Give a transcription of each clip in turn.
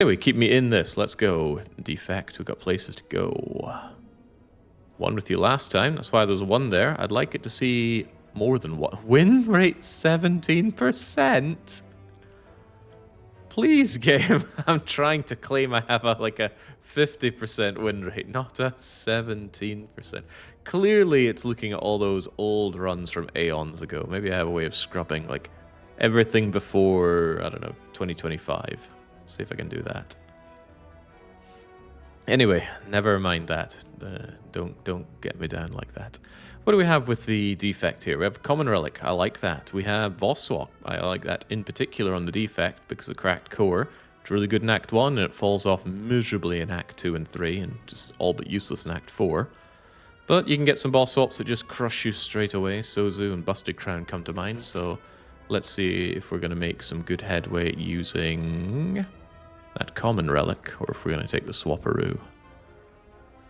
Anyway, keep me in this. Let's go. Defect, we've got places to go. Won with you last time. That's why there's one there. I'd like it to see more than one. Win rate 17%? Please, game. I'm trying to claim I have like a 50% win rate, not a 17%. Clearly, it's looking at all those old runs from aeons ago. Maybe I have a way of scrubbing like everything before, I don't know, 2025. See if I can do that. Anyway, never mind that. Don't get me down like that. What do we have with the defect here? We have common relic. I like that. We have boss swap. I like that in particular on the defect because the cracked core. It's really good in Act 1 and it falls off miserably in Act 2 and 3 and just all but useless in Act 4. But you can get some boss swaps that just crush you straight away. Sozu and Busted Crown come to mind, so let's see if we're going to make some good headway using that common relic, or if we're going to take the swapperoo.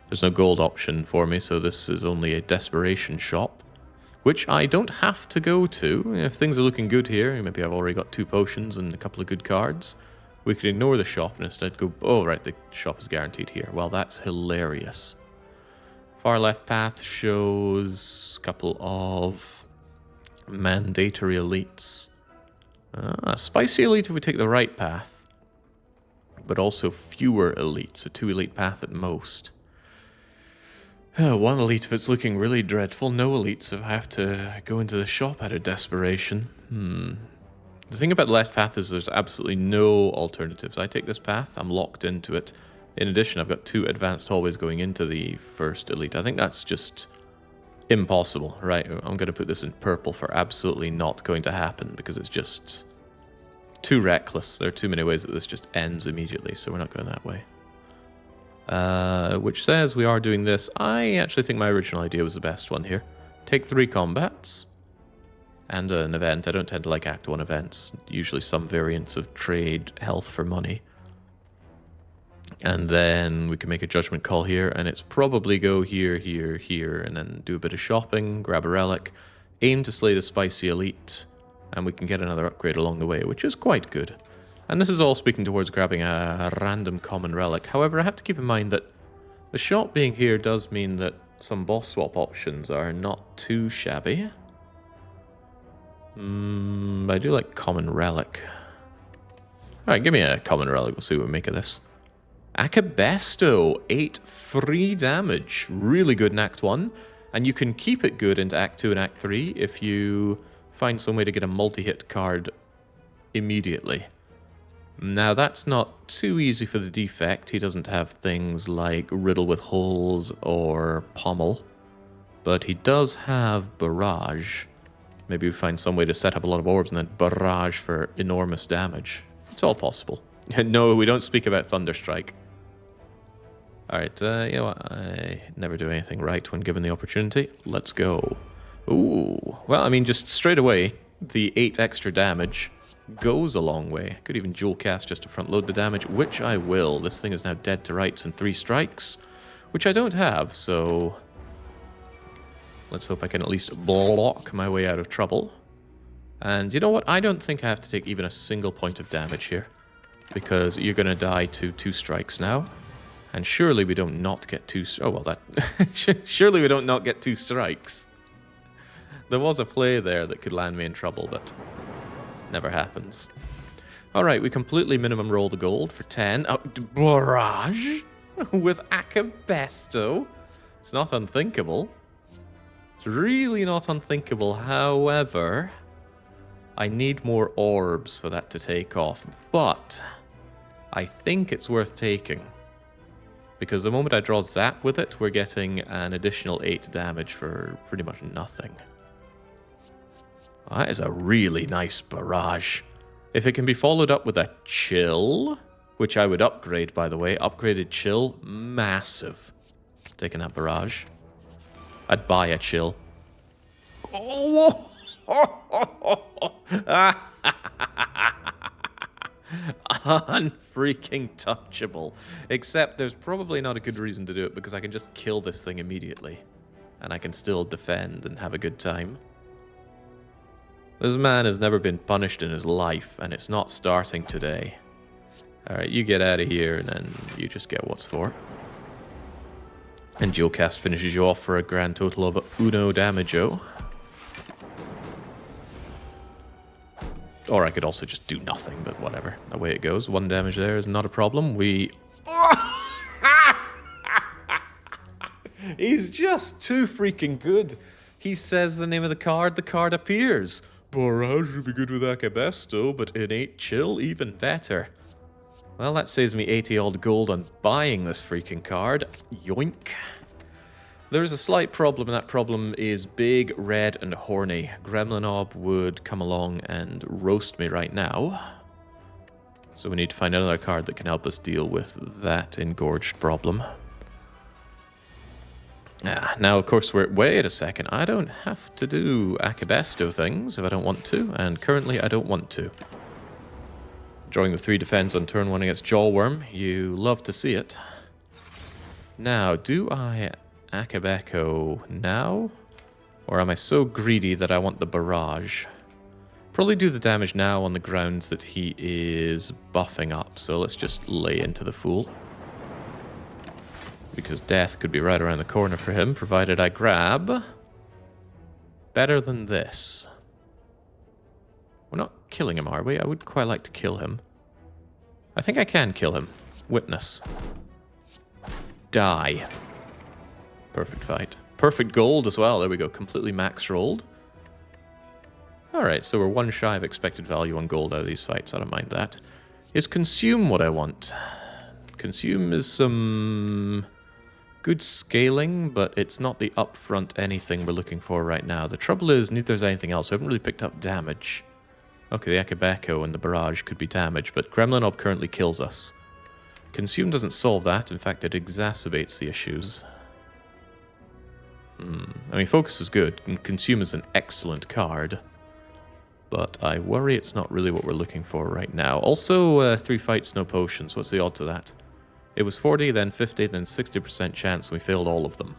There's no gold option for me, so this is only a desperation shop, which I don't have to go to. If things are looking good here, maybe I've already got 2 potions and a couple of good cards, we could ignore the shop and instead go, oh right, the shop is guaranteed here. Well, that's hilarious. Far left path shows a couple of mandatory elites. Spicy elite if we take the right path, but also fewer elites, a 2 elite path at most. 1 elite if it's looking really dreadful, no elites if I have to go into the shop out of desperation. The thing about the left path is there's absolutely no alternatives. I take this path, I'm locked into it. In addition, I've got 2 advanced hallways going into the first elite. I think that's just impossible, right? I'm going to put this in purple for absolutely not going to happen because it's just too reckless. There are too many ways that this just ends immediately, so we're not going that way. Which says we are doing this. I actually think my original idea was the best one here. Take 3 combats and an event. I don't tend to like Act 1 events. Usually some variants of trade health for money. And then we can make a judgment call here, and it's probably go here, here, here, and then do a bit of shopping, grab a relic, aim to slay the spicy elite, and we can get another upgrade along the way, which is quite good. And this is all speaking towards grabbing a random common relic. However, I have to keep in mind that the shop being here does mean that some boss swap options are not too shabby. I do like common relic. Alright, give me a common relic, we'll see what we make of this. Acabesto, 8 free damage. Really good in Act 1. And you can keep it good into Act 2 and Act 3 if you find some way to get a multi-hit card immediately. Now, that's not too easy for the defect. He doesn't have things like Riddle with Holes or Pommel. But he does have Barrage. Maybe we find some way to set up a lot of orbs and then barrage for enormous damage. It's all possible. No, we don't speak about Thunderstrike. Alright, you know what? I never do anything right when given the opportunity. Let's go. Ooh. Well, I mean, just straight away, the 8 extra damage goes a long way. Could even dual cast just to front load the damage, which I will. This thing is now dead to rights in 3 strikes, which I don't have, so let's hope I can at least block my way out of trouble. And you know what? I don't think I have to take even a single point of damage here, because you're going to die to 2 strikes now. And surely we don't not get 2... Oh, well, that... surely we don't not get 2 strikes. There was a play there that could land me in trouble, but never happens. Alright, we completely minimum roll the gold for 10. Oh, barrage? With Acabesto? It's not unthinkable. It's really not unthinkable. However, I need more orbs for that to take off. But I think it's worth taking. Because the moment I draw Zap with it, we're getting an additional 8 damage for pretty much nothing. That is a really nice barrage. If it can be followed up with a chill, which I would upgrade, by the way. Upgraded chill, massive. Taking that barrage. I'd buy a chill. Oh! Unfreaking touchable. Except there's probably not a good reason to do it because I can just kill this thing immediately. And I can still defend and have a good time. This man has never been punished in his life, and it's not starting today. Alright, you get out of here, and then you just get what's for. And Geocast finishes you off for a grand total of 1 damage-o. Or I could also just do nothing, but whatever. Away it goes. 1 damage there is not a problem. We... He's just too freaking good. He says the name of the card appears. Barrage would be good with Akabesto, but Innate Chill even better. Well, that saves me 80 odd gold on buying this freaking card. Yoink. There's a slight problem, and that problem is big, red, and horny. Gremlinob would come along and roast me right now. So we need to find another card that can help us deal with that engorged problem. Now, of course, wait a second. I don't have to do Akabesto things if I don't want to, and currently I don't want to. Drawing the 3 defense on turn 1 against Jawworm. You love to see it. Now, do I Akabeko now? Or am I so greedy that I want the barrage? Probably do the damage now on the grounds that he is buffing up, so let's just lay into the fool. Because death could be right around the corner for him, provided I grab better than this. We're not killing him, are we? I would quite like to kill him. I think I can kill him. Witness. Die. Perfect fight. Perfect gold as well. There we go. Completely max rolled. Alright, so we're 1 shy of expected value on gold out of these fights. I don't mind that. Is Consume what I want? Consume is some good scaling, but it's not the upfront anything we're looking for right now. The trouble is, neither is anything else. We haven't really picked up damage. Okay, the Akabeko and the barrage could be damage, but Gremlinob currently kills us. Consume doesn't solve that. In fact, it exacerbates the issues. I mean, Focus is good, and Consume is an excellent card. But I worry it's not really what we're looking for right now. Also, 3 fights, no potions. What's the odds of that? It was 40, then 50, then 60% chance, and we failed all of them.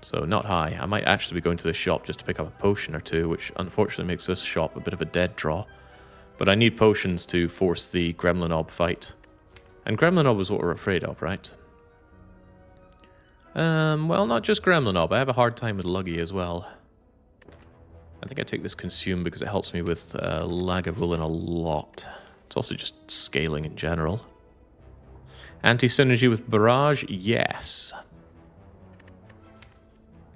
So not high. I might actually be going to the shop just to pick up a potion or 2, which unfortunately makes this shop a bit of a dead draw. But I need potions to force the Gremlinob fight. And Gremlinob is what we're afraid of, right? Well, not just Gremlinob. I have a hard time with Luggy as well. I think I take this Consume because it helps me with Lagavulin a lot. It's also just scaling in general. Anti-synergy with Barrage? Yes.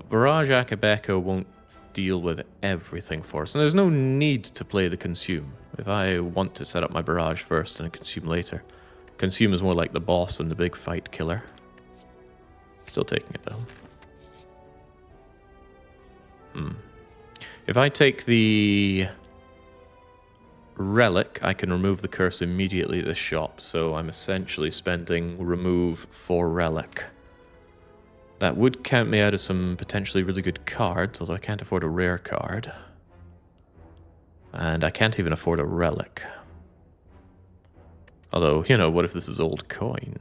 Barrage Akabeko won't deal with everything for us, and there's no need to play the Consume. If I want to set up my Barrage first and Consume later. Consume is more like the boss and the big fight killer. Still taking it though. If I take the Relic, I can remove the curse immediately at the shop, so I'm essentially spending remove for Relic. That would count me out of some potentially really good cards, although I can't afford a rare card. And I can't even afford a Relic. Although, you know, what if this is old coin?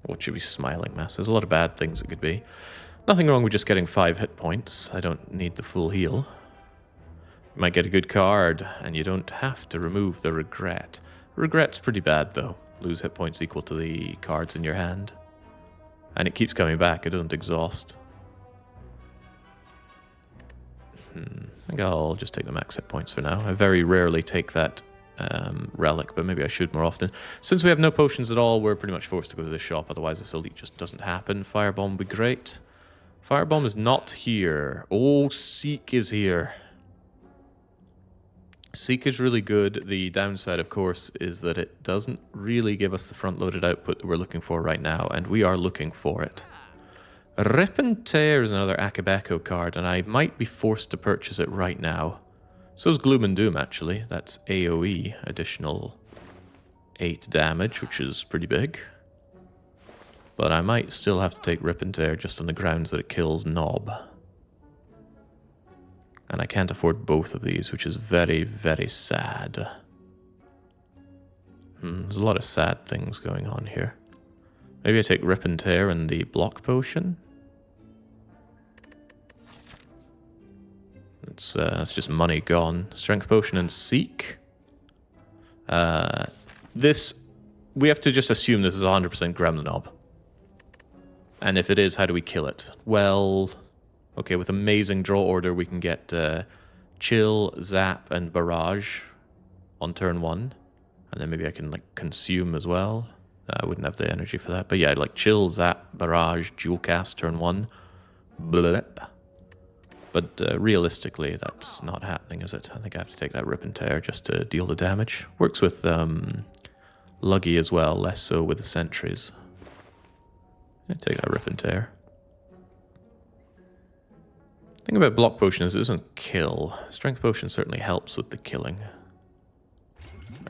What should be smiling mass? There's a lot of bad things it could be. Nothing wrong with just getting 5 hit points. I don't need the full heal. You might get a good card, and you don't have to remove the Regret. Regret's pretty bad, though. Lose hit points equal to the cards in your hand. And it keeps coming back. It doesn't exhaust. I think I'll just take the max hit points for now. I very rarely take that Relic, but maybe I should more often. Since we have no potions at all, we're pretty much forced to go to the shop. Otherwise, this elite just doesn't happen. Firebomb would be great. Firebomb is not here. Oh, Seek is here. Seek is really good. The downside, of course, is that it doesn't really give us the front-loaded output that we're looking for right now, and we are looking for it. Rip and Tear is another Akabeko card, and I might be forced to purchase it right now. So is Gloom and Doom, actually. That's AoE, additional 8 damage, which is pretty big. But I might still have to take Rip and Tear just on the grounds that it kills Nob. And I can't afford both of these, which is very, very sad. There's a lot of sad things going on here. Maybe I take Rip and Tear and the Block Potion. That's just money gone. Strength Potion and Seek. This, we have to just assume this is 100% Gremlin Orb. And if it is, how do we kill it? Well, okay, with Amazing Draw Order, we can get Chill, Zap, and Barrage on turn 1. And then maybe I can, like, Consume as well. I wouldn't have the energy for that. But yeah, like, Chill, Zap, Barrage, Dual Cast, turn 1. Blip. But realistically, that's not happening, is it? I think I have to take that Rip and Tear just to deal the damage. Works with Luggy as well, less so with the sentries. Yeah, take that Rip and Tear. The thing about Block Potion is it doesn't kill. Strength Potion certainly helps with the killing.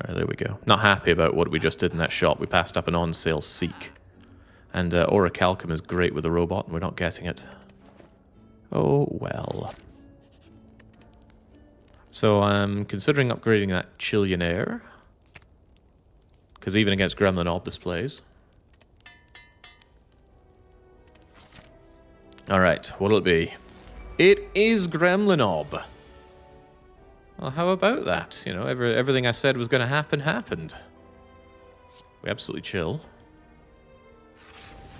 Alright, there we go. Not happy about what we just did in that shot. We passed up an on-sale Seek. And Orichalcum is great with the robot, and we're not getting it. Oh, well. So I'm considering upgrading that Chillionaire. Because even against Gremlin Orb displays. Alright, what'll it be? It is Gremlin Orb. Well, how about that? You know, everything I said was going to happen, happened. We absolutely chill.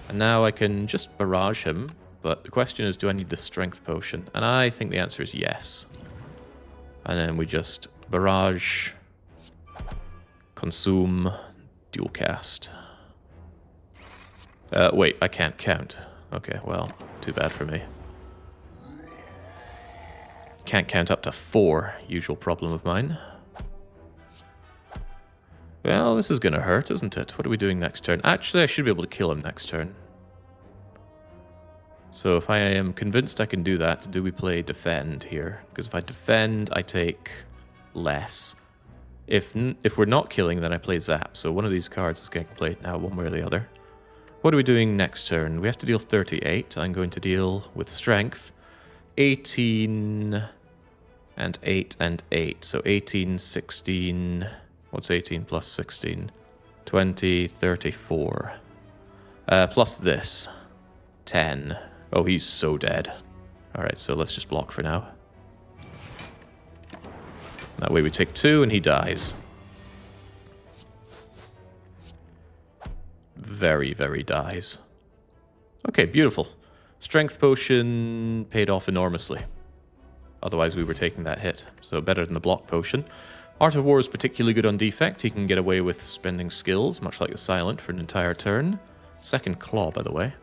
And now I can just barrage him, but the question is, do I need the Strength Potion? And I think the answer is yes. And then we just barrage, consume, dual cast. Wait, I can't count. Okay, well, too bad for me. Can't count up to 4, usual problem of mine. Well, this is going to hurt, isn't it? What are we doing next turn? Actually, I should be able to kill him next turn. So if I am convinced I can do that, do we play Defend here? Because if I Defend, I take less. If we're not killing, then I play Zap. So one of these cards is getting played now, one way or the other. What are we doing next turn? We have to deal 38. I'm going to deal with Strength. 18 and 8 and 8. So 18, 16... What's 18 plus 16? 20, 34. Plus this. 10. Oh, he's so dead. Alright, so let's just block for now. That way we take 2 and he dies. Very, very dies. Okay, beautiful. Strength Potion paid off enormously. Otherwise we were taking that hit. So better than the Block Potion. Art of War is particularly good on Defect. He can get away with spending skills, much like the Silent, for an entire turn. Second Claw, by the way.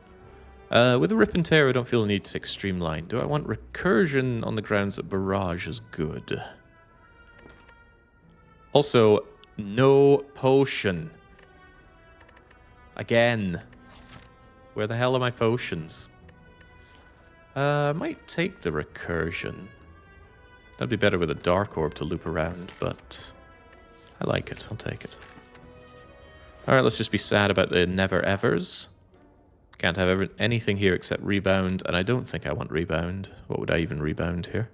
With the Rip and Tear, I don't feel the need to take Streamline. Do I want Recursion on the grounds that Barrage is good? Also, no potion. Again. Where the hell are my potions? I might take the Recursion. That'd be better with a Dark Orb to loop around, but I like it. I'll take it. Alright, let's just be sad about the Never Evers. Can't have anything here except Rebound, and I don't think I want Rebound. What would I even Rebound here?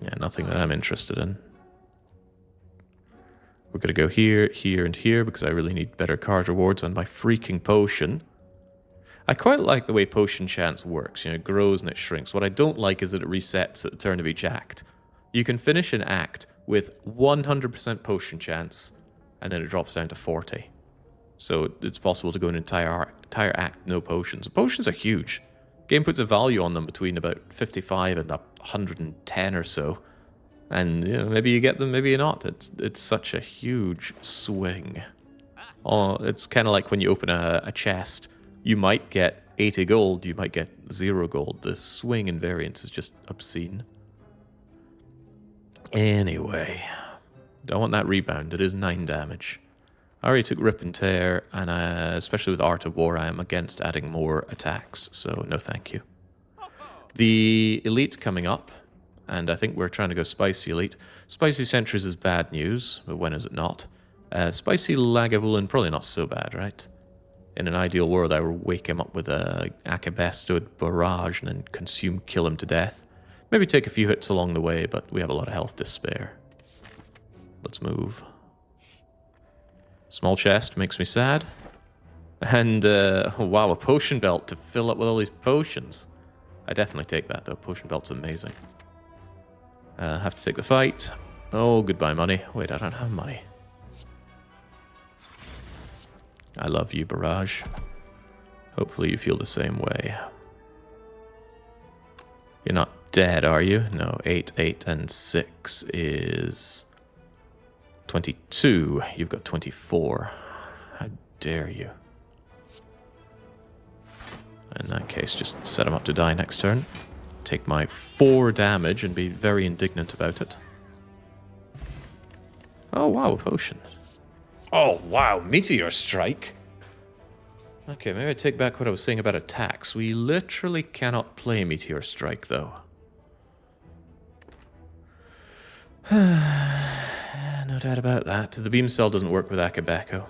Yeah, nothing that I'm interested in. We're going to go here, here, and here, because I really need better card rewards on my freaking potion. I quite like the way Potion Chance works. You know, it grows and it shrinks. What I don't like is that it resets at the turn of each act. You can finish an act with 100% Potion Chance, and then it drops down to 40. So it's possible to go an entire act no potions. Potions are huge. Game puts a value on them between about 55 and 110 or so. And you know, maybe you get them, maybe you're not. It's such a huge swing. Oh, it's kind of like when you open a chest. You might get 80 gold, you might get 0 gold. The swing in variance is just obscene. Anyway, don't want that Rebound. It is 9 damage. I already took Rip and Tear, and especially with Art of War, I am against adding more attacks, so no thank you. The Elite coming up, and I think we're trying to go Spicy Elite. Spicy Sentries is bad news, but when is it not? Spicy Lagavulin, probably not so bad, right? In an ideal world, I would wake him up with a Akabestod Barrage and then consume, kill him to death. Maybe take a few hits along the way, but we have a lot of health to spare. Let's move. Small chest makes me sad. And, oh, wow, a potion belt to fill up with all these potions. I definitely take that, though. Potion belt's amazing. Have to take the fight. Oh, goodbye, money. Wait, I don't have money. I love you, Barrage. Hopefully you feel the same way. You're not dead, are you? No, 8, 8, and 6 is 22. You've got 24. How dare you? In that case, just set him up to die next turn. Take my 4 damage and be very indignant about it. Oh, wow, a potion. Oh, wow, Meteor Strike. Okay, maybe I take back what I was saying about attacks. We literally cannot play Meteor Strike, though. No doubt about that. The beam cell doesn't work with Akabeko.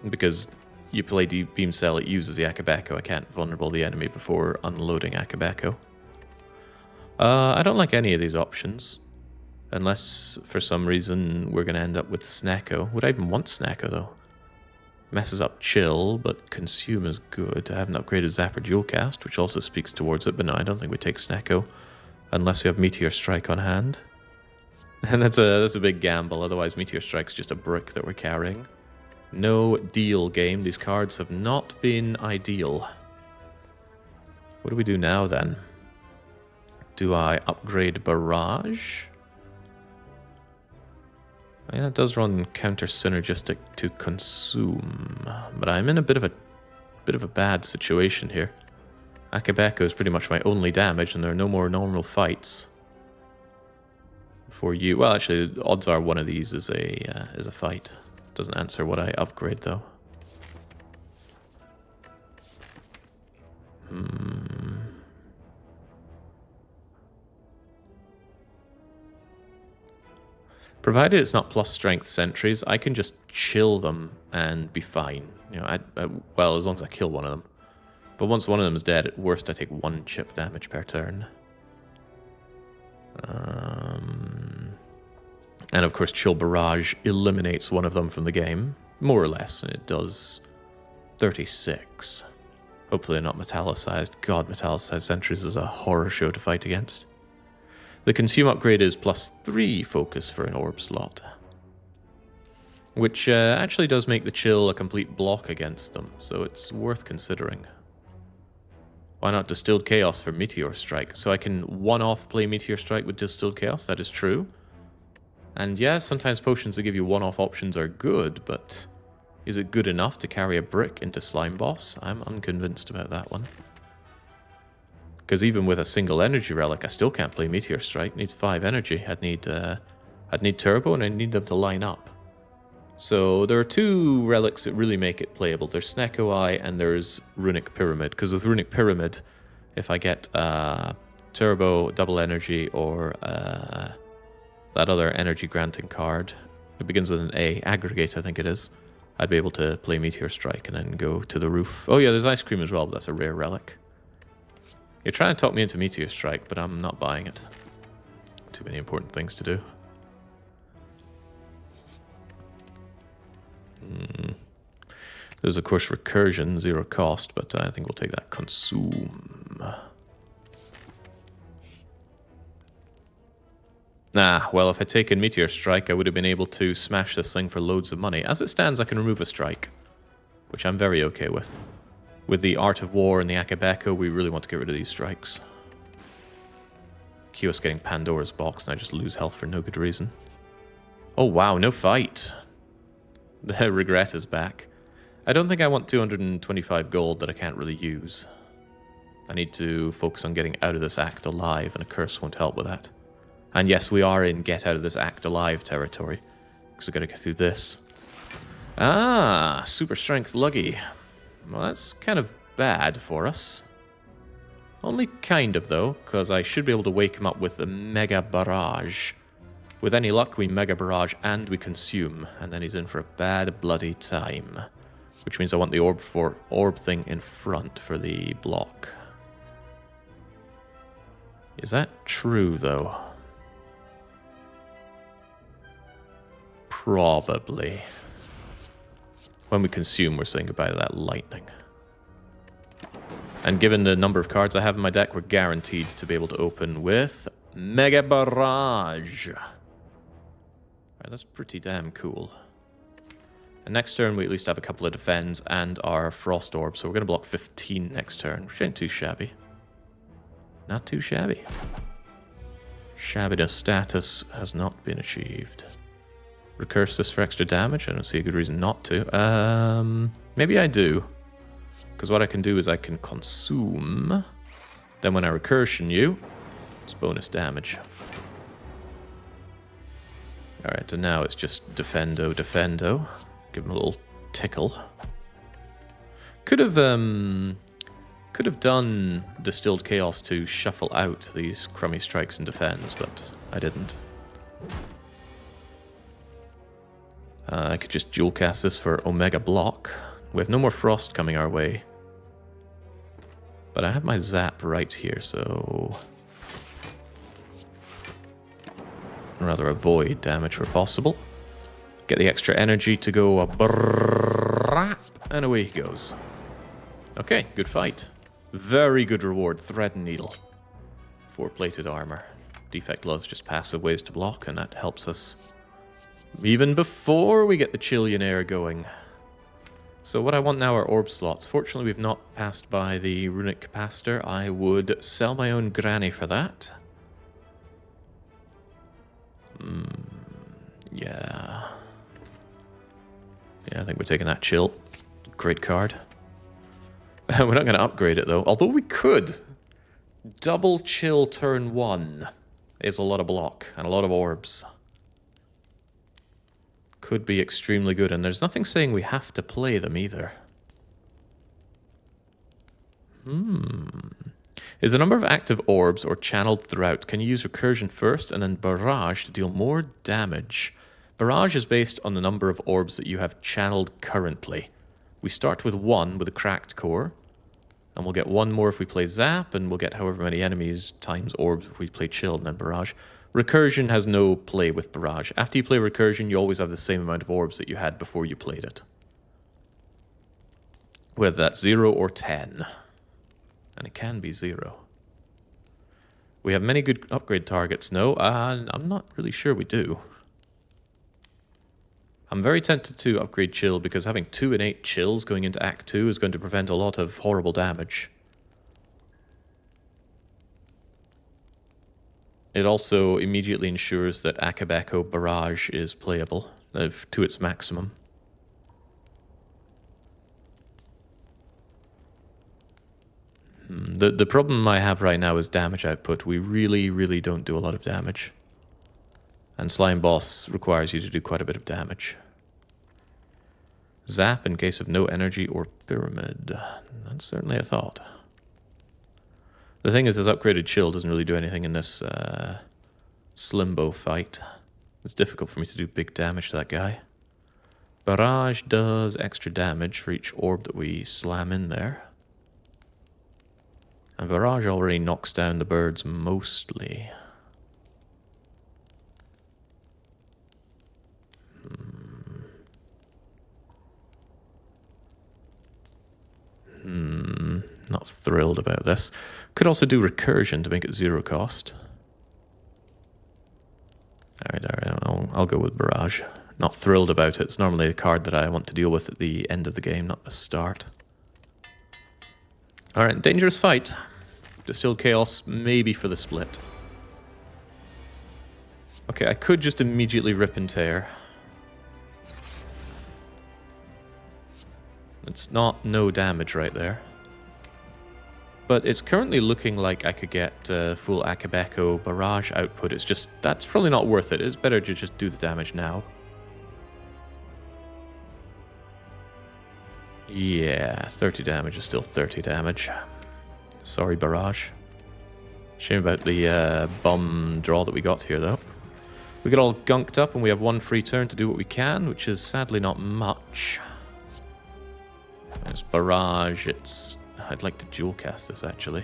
Because you play beam cell, it uses the Akabeko. I can't vulnerable the enemy before unloading Akabeko. I don't like any of these options. Unless, for some reason, we're going to end up with Snecko. Would I even want Snecko, though? Messes up Chill, but Consume is good. I haven't upgraded Zapper Dualcast, which also speaks towards it, but no, I don't think we take Snecko. Unless we have Meteor Strike on hand. And that's a big gamble, otherwise Meteor Strike's just a brick that we're carrying. No deal, game. These cards have not been ideal. What do we do now, then? Do I upgrade Barrage? I mean, it does run counter-synergistic to Consume, but I'm in a bit of a bad situation here. Akabeko is pretty much my only damage, and there are no more normal fights. For you, well, actually, odds are one of these is a fight. Doesn't answer what I upgrade, though. Provided it's not plus strength sentries, I can just chill them and be fine. You know, well, as long as I kill one of them. But once one of them is dead, at worst I take 1 chip damage per turn. And of course, Chill Barrage eliminates one of them from the game, more or less, and it does 36. Hopefully they're not metallicized. God, metallicized sentries is a horror show to fight against. The Consume upgrade is +3 focus for an orb slot, which actually does make the Chill a complete block against them, so it's worth considering. Why not Distilled Chaos for Meteor Strike? So I can one-off play Meteor Strike with Distilled Chaos, that is true. And yeah, sometimes potions that give you one-off options are good, but is it good enough to carry a brick into Slime Boss? I'm unconvinced about that one. Because even with a single energy relic, I still can't play Meteor Strike. It needs 5 energy. I'd need Turbo, and I need them to line up. So there are 2 relics that really make it playable. There's Snecko Eye and there's Runic Pyramid. Because with Runic Pyramid, if I get Turbo, Double Energy, or that other energy granting card, it begins with an A, Aggregate I think it is, I'd be able to play Meteor Strike and then go to the roof. Oh yeah, there's Ice Cream as well, but that's a rare relic. You're trying to talk me into Meteor Strike, but I'm not buying it. Too many important things to do. There's, of course, Recursion, 0 cost, but I think we'll take that Consume. Well, if I'd taken Meteor Strike, I would have been able to smash this thing for loads of money. As it stands, I can remove a strike, which I'm very okay with. With the Art of War and the Akabeko, we really want to get rid of these strikes. Kios getting Pandora's Box, and I just lose health for no good reason. Oh wow, no fight! The regret is back. I don't think I want 225 gold that I can't really use. I need to focus on getting out of this act alive, and a curse won't help with that. And yes, we are in get out of this act alive territory, because we've got to get through this. Ah, super strength Luggy. Well, that's kind of bad for us. Only kind of, though, because I should be able to wake him up with the Mega Barrage. With any luck, we Mega Barrage and we Consume, and then he's in for a bad bloody time. Which means I want the orb thing in front for the block. Is that true, though? Probably. When we Consume, we're saying goodbye to that lightning. And given the number of cards I have in my deck, we're guaranteed to be able to open with Mega Barrage. Alright, that's pretty damn cool. And next turn, we at least have a couple of defends and our Frost Orb, so we're going to block 15 next turn, which ain't too shabby. Not too shabby. Shabbiness status has not been achieved. Recurse this for extra damage? I don't see a good reason not to. Maybe I do. Because what I can do is I can consume. Then when I recursion you, it's bonus damage. Alright, and now it's just defendo, defendo. Give him a little tickle. Could have done Distilled Chaos to shuffle out these crummy strikes and defends, but I didn't. I could just dual cast this for Omega Block. We have no more Frost coming our way. But I have my Zap right here, so... I'd rather avoid damage where possible. Get the extra energy to go a brrrrap, and away he goes. Okay, good fight. Very good reward, Thread and Needle. 4-plated armor. Defect loves just passive ways to block, and that helps us even before we get the Chillionaire going. So what I want now are orb slots. Fortunately, we've not passed by the Runic Capacitor. I would sell my own granny for that. Yeah. Yeah, I think we're taking that chill. Great card. We're not going to upgrade it, though. Although we could. Double chill turn 1 is a lot of block and a lot of orbs. Could be extremely good, and there's nothing saying we have to play them either. Is the number of active orbs or channeled throughout? Can you use recursion first and then barrage to deal more damage? Barrage is based on the number of orbs that you have channeled currently. We start with 1 with a cracked core, and we'll get 1 more if we play Zap, and we'll get however many enemies times orbs if we play Chilled and then barrage. Recursion has no play with barrage. After you play recursion, you always have the same amount of orbs that you had before you played it. Whether that's 0 or 10. And it can be 0. We have many good upgrade targets. No, I'm not really sure we do. I'm very tempted to upgrade Chill because having 2 and 8 chills going into Act 2 is going to prevent a lot of horrible damage. It also immediately ensures that Akabeko Barrage is playable to its maximum. The problem I have right now is damage output. We really don't do a lot of damage. And Slime Boss requires you to do quite a bit of damage. Zap in case of no energy or Pyramid. That's certainly a thought. The thing is, this upgraded Chill doesn't really do anything in this Slimbo fight. It's difficult for me to do big damage to that guy. Barrage does extra damage for each orb that we slam in there. And Barrage already knocks down the birds mostly. Not thrilled about this. Could also do recursion to make it 0 cost. Alright, I'll go with Barrage. Not thrilled about it. It's normally a card that I want to deal with at the end of the game, not the start. Alright, dangerous fight. Distilled Chaos, maybe for the split. Okay, I could just immediately rip and tear. It's not no damage right there. But it's currently looking like I could get full Akabeko Barrage output. It's just, that's probably not worth it. It's better to just do the damage now. Yeah, 30 damage is still 30 damage. Sorry, Barrage. Shame about the bum draw that we got here, though. We get all gunked up and we have 1 free turn to do what we can, which is sadly not much. There's Barrage, it's... I'd like to dual cast this, actually.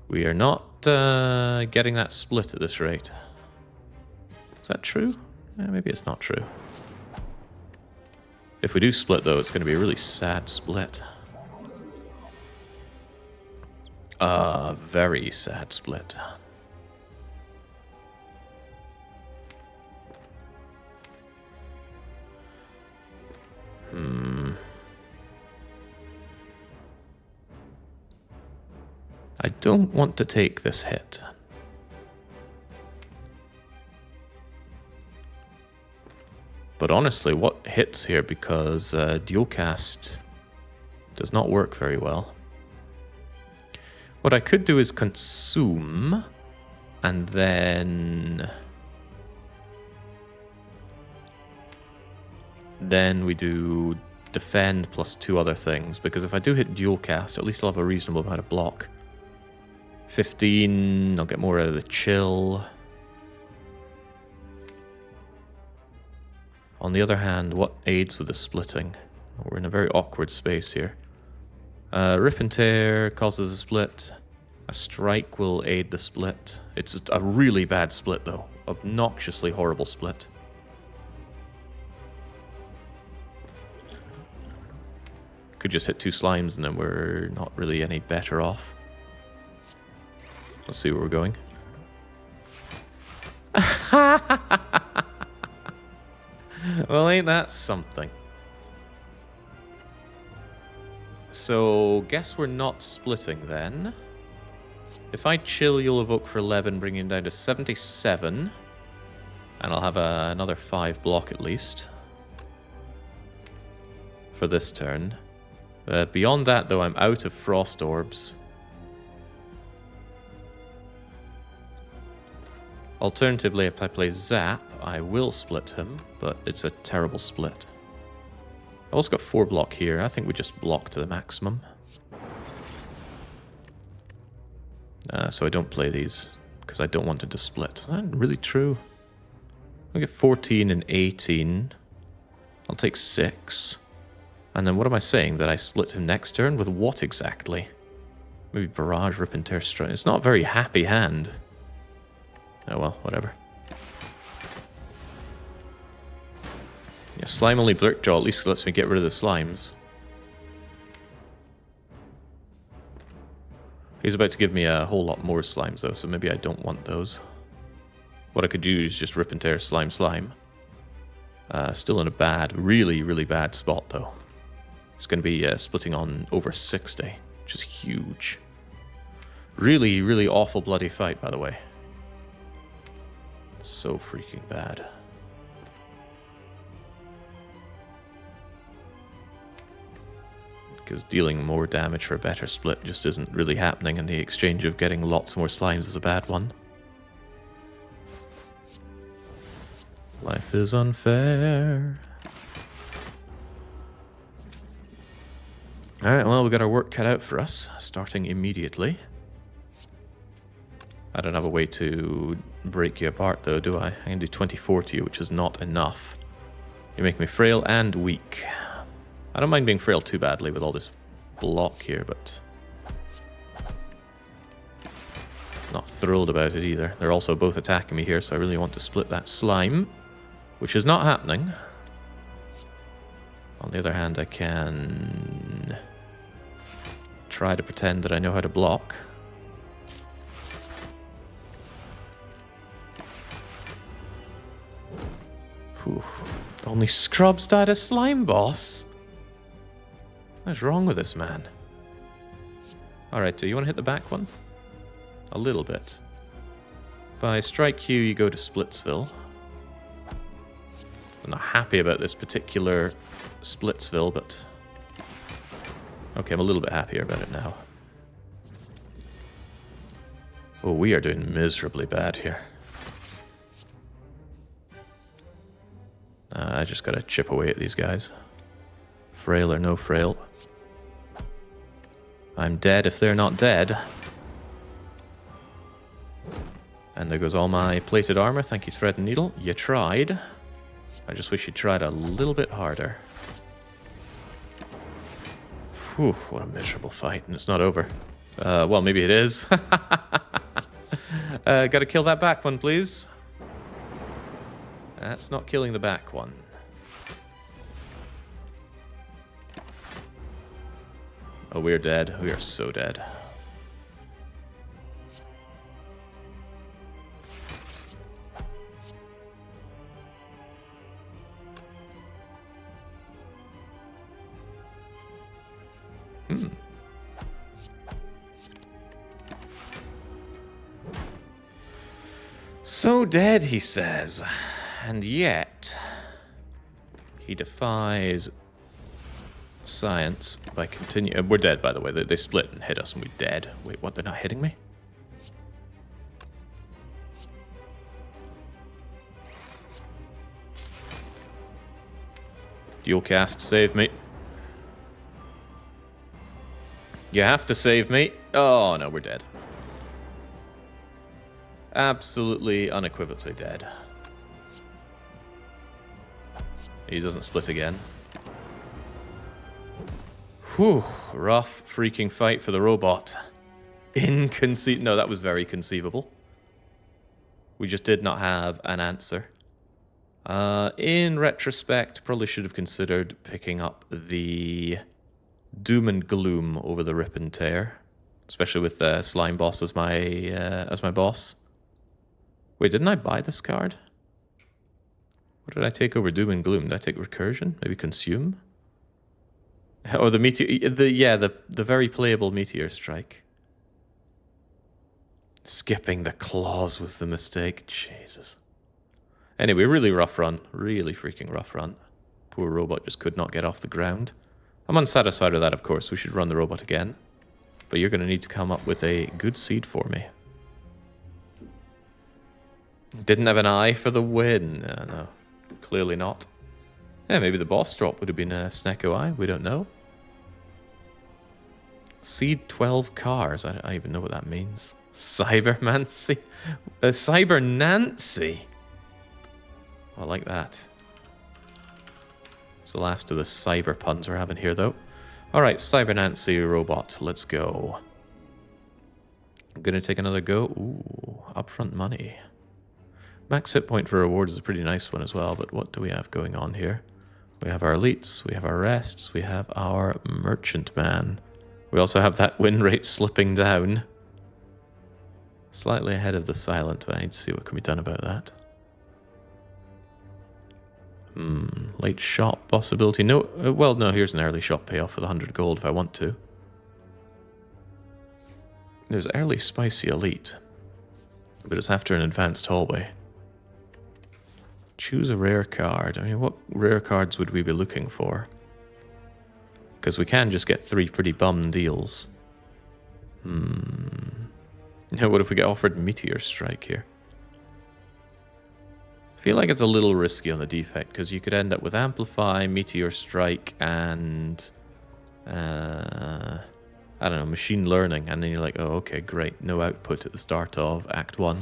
We are not getting that split at this rate. Is that true? Yeah, maybe it's not true. If we do split, though, it's going to be a really sad split. Very sad split. I don't want to take this hit. But honestly, what hits here, because Dualcast does not work very well. What I could do is consume, and then we do defend plus 2 other things, because if I do hit Dualcast, at least I'll have a reasonable amount of block. 15, I'll get more out of the chill. On the other hand, what aids with the splitting? We're in a very awkward space here. Rip and Tear causes a split. A strike will aid the split. It's a really bad split, though. Obnoxiously horrible split. Could just hit 2 slimes and then we're not really any better off. Let's see where we're going. Well, ain't that something? So, guess we're not splitting then. If I chill, you'll evoke for 11, bringing it down to 77. And I'll have another 5 block at least. For this turn. Beyond that, though, I'm out of Frost Orbs. Alternatively, if I play Zap, I will split him, but it's a terrible split. I've also got 4 block here. I think we just block to the maximum. So I don't play these, because I don't want it to split. Is that really true? I get 14 and 18. I'll take 6. And then what am I saying? That I split him next turn? With what exactly? Maybe Barrage, Rip and Tear Strike. It's not a very happy hand. Oh well, whatever. Yeah, Slime only Blurtjaw at least lets me get rid of the slimes. He's about to give me a whole lot more slimes though, so maybe I don't want those. What I could do is just Rip and Tear Slime. Still in a bad, really bad spot though. It's going to be splitting on over 60, which is huge. Really awful bloody fight, by the way. So freaking bad. Because dealing more damage for a better split just isn't really happening, and the exchange of getting lots more slimes is a bad one. Life is unfair. Alright, well, we got our work cut out for us, starting immediately. I don't have a way to break you apart, though, do I? I can do 24 to you, which is not enough. You make me frail and weak. I don't mind being frail too badly with all this block here, but not thrilled about it either. They're also both attacking me here, so I really want to split that slime, which is not happening. On the other hand, I can try to pretend that I know how to block. Whew. Only Scrubs died a slime boss. What's wrong with this man? Alright, do you want to hit the back one? A little bit. If I strike you, you go to Splitsville. I'm not happy about this particular Splitsville, but okay, I'm a little bit happier about it now. Oh, we are doing miserably bad here. I just gotta chip away at these guys. Frail or no frail. I'm dead if they're not dead. And there goes all my plated armor. Thank you, Thread and Needle. You tried. I just wish you tried a little bit harder. Whew, what a miserable fight. And it's not over. Well, maybe it is. Gotta kill that back one, please. That's not killing the back one. Oh, we're dead. We are so dead. So dead, he says. And yet, he defies science by continuing. We're dead, by the way. They split and hit us and we're dead. Wait, what? They're not hitting me? Dual cast, save me. You have to save me. Oh, no, we're dead. Absolutely, unequivocally dead. He doesn't split again. Whew, rough freaking fight for the robot. No, that was very conceivable. We just did not have an answer. In retrospect, probably should have considered picking up the Doom and Gloom over the Rip and Tear, especially with the Slime Boss as my boss. Wait, didn't I buy this card? What did I take over Doom and Gloom? Did I take Recursion? Maybe Consume? Or the Meteor... the very playable Meteor Strike. Skipping the claws was the mistake. Jesus. Anyway, really rough run. Really freaking rough run. Poor robot just could not get off the ground. I'm unsatisfied with that, of course. We should run the robot again. But you're going to need to come up with a good seed for me. Didn't have an eye for the win. No, clearly not. Yeah, maybe the boss drop would have been a Snecko Eye. We don't know. Seed 12 cars. I don't even know what that means. Cybermancy? Cyber Nancy? I like that. It's the last of the cyber puns we're having here, though. Alright, Cyber Nancy robot. Let's go. I'm going to take another go. Ooh, upfront money. Max hit point for rewards is a pretty nice one as well, but what do we have going on here? We have our elites, we have our rests, we have our merchant man. We also have that win rate slipping down. Slightly ahead of the silent, but I need to see what can be done about that. Late shop possibility. No, well, no, here's an early shop payoff for the 100 gold if I want to. There's early spicy elite, but it's after an advanced hallway. Choose a rare card. I mean, what rare cards would we be looking for? Because we can just get 3 pretty bum deals. What if we get offered Meteor Strike here? I feel like it's a little risky on the Defect, because you could end up with Amplify, Meteor Strike, and... I don't know, Machine Learning, and then you're like, oh, okay, great, no output at the start of Act 1.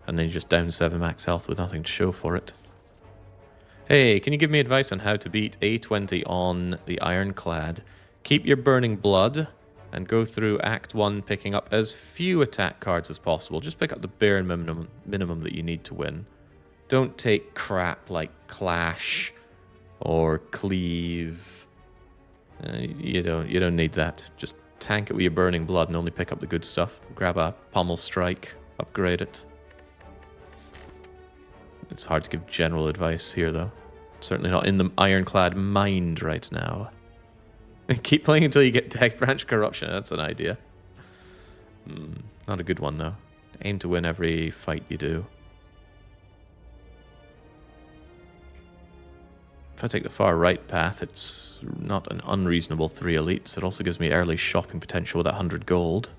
And then you just down 7 max health with nothing to show for it. Hey, can you give me advice on how to beat A20 on the Ironclad? Keep your burning blood, and go through Act 1 picking up as few attack cards as possible. Just pick up the bare minimum that you need to win. Don't take crap like Clash or Cleave. You don't need that. Just tank it with your burning blood and only pick up the good stuff. Grab a Pommel Strike, upgrade it. It's hard to give general advice here, though. Certainly not in the Ironclad mind right now. Keep playing until you get Deck Branch Corruption. That's an idea. Not a good one, though. Aim to win every fight you do. If I take the far right path, it's not an unreasonable 3 elites. It also gives me early shopping potential with 100 gold.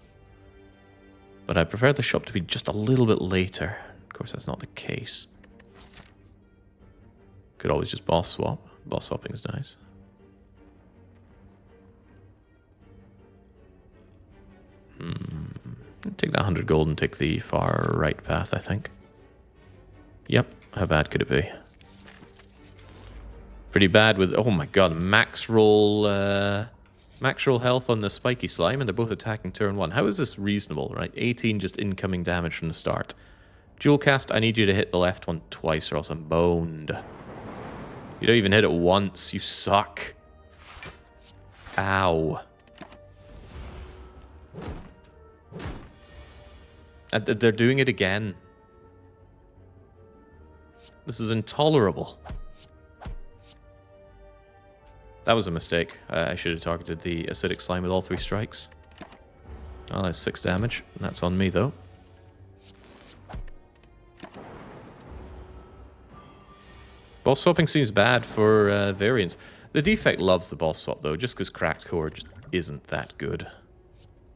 But I prefer the shop to be just a little bit later. Of course, that's not the case. Could always just boss swap. Boss swapping is nice. Take that 100 gold and take the far right path, I think. Yep, how bad could it be? Pretty bad with, oh my god, max roll health on the spiky slime, and they're both attacking turn 1. How is this reasonable, right? 18 just incoming damage from the start. Dual cast, I need you to hit the left one twice or else I'm boned. You don't even hit it once, you suck. Ow. They're doing it again. This is intolerable. That was a mistake. I should have targeted the acidic slime with all 3 strikes. Oh, that's 6 damage. That's on me, though. Boss swapping seems bad for variants. The Defect loves the boss swap, though, just because Cracked Core just isn't that good.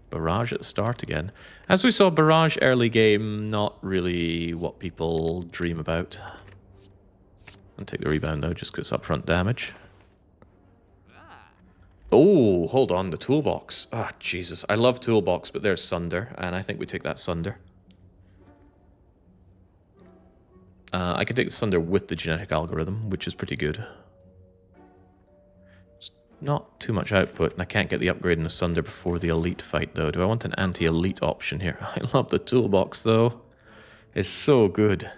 Barrage at the start again. As we saw, Barrage early game, not really what people dream about. I'll take the rebound, though, just because it's upfront damage. Oh, hold on, the toolbox. Ah, Jesus. I love toolbox, but there's Sunder, and I think we take that Sunder. I can take the Sunder with the genetic algorithm, which is pretty good. It's not too much output, and I can't get the upgrade in the Sunder before the Elite fight, though. Do I want an anti-Elite option here? I love the toolbox, though. It's so good.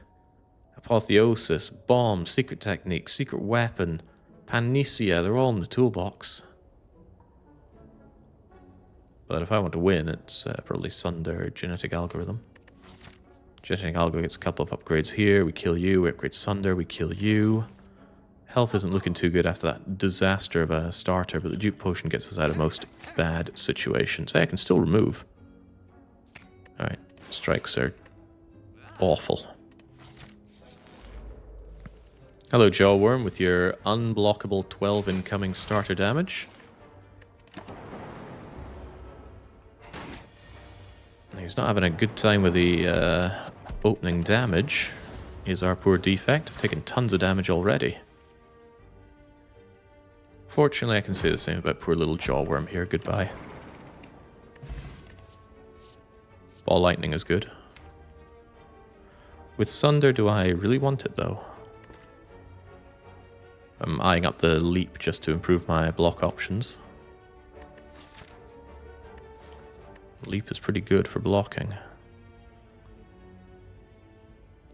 Apotheosis, Bomb, Secret Technique, Secret Weapon, Panacea, they're all in the toolbox. But if I want to win, it's probably Sunder, Genetic Algorithm. Genetic Algorithm gets a couple of upgrades here. We kill you, we upgrade Sunder, we kill you. Health isn't looking too good after that disaster of a starter, but the Dupe Potion gets us out of most bad situations. Hey, I can still remove. Alright, strikes are awful. Hello, Jawworm, with your unblockable 12 incoming starter damage. He's not having a good time with the opening damage. Is our poor Defect. I've taken tons of damage already. Fortunately, I can say the same about poor little Jawworm here. Goodbye. Ball Lightning is good. With Sunder, do I really want it, though? I'm eyeing up the Leap just to improve my block options. Leap is pretty good for blocking.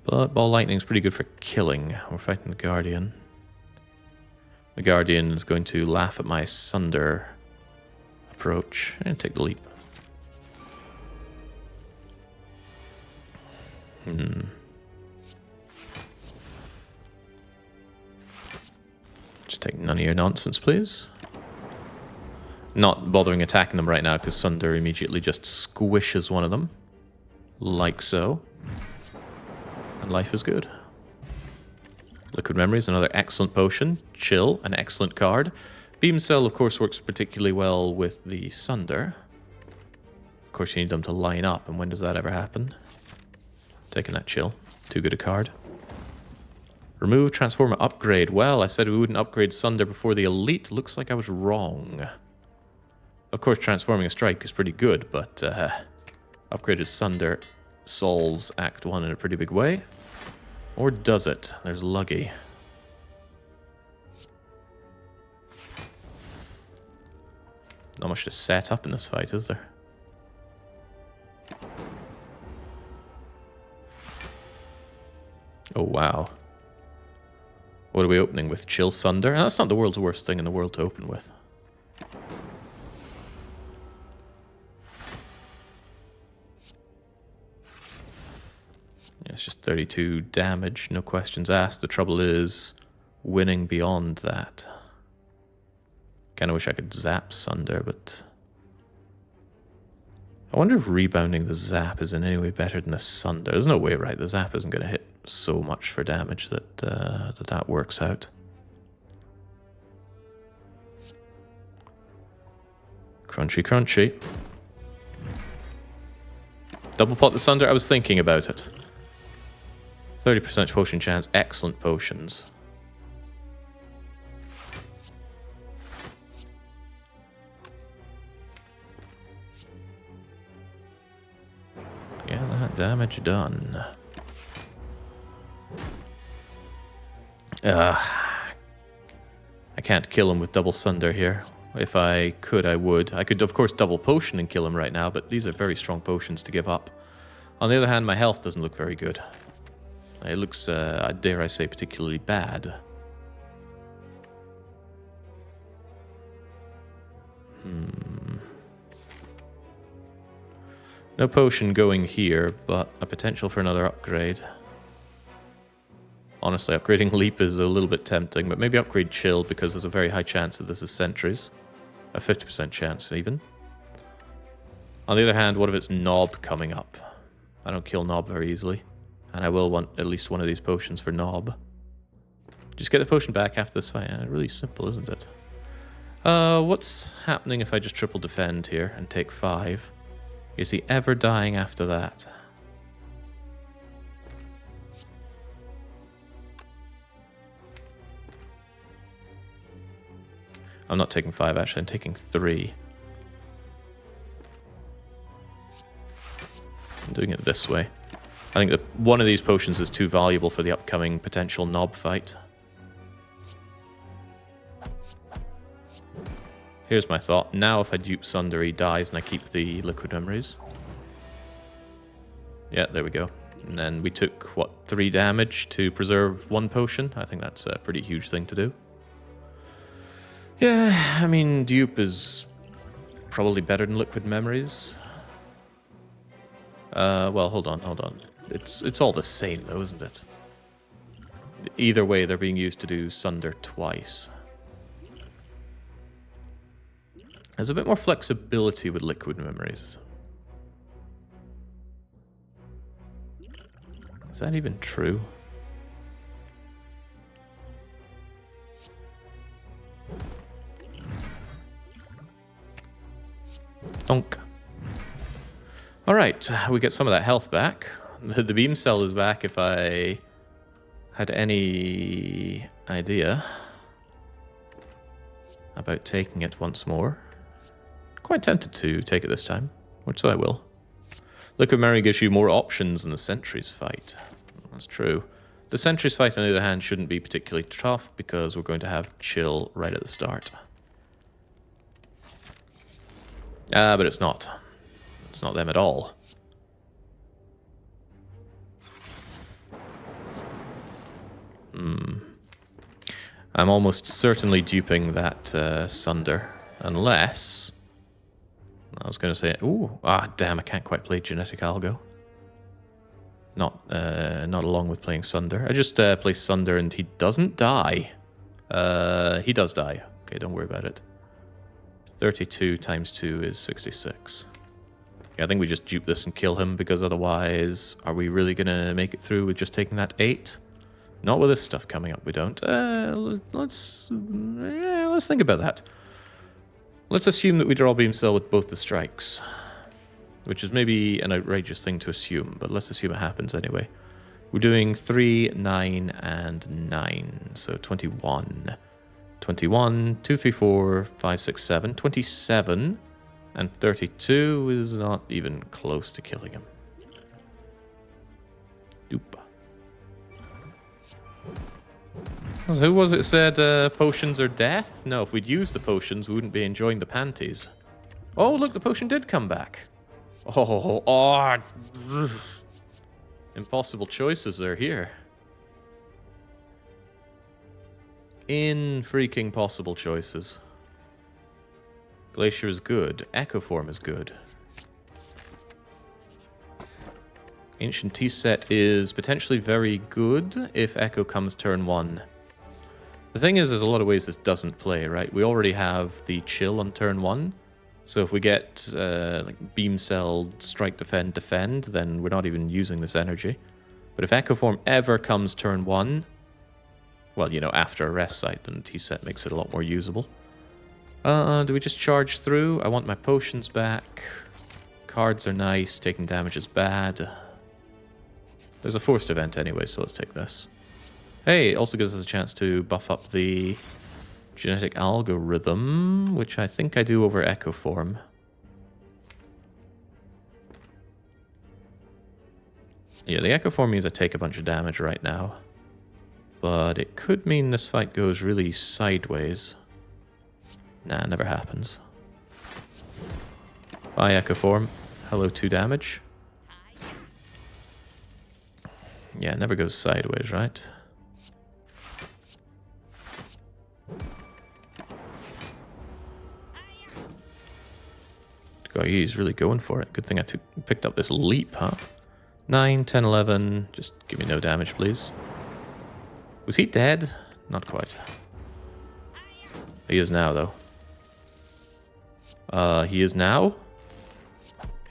But Ball Lightning is pretty good for killing. We're fighting the Guardian. The Guardian is going to laugh at my Sunder approach and take the Leap. Just take none of your nonsense, please. Not bothering attacking them right now because Sunder immediately just squishes one of them. Like so. And life is good. Liquid Memory is another excellent potion. Chill, an excellent card. Beam Cell, of course, works particularly well with the Sunder. Of course, you need them to line up, and when does that ever happen? Taking that Chill. Too good a card. Remove Transformer Upgrade. Well, I said we wouldn't upgrade Sunder before the Elite. Looks like I was wrong. Of course, transforming a strike is pretty good, but upgraded Sunder solves Act 1 in a pretty big way. Or does it? There's Luggy. Not much to set up in this fight, is there? Oh, wow. What are we opening with? Chill Sunder? That's not the world's worst thing in the world to open with. It's just 32 damage, no questions asked. The trouble is winning beyond that. Kinda wish I could zap Sunder, but... I wonder if rebounding the zap is in any way better than the Sunder. There's no way, right? The zap isn't going to hit so much for damage that that works out. Crunchy, crunchy. Double pot the Sunder? I was thinking about it. 30% potion chance, excellent potions. Yeah, that damage done. I can't kill him with double Sunder here. If I could, I would. I could, of course, double potion and kill him right now, but these are very strong potions to give up. On the other hand, my health doesn't look very good. It looks, dare I say, particularly bad. No potion going here, but a potential for another upgrade. Honestly, upgrading Leap is a little bit tempting, but maybe upgrade Chill because there's a very high chance that this is sentries. A 50% chance, even. On the other hand, what if it's Knob coming up? I don't kill Knob very easily. And I will want at least one of these potions for Knob. Just get the potion back after this fight. Really simple, isn't it? What's happening if I just triple defend here and take 5? Is he ever dying after that? I'm not taking 5, actually. I'm taking 3. I'm doing it this way. I think that one of these potions is too valuable for the upcoming potential knob fight. Here's my thought. Now if I dupe Sunder, he dies and I keep the liquid memories. Yeah, there we go. And then we took, what, 3 damage to preserve 1 potion? I think that's a pretty huge thing to do. Yeah, I mean, dupe is probably better than liquid memories. Well, hold on. It's all the same, though, isn't it? Either way, they're being used to do Sunder twice. There's a bit more flexibility with liquid memories. Is that even true? Donk. Alright, we get some of that health back. The beam cell is back if I had any idea about taking it once more. Quite tempted to take it this time, which I will. Liquid Memory gives you more options in the Sentries fight. That's true. The Sentries fight, on the other hand, shouldn't be particularly tough because we're going to have chill right at the start. But it's not. It's not them at all. I'm almost certainly duping that Sunder. Unless... I was going to say... Ooh, damn, I can't quite play Genetic Algo. Not along with playing Sunder. I just play Sunder and he doesn't die. He does die. Okay, don't worry about it. 32 times 2 is 66. Yeah, I think we just dupe this and kill him, because otherwise, are we really going to make it through with just taking that 8? Not with this stuff coming up, we don't. Let's think about that. Let's assume that we draw Beam Cell with both the strikes, which is maybe an outrageous thing to assume, but let's assume it happens anyway. We're doing 3, 9, and 9, so 21. 21, 2, 3, 4, 5, 6, 7, 27, and 32 is not even close to killing him. Dupa. Who was it said potions are death? No, if we'd used the potions, we wouldn't be enjoying the panties. Oh, look, the potion did come back. Oh, impossible choices are here. In-freaking possible choices. Glacier is good. Echo Form is good. Ancient T-Set is potentially very good if Echo comes turn 1. The thing is, there's a lot of ways this doesn't play, right? We already have the chill on turn 1. So if we get like Beam Cell, Strike, Defend, Defend, then we're not even using this energy. But if Echo Form ever comes turn 1, well, you know, after a rest site, then T-Set makes it a lot more usable. Do we just charge through? I want my potions back. Cards are nice, taking damage is bad. There's a forced event anyway, so let's take this. Hey, it also gives us a chance to buff up the genetic algorithm, which I think I do over Echo Form. Yeah, the Echo Form means I take a bunch of damage right now. But it could mean this fight goes really sideways. Nah, never happens. Bye, Echo Form. Hello, 2 damage. Yeah, it never goes sideways, right? God, he's really going for it. Good thing I picked up this leap, huh? 9, 10, 11. Just give me no damage, please. Was he dead? Not quite. He is now, though. He is now?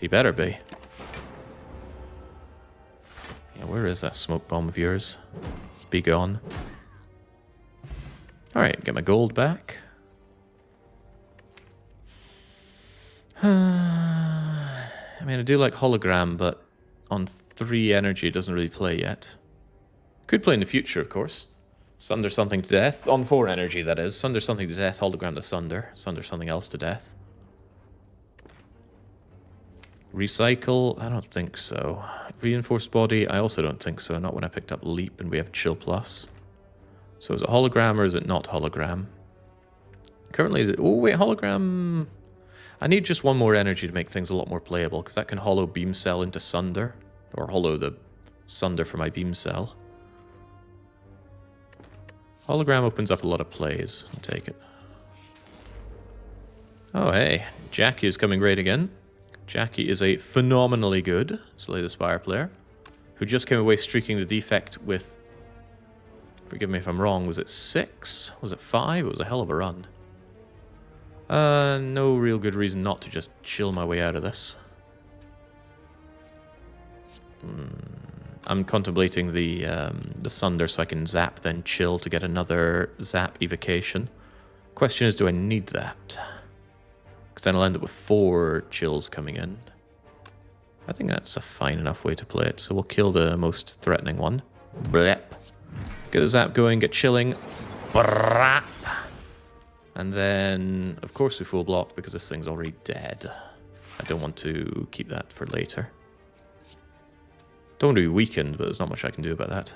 He better be. Yeah, where is that smoke bomb of yours? Be gone. Alright, get my gold back. I mean, I do like hologram, but on 3 energy it doesn't really play yet. Could play in the future, of course. Sunder something to death. On 4 energy, that is. Sunder something to death, hologram to sunder. Sunder something else to death. Recycle? I don't think so. Reinforced body? I also don't think so. Not when I picked up Leap and we have Chill Plus. So is it hologram or is it not hologram? Currently, oh wait, hologram... I need just 1 more energy to make things a lot more playable, because that can hollow Beam Cell into Sunder. Or hollow the Sunder for my Beam Cell. Hologram opens up a lot of plays. I'll take it. Oh hey, Jackie is coming great again. Jackie is a phenomenally good Slay the Spire player, who just came away streaking the Defect with, forgive me if I'm wrong, was it 6? Was it 5? It was a hell of a run. No real good reason not to just chill my way out of this. I'm contemplating the Sunder so I can zap, then chill to get another zap evocation. Question is, do I need that? Because then I'll end up with 4 chills coming in. I think that's a fine enough way to play it, so we'll kill the most threatening one. Blep. Get the zap going, get chilling. Brap. And then, of course, we full block because this thing's already dead. I don't want to keep that for later. Don't want to be weakened, but there's not much I can do about that.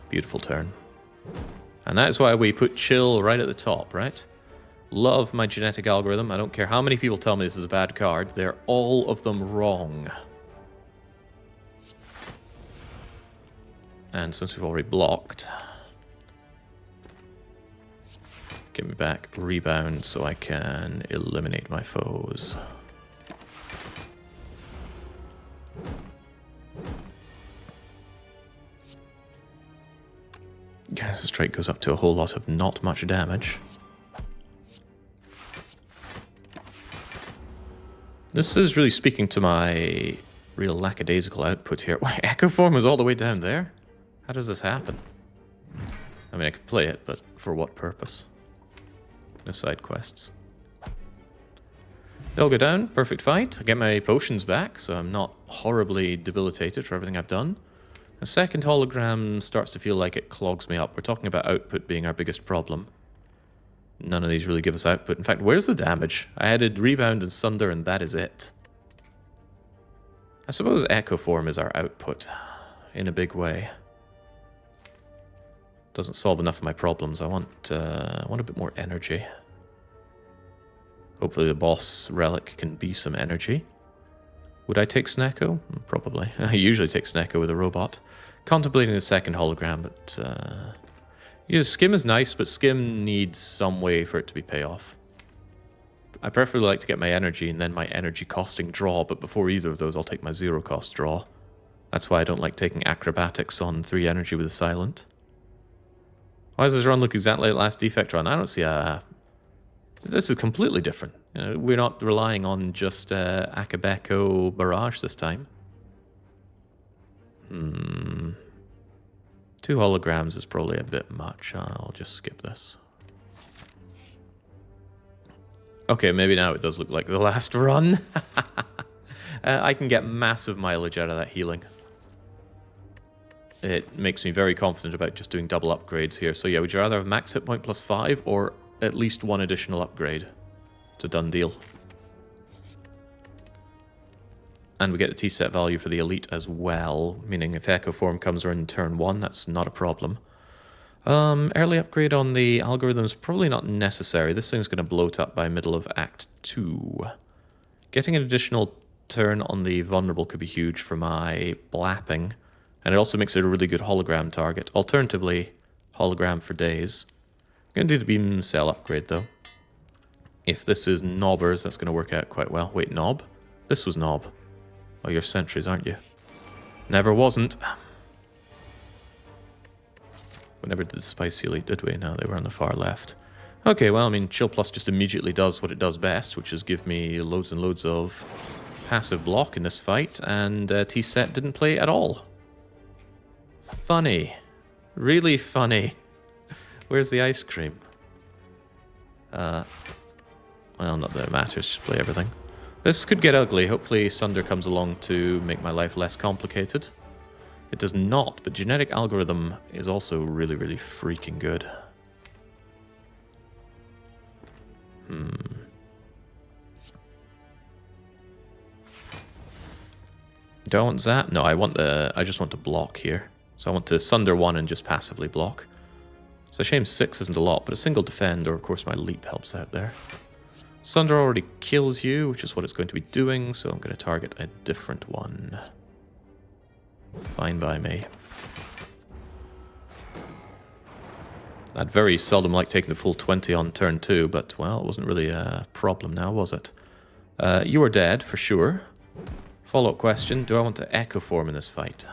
Beautiful turn. And that's why we put chill right at the top, right? Love my genetic algorithm. I don't care how many people tell me this is a bad card. They're all of them wrong. And since we've already blocked... Give me back rebound so I can eliminate my foes. This strike goes up to a whole lot of not much damage. This is really speaking to my real lackadaisical output here. Why, Echo Form was all the way down there? How does this happen? I mean, I could play it, but for what purpose? No side quests. They'll go down, perfect fight. I get my potions back, so I'm not horribly debilitated for everything I've done. The second hologram starts to feel like it clogs me up. We're talking about output being our biggest problem. None of these really give us output. In fact, where's the damage? I added rebound and sunder, and that is it. I suppose Echo Form is our output, in a big way. Doesn't solve enough of my problems. I want a bit more energy. Hopefully the boss relic can be some energy. Would I take Snecko? Probably. I usually take Snecko with a robot. Contemplating the second hologram, but... yeah, Skim is nice, but Skim needs some way for it to be payoff. I preferably like to get my energy and then my energy costing draw, but before either of those I'll take my 0 cost draw. That's why I don't like taking acrobatics on 3 energy with a silent. Why does this run look exactly like last Defect run? I don't see a... This is completely different. You know, we're not relying on just Akabeko Barrage this time. 2 holograms is probably a bit much. I'll just skip this. Okay, maybe now it does look like the last run. I can get massive mileage out of that healing. It makes me very confident about just doing double upgrades here. So yeah, would you rather have max hit point plus 5 or at least 1 additional upgrade? It's a done deal. And we get the T-set value for the elite as well, meaning if Echo Form comes in turn 1, that's not a problem. Early upgrade on the algorithm is probably not necessary. This thing's going to bloat up by middle of Act 2. Getting an additional turn on the vulnerable could be huge for my blapping. And it also makes it a really good hologram target. Alternatively, hologram for days. I'm going to do the beam cell upgrade, though. If this is knobbers, that's going to work out quite well. Wait, knob? This was knob. Oh, you're sentries, aren't you? Never wasn't. We never did the Spicy Elite, did we? No, they were on the far left. Okay, well, I mean, Chill Plus just immediately does what it does best, which is give me loads and loads of passive block in this fight, and T-set didn't play at all. Funny. Really funny. Where's the ice cream? Well, not that it matters, just play everything. This could get ugly. Hopefully Sunder comes along to make my life less complicated. It does not, but genetic algorithm is also really, really freaking good. Do I want Zap? No, I just want to block here. So I want to Sunder 1 and just passively block. It's a shame 6 isn't a lot, but a single defend, or of course my leap helps out there. Sunder already kills you, which is what it's going to be doing, so I'm going to target a different one. Fine by me. I'd very seldom like taking the full 20 on turn 2, but, well, it wasn't really a problem now, was it? You are dead, for sure. Follow-up question, do I want to Echo Form in this fight?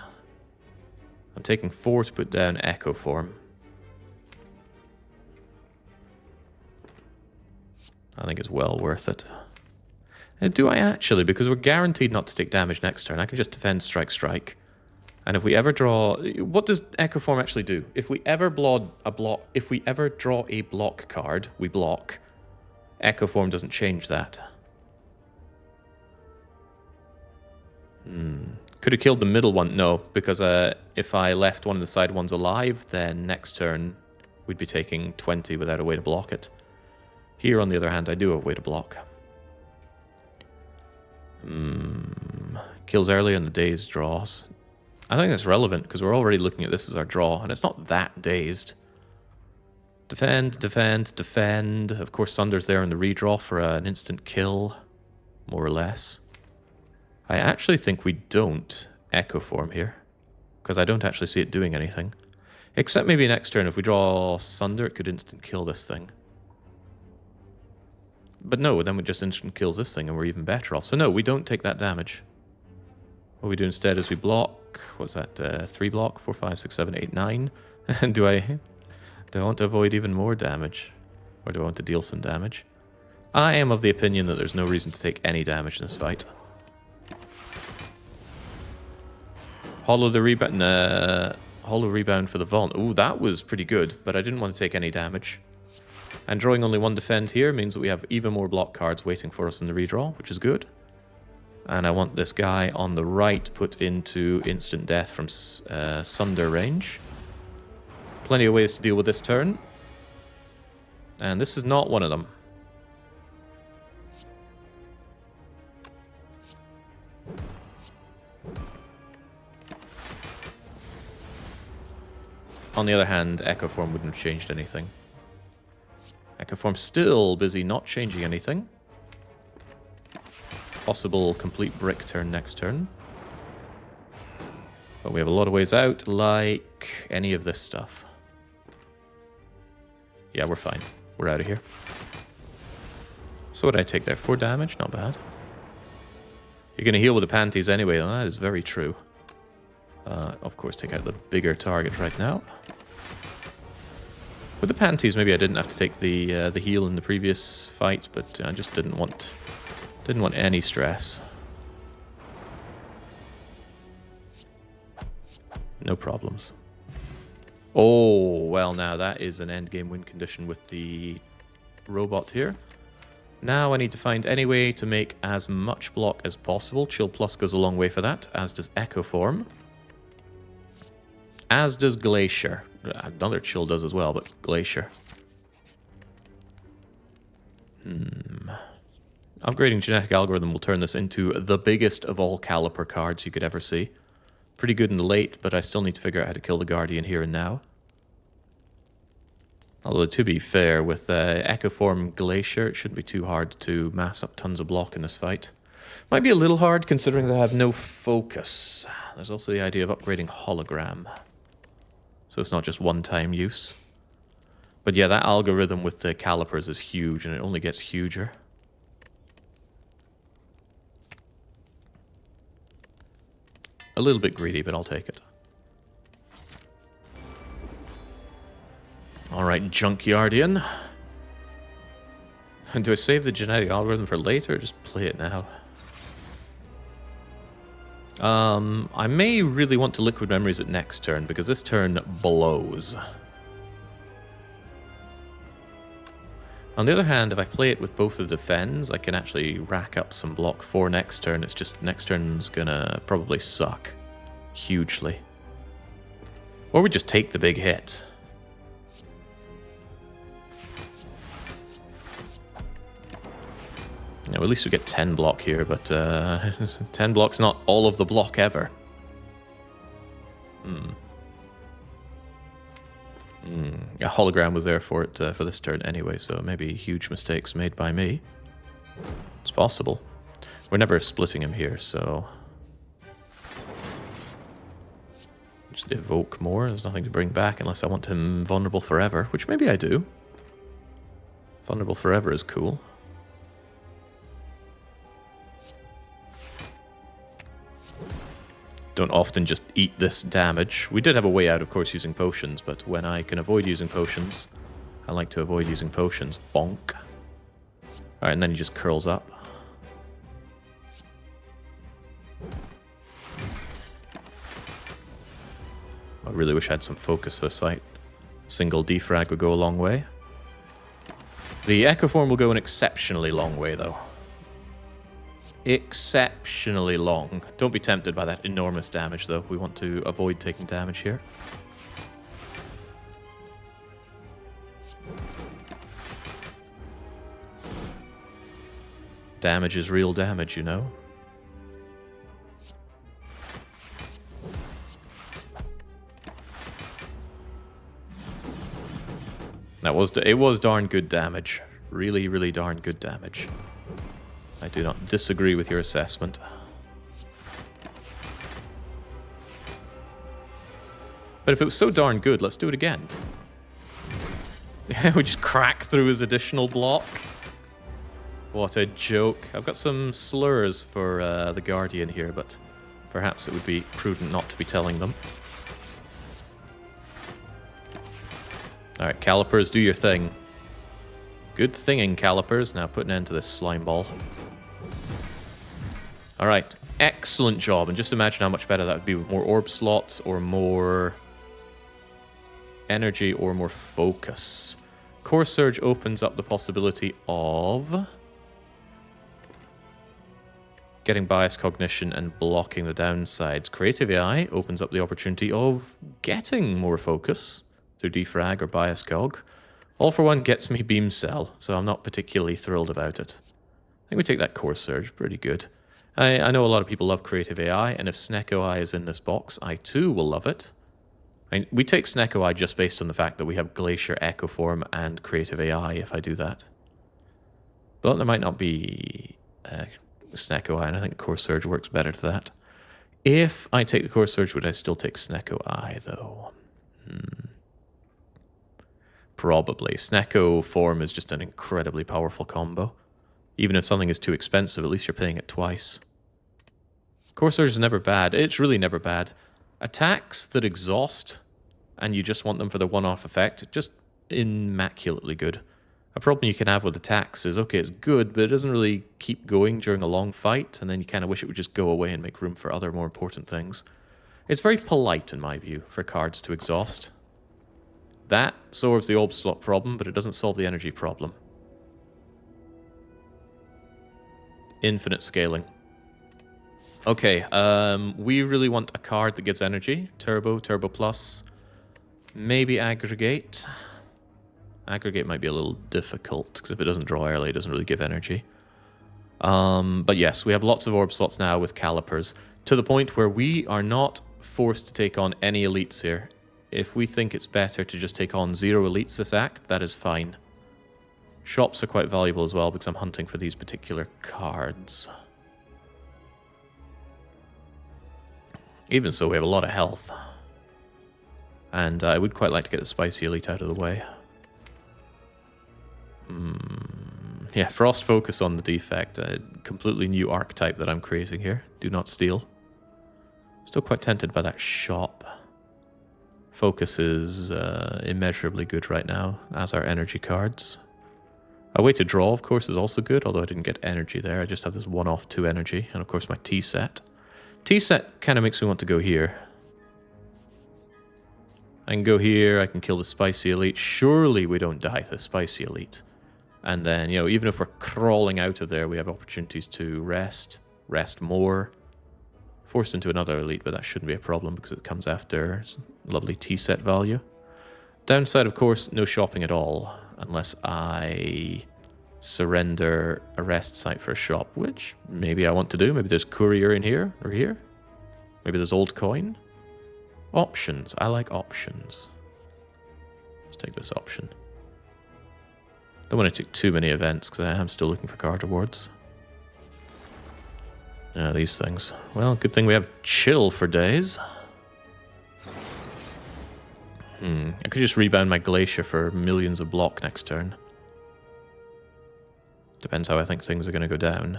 I'm taking 4 to put down Echo Form. I think it's well worth it. And do I actually? Because we're guaranteed not to take damage next turn. I can just defend, strike, strike. And if we ever draw... What does Echo Form actually do? If we ever draw a block card, we block. Echo Form doesn't change that. Could have killed the middle one. No, because if I left one of the side ones alive, then next turn we'd be taking 20 without a way to block it. Here, on the other hand, I do have a way to block. Kills early on the dazed draws. I think that's relevant because we're already looking at this as our draw, and it's not that dazed. Defend, defend, defend. Of course, Sunder's there in the redraw for an instant kill, more or less. I actually think we don't Echo Form here, because I don't actually see it doing anything. Except maybe next turn, if we draw Sunder, it could instant kill this thing. But no, then it just instant kills this thing and we're even better off. So no, we don't take that damage. What we do instead is we block, what's that, 3 block, 4, 5, 6, 7, 8, 9. And do I want to avoid even more damage? Or do I want to deal some damage? I am of the opinion that there's no reason to take any damage in this fight. Hollow the rebound, hollow rebound for the Vault. Ooh, that was pretty good, but I didn't want to take any damage. And drawing only 1 defend here means that we have even more block cards waiting for us in the redraw, which is good. And I want this guy on the right put into instant death from Sunder range. Plenty of ways to deal with this turn. And this is not one of them. On the other hand, Echo Form wouldn't have changed anything. Echo Form still busy not changing anything. Possible complete brick turn next turn. But we have a lot of ways out, like any of this stuff. Yeah, we're fine. We're out of here. So what did I take there? 4 damage? Not bad. You're going to heal with the panties anyway, and that is very true. Of course, take out the bigger target right now. With the panties, maybe I didn't have to take the heal in the previous fight, but I just didn't want any stress. No problems. Oh, well, now that is an endgame win condition with the robot here. Now I need to find any way to make as much block as possible. Chill Plus goes a long way for that, as does Echo Form. As does Glacier. Another Chill does as well, but Glacier. Upgrading Genetic Algorithm will turn this into the biggest of all Caliper cards you could ever see. Pretty good in the late, but I still need to figure out how to kill the Guardian here and now. Although, to be fair, with Echo Form Glacier, it shouldn't be too hard to mass up tons of block in this fight. Might be a little hard, considering that I have no focus. There's also the idea of upgrading Hologram. So it's not just one-time use. But yeah, that algorithm with the calipers is huge, and it only gets huger. A little bit greedy, but I'll take it. Alright, Junkyardian. And do I save the genetic algorithm for later, or just play it now? I may really want to Liquid Memories at next turn, because this turn blows. On the other hand, if I play it with both of the defends, I can actually rack up some block for next turn. It's just next turn's gonna probably suck hugely. Or we just take the big hit. At least we get 10 block here, but 10 block's not all of the block ever. A hologram was there for it for this turn anyway, so maybe huge mistakes made by me. It's possible. We're never splitting him here, so... just evoke more. There's nothing to bring back unless I want him vulnerable forever, which maybe I do. Vulnerable forever is cool. Don't often just eat this damage. We did have a way out, of course, using potions, but when I can avoid using potions, I like to avoid using potions. Bonk. Alright, and then he just curls up. I really wish I had some focus for this fight. Single defrag would go a long way. The Echo Form will go an exceptionally long way, though. Exceptionally long. Don't be tempted by that enormous damage, though. We want to avoid taking damage here. Damage is real damage, you know. It was darn good damage. Really, really darn good damage. I do not disagree with your assessment. But if it was so darn good, let's do it again. We just crack through his additional block. What a joke. I've got some slurs for the Guardian here, but perhaps it would be prudent not to be telling them. Alright, Calipers, do your thing. Good thinging, Calipers. Now put an end to this slime ball. Alright, excellent job. And just imagine how much better that would be with more orb slots or more energy or more focus. Core Surge opens up the possibility of getting bias cognition and blocking the downsides. Creative AI opens up the opportunity of getting more focus through defrag or bias cog. All for One gets me beam cell, so I'm not particularly thrilled about it. I think we take that Core Surge, pretty good. I know a lot of people love Creative AI, and if Snecko Eye is in this box, I too will love it. We take Snecko Eye just based on the fact that we have Glacier, Echo Form, and Creative AI if I do that. But there might not be Snecko Eye, and I think Core Surge works better to that. If I take the Core Surge, would I still take Snecko Eye, though? Probably. Snecko Form is just an incredibly powerful combo. Even if something is too expensive, at least you're paying it twice. Core Surge is never bad. It's really never bad. Attacks that exhaust, and you just want them for the one-off effect, just immaculately good. A problem you can have with attacks is, okay, it's good, but it doesn't really keep going during a long fight, and then you kind of wish it would just go away and make room for other more important things. It's very polite, in my view, for cards to exhaust. That solves the orb slot problem, but it doesn't solve the energy problem. Infinite scaling. Okay, we really want a card that gives energy. Turbo, Turbo Plus. Maybe Aggregate. Aggregate might be a little difficult, because if it doesn't draw early, it doesn't really give energy. But yes, we have lots of orb slots now with Calipers, to the point where we are not forced to take on any elites here. If we think it's better to just take on 0 elites this act, that is fine. Shops are quite valuable as well, because I'm hunting for these particular cards. Even so, we have a lot of health. And I would quite like to get the Spicy Elite out of the way. Yeah, Frost Focus on the Defect. A completely new archetype that I'm creating here. Do not steal. Still quite tempted by that shop. Focus is immeasurably good right now, as are energy cards. A way to draw, of course, is also good, although I didn't get energy there. I just have this 1-off 2 energy, and of course my T set. T-set kind of makes me want to go here. I can go here, I can kill the Spicy Elite. Surely we don't die to the Spicy Elite. And then, you know, even if we're crawling out of there, we have opportunities to rest more. Forced into another Elite, but that shouldn't be a problem because it comes after lovely T-set value. Downside, of course, no shopping at all, unless I surrender a rest site for a shop, which maybe I want to do. Maybe there's courier in here, or here. Maybe there's old coin. Options. I like options. Let's take this option. Don't want to take too many events because I am still looking for card rewards. These things. Well, good thing we have chill for days. I could just rebound my Glacier for millions of block next turn. Depends how I think things are going to go down.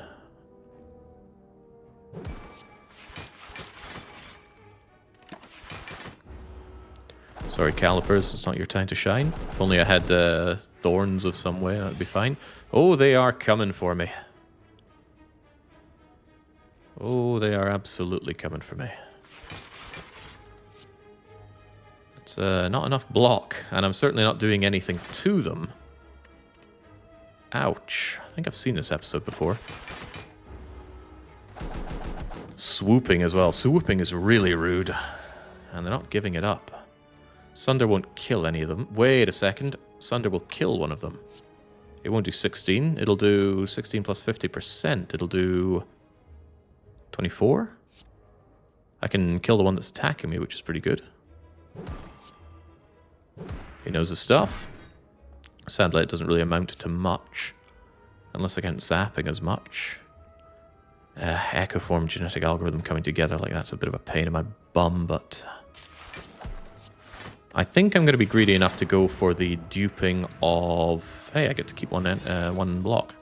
Sorry, Calipers, it's not your time to shine. If only I had thorns of some way, that'd be fine. Oh, they are coming for me. Oh, they are absolutely coming for me. It's not enough block, and I'm certainly not doing anything to them. Ouch. I think I've seen this episode before. Swooping as well. Swooping is really rude, and they're not giving it up. Sunder won't kill any of them. Wait a second. Sunder will kill one of them. It won't do 16. It'll do 16 plus 50%. It'll do 24. I can kill the one that's attacking me, which is pretty good. He knows his stuff. Sadly, it doesn't really amount to much. Unless I count zapping as much. Echo form genetic algorithm coming together, like that's a bit of a pain in my bum, but I think I'm going to be greedy enough to go for the duping of... Hey, I get to keep one block.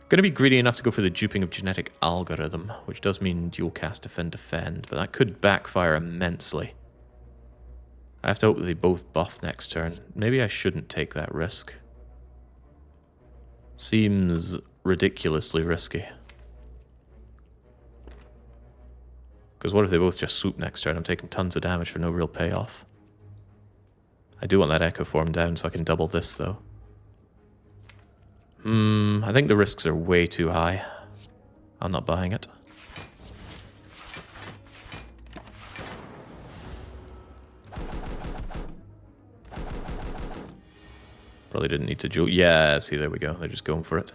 Going to be greedy enough to go for the duping of genetic algorithm, which does mean dual cast defend, but that could backfire immensely. I have to hope that they both buff next turn. Maybe I shouldn't take that risk. Seems ridiculously risky. Because what if they both just swoop next turn? I'm taking tons of damage for no real payoff. I do want that Echo form down so I can double this, though. I think the risks are way too high. I'm not buying it. Probably didn't need to duel. Yeah, see, there we go. They're just going for it.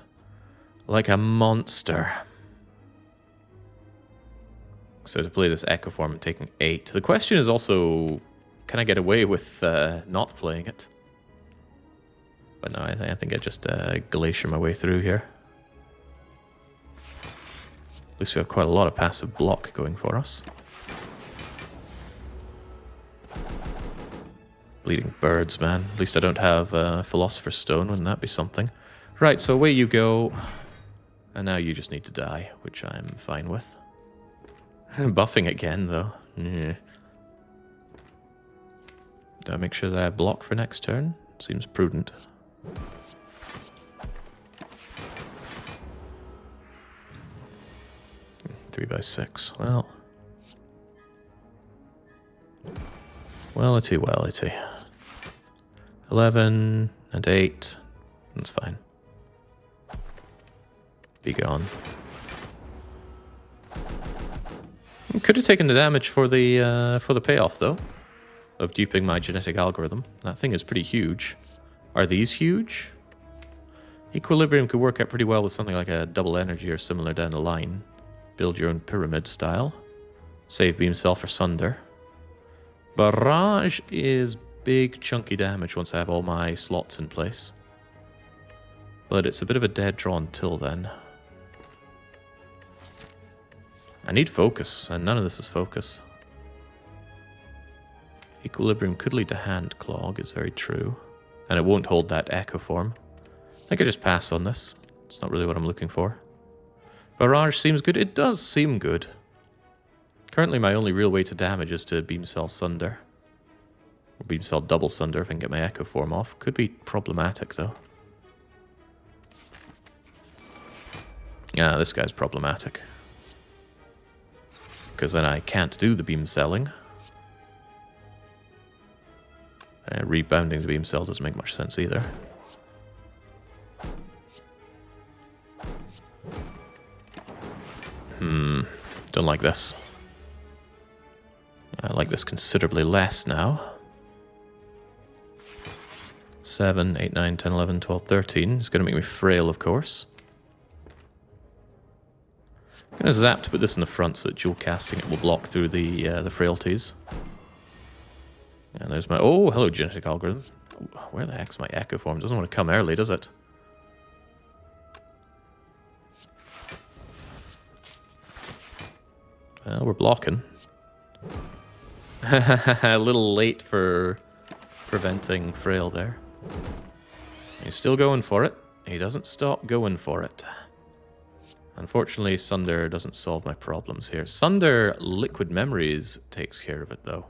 Like a monster. So to play this Echo form, I'm taking 8. The question is also... Can I get away with not playing it? But no, I think I just glacier my way through here. At least we have quite a lot of passive block going for us. Bleeding birds, man. At least I don't have Philosopher's Stone. Wouldn't that be something? Right, so away you go. And now you just need to die, which I'm fine with. Buffing again, though. Yeah. Do I make sure that I block for next turn? Seems prudent. Three by 6. Well. Wellity. 11 and 8. That's fine. Be gone. Could have taken the damage for the payoff, though. Of duping my genetic algorithm. That thing is pretty huge. Are these huge? Equilibrium could work out pretty well with something like a double energy or similar down the line. Build your own pyramid style. Save beam cell for Sunder. Barrage is big chunky damage once I have all my slots in place. But it's a bit of a dead draw until then. I need focus, and none of this is focus. Equilibrium could lead to hand clog, is very true. And it won't hold that Echo form. I think I just pass on this. It's not really what I'm looking for. Barrage seems good. It does seem good. Currently my only real way to damage is to Beam Cell Sunder. Or Beam Cell Double Sunder if I can get my Echo form off. Could be problematic though. Yeah, this guy's problematic. because then I can't do the beam selling. Rebounding the beam cell doesn't make much sense either. Don't like this. I like this considerably less now. 7, 8, 9, 10, 11, 12, 13. It's going to make me frail, of course. I'm going to zap to put this in the front so that dual casting it will block through the frailties. And there's my... Oh, hello, genetic algorithm. Where the heck's my echo form? It doesn't want to come early, does it? Well, we're blocking. A little late for preventing frail there. He's still going for it. He doesn't stop going for it. Unfortunately, Sunder doesn't solve my problems here. Sunder Liquid Memories takes care of it, though.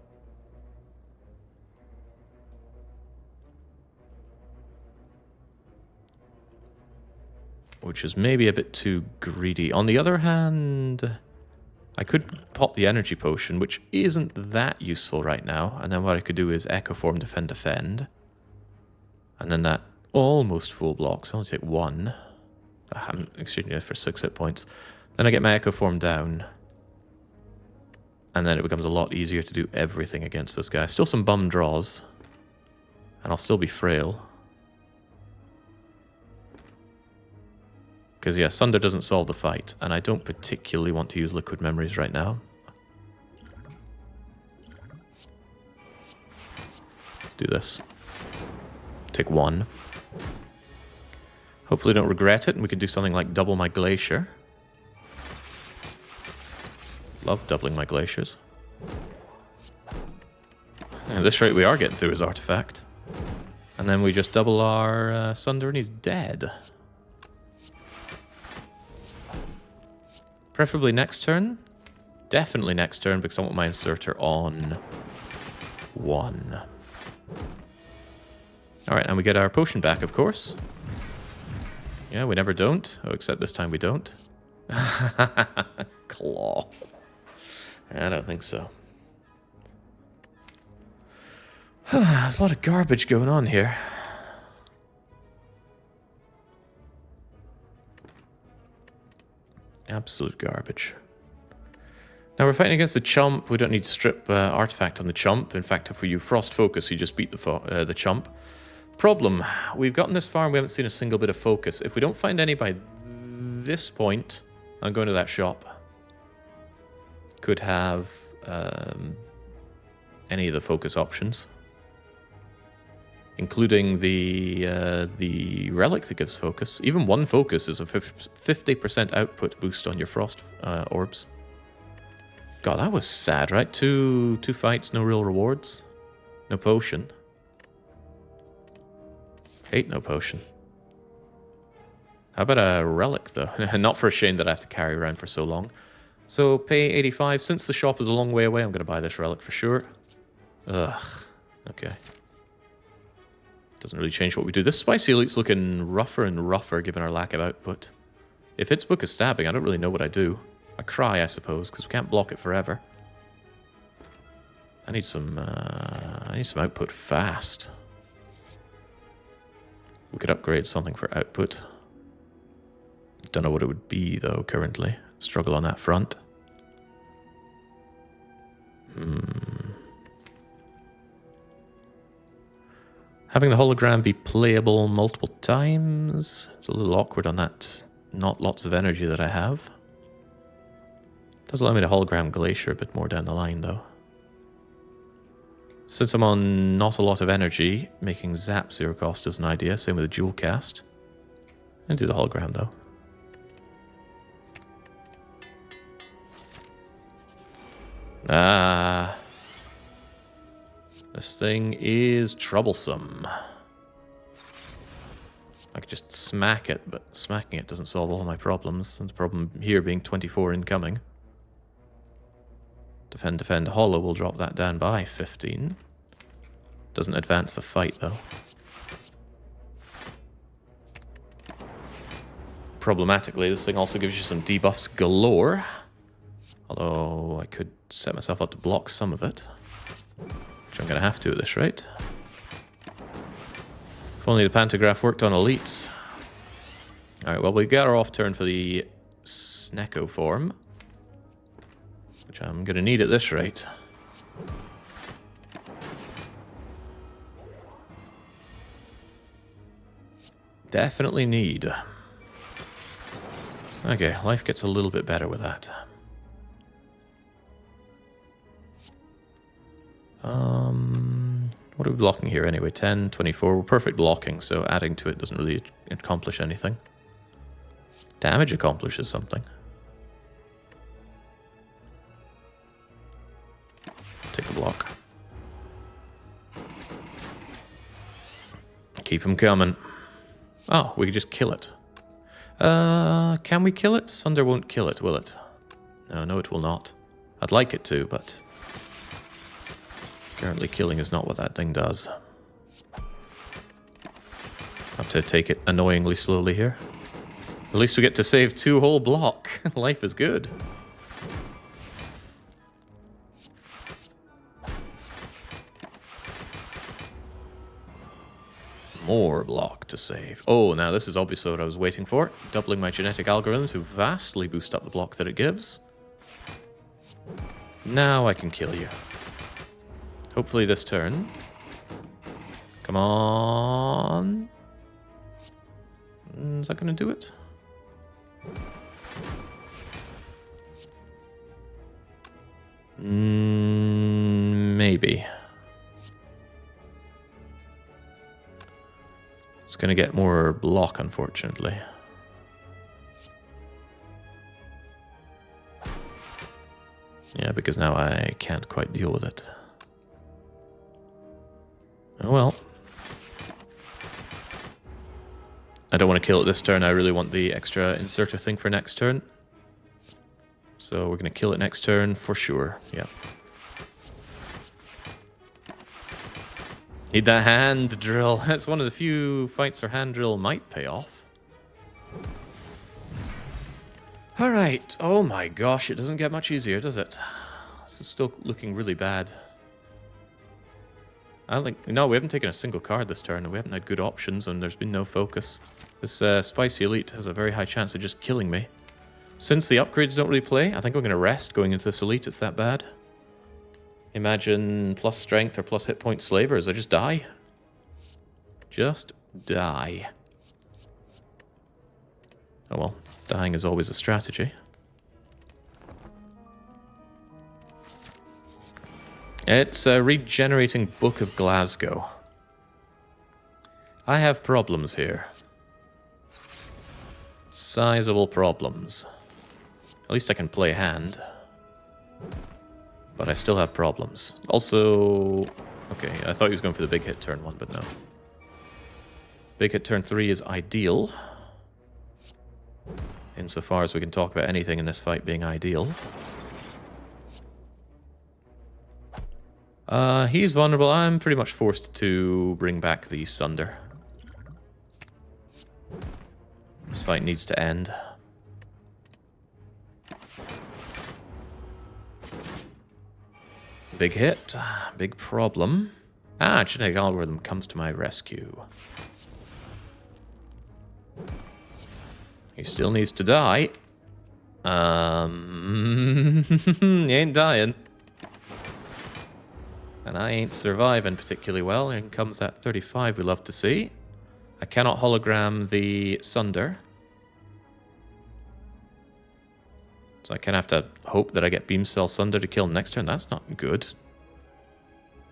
Which is maybe a bit too greedy. On the other hand, I could pop the energy potion, which isn't that useful right now. And then what I could do is Echo Form, Defend, Defend. And then that almost full blocks. I only take 1. I'm exchanging it for 6 hit points. Then I get my Echo Form down. And then it becomes a lot easier to do everything against this guy. Still some bum draws. And I'll still be frail. Because, yeah, Sunder doesn't solve the fight, and I don't particularly want to use Liquid Memories right now. Let's do this. Take 1. Hopefully don't regret it, and we can do something like double my Glacier. Love doubling my Glaciers. And at this rate, we are getting through his artifact. And then we just double our Sunder, and he's dead. Preferably next turn. Definitely next turn, because I want my inserter on 1. Alright, and we get our potion back, of course. Yeah, we never don't. Oh, except this time we don't. Claw. I don't think so. There's a lot of garbage going on here. Absolute garbage. Now we're fighting against the Chump. We don't need to strip artifact on the Chump. In fact, if we use Frost Focus, you just beat the Chump. Problem, we've gotten this far and we haven't seen a single bit of focus. If we don't find any by this point, I'm going to that shop. Could have any of the focus options. Including the relic that gives focus. Even 1 focus is a 50% output boost on your frost orbs. God, that was sad, right? Two fights, no real rewards. No potion. Hate no potion. How about a relic, though? Not for a shame that I have to carry around for so long. So, pay 85. Since the shop is a long way away, I'm going to buy this relic for sure. Ugh. Okay. Doesn't really change what we do. This Spicy Elite's looking rougher and rougher given our lack of output. If it's Book of Stabbing, I don't really know what I do. I cry, I suppose, because we can't block it forever. I need some output fast. We could upgrade something for output. Don't know what it would be, though, currently. Struggle on that front. Having the hologram be playable multiple times. It's a little awkward on that not lots of energy that I have. Does allow me to hologram Glacier a bit more down the line, though. Since I'm on not a lot of energy, making Zap 0 cost is an idea. Same with the dual cast. And do the hologram, though. Ah. This thing is troublesome. I could just smack it, but smacking it doesn't solve all my problems. And the problem here being 24 incoming. Defend, defend, hollow will drop that down by 15. Doesn't advance the fight, though. Problematically, this thing also gives you some debuffs galore. Although I could set myself up to block some of it. Which I'm going to have to at this rate. If only the pantograph worked on elites. Alright, well, we got our off turn for the Snecko form. Which I'm going to need at this rate. Definitely need. Okay, life gets a little bit better with that. What are we blocking here anyway? 10, 24. We're perfect blocking, so adding to it doesn't really accomplish anything. Damage accomplishes something. Take a block. Keep him coming. Oh, we could just kill it. Can we kill it? Sunder won't kill it, will it? No, it will not. I'd like it to, but currently killing is not what that thing does. Have to take it annoyingly slowly here. At least we get to save 2 whole block. Life is good. More block to save. Oh, now this is obviously what I was waiting for. Doubling my genetic algorithm to vastly boost up the block that it gives. Now I can kill you. Hopefully this turn. Come on. Is that going to do it? Maybe. It's going to get more block, unfortunately. Yeah, because now I can't quite deal with it. Oh well. I don't want to kill it this turn. I really want the extra inserter thing for next turn. So we're going to kill it next turn for sure. Yep. Need that hand drill. That's one of the few fights where hand drill might pay off. Alright. Oh my gosh, it doesn't get much easier, does it? This is still looking really bad. I don't think... No, we haven't taken a single card this turn, and we haven't had good options, and there's been no focus. This Spicy Elite has a very high chance of just killing me. Since the upgrades don't really play, I think I'm going to rest going into this Elite. It's that bad. Imagine plus strength or plus hit point slavers. I just die. Just die. Oh well, dying is always a strategy. It's a regenerating Book of Glasgow. I have problems here. Sizable problems. At least I can play hand. But I still have problems. Also... Okay, I thought he was going for the big hit turn 1, but no. Big hit turn 3 is ideal. Insofar as we can talk about anything in this fight being ideal. He's vulnerable. I'm pretty much forced to bring back the Sunder. This fight needs to end. Big hit. Big problem. Ah, genetic algorithm comes to my rescue. He still needs to die. He ain't dying. And I ain't surviving particularly well. In comes that 35 we love to see. I cannot hologram the Sunder. So I kind of have to hope that I get Beam Cell Sunder to kill him next turn. That's not good.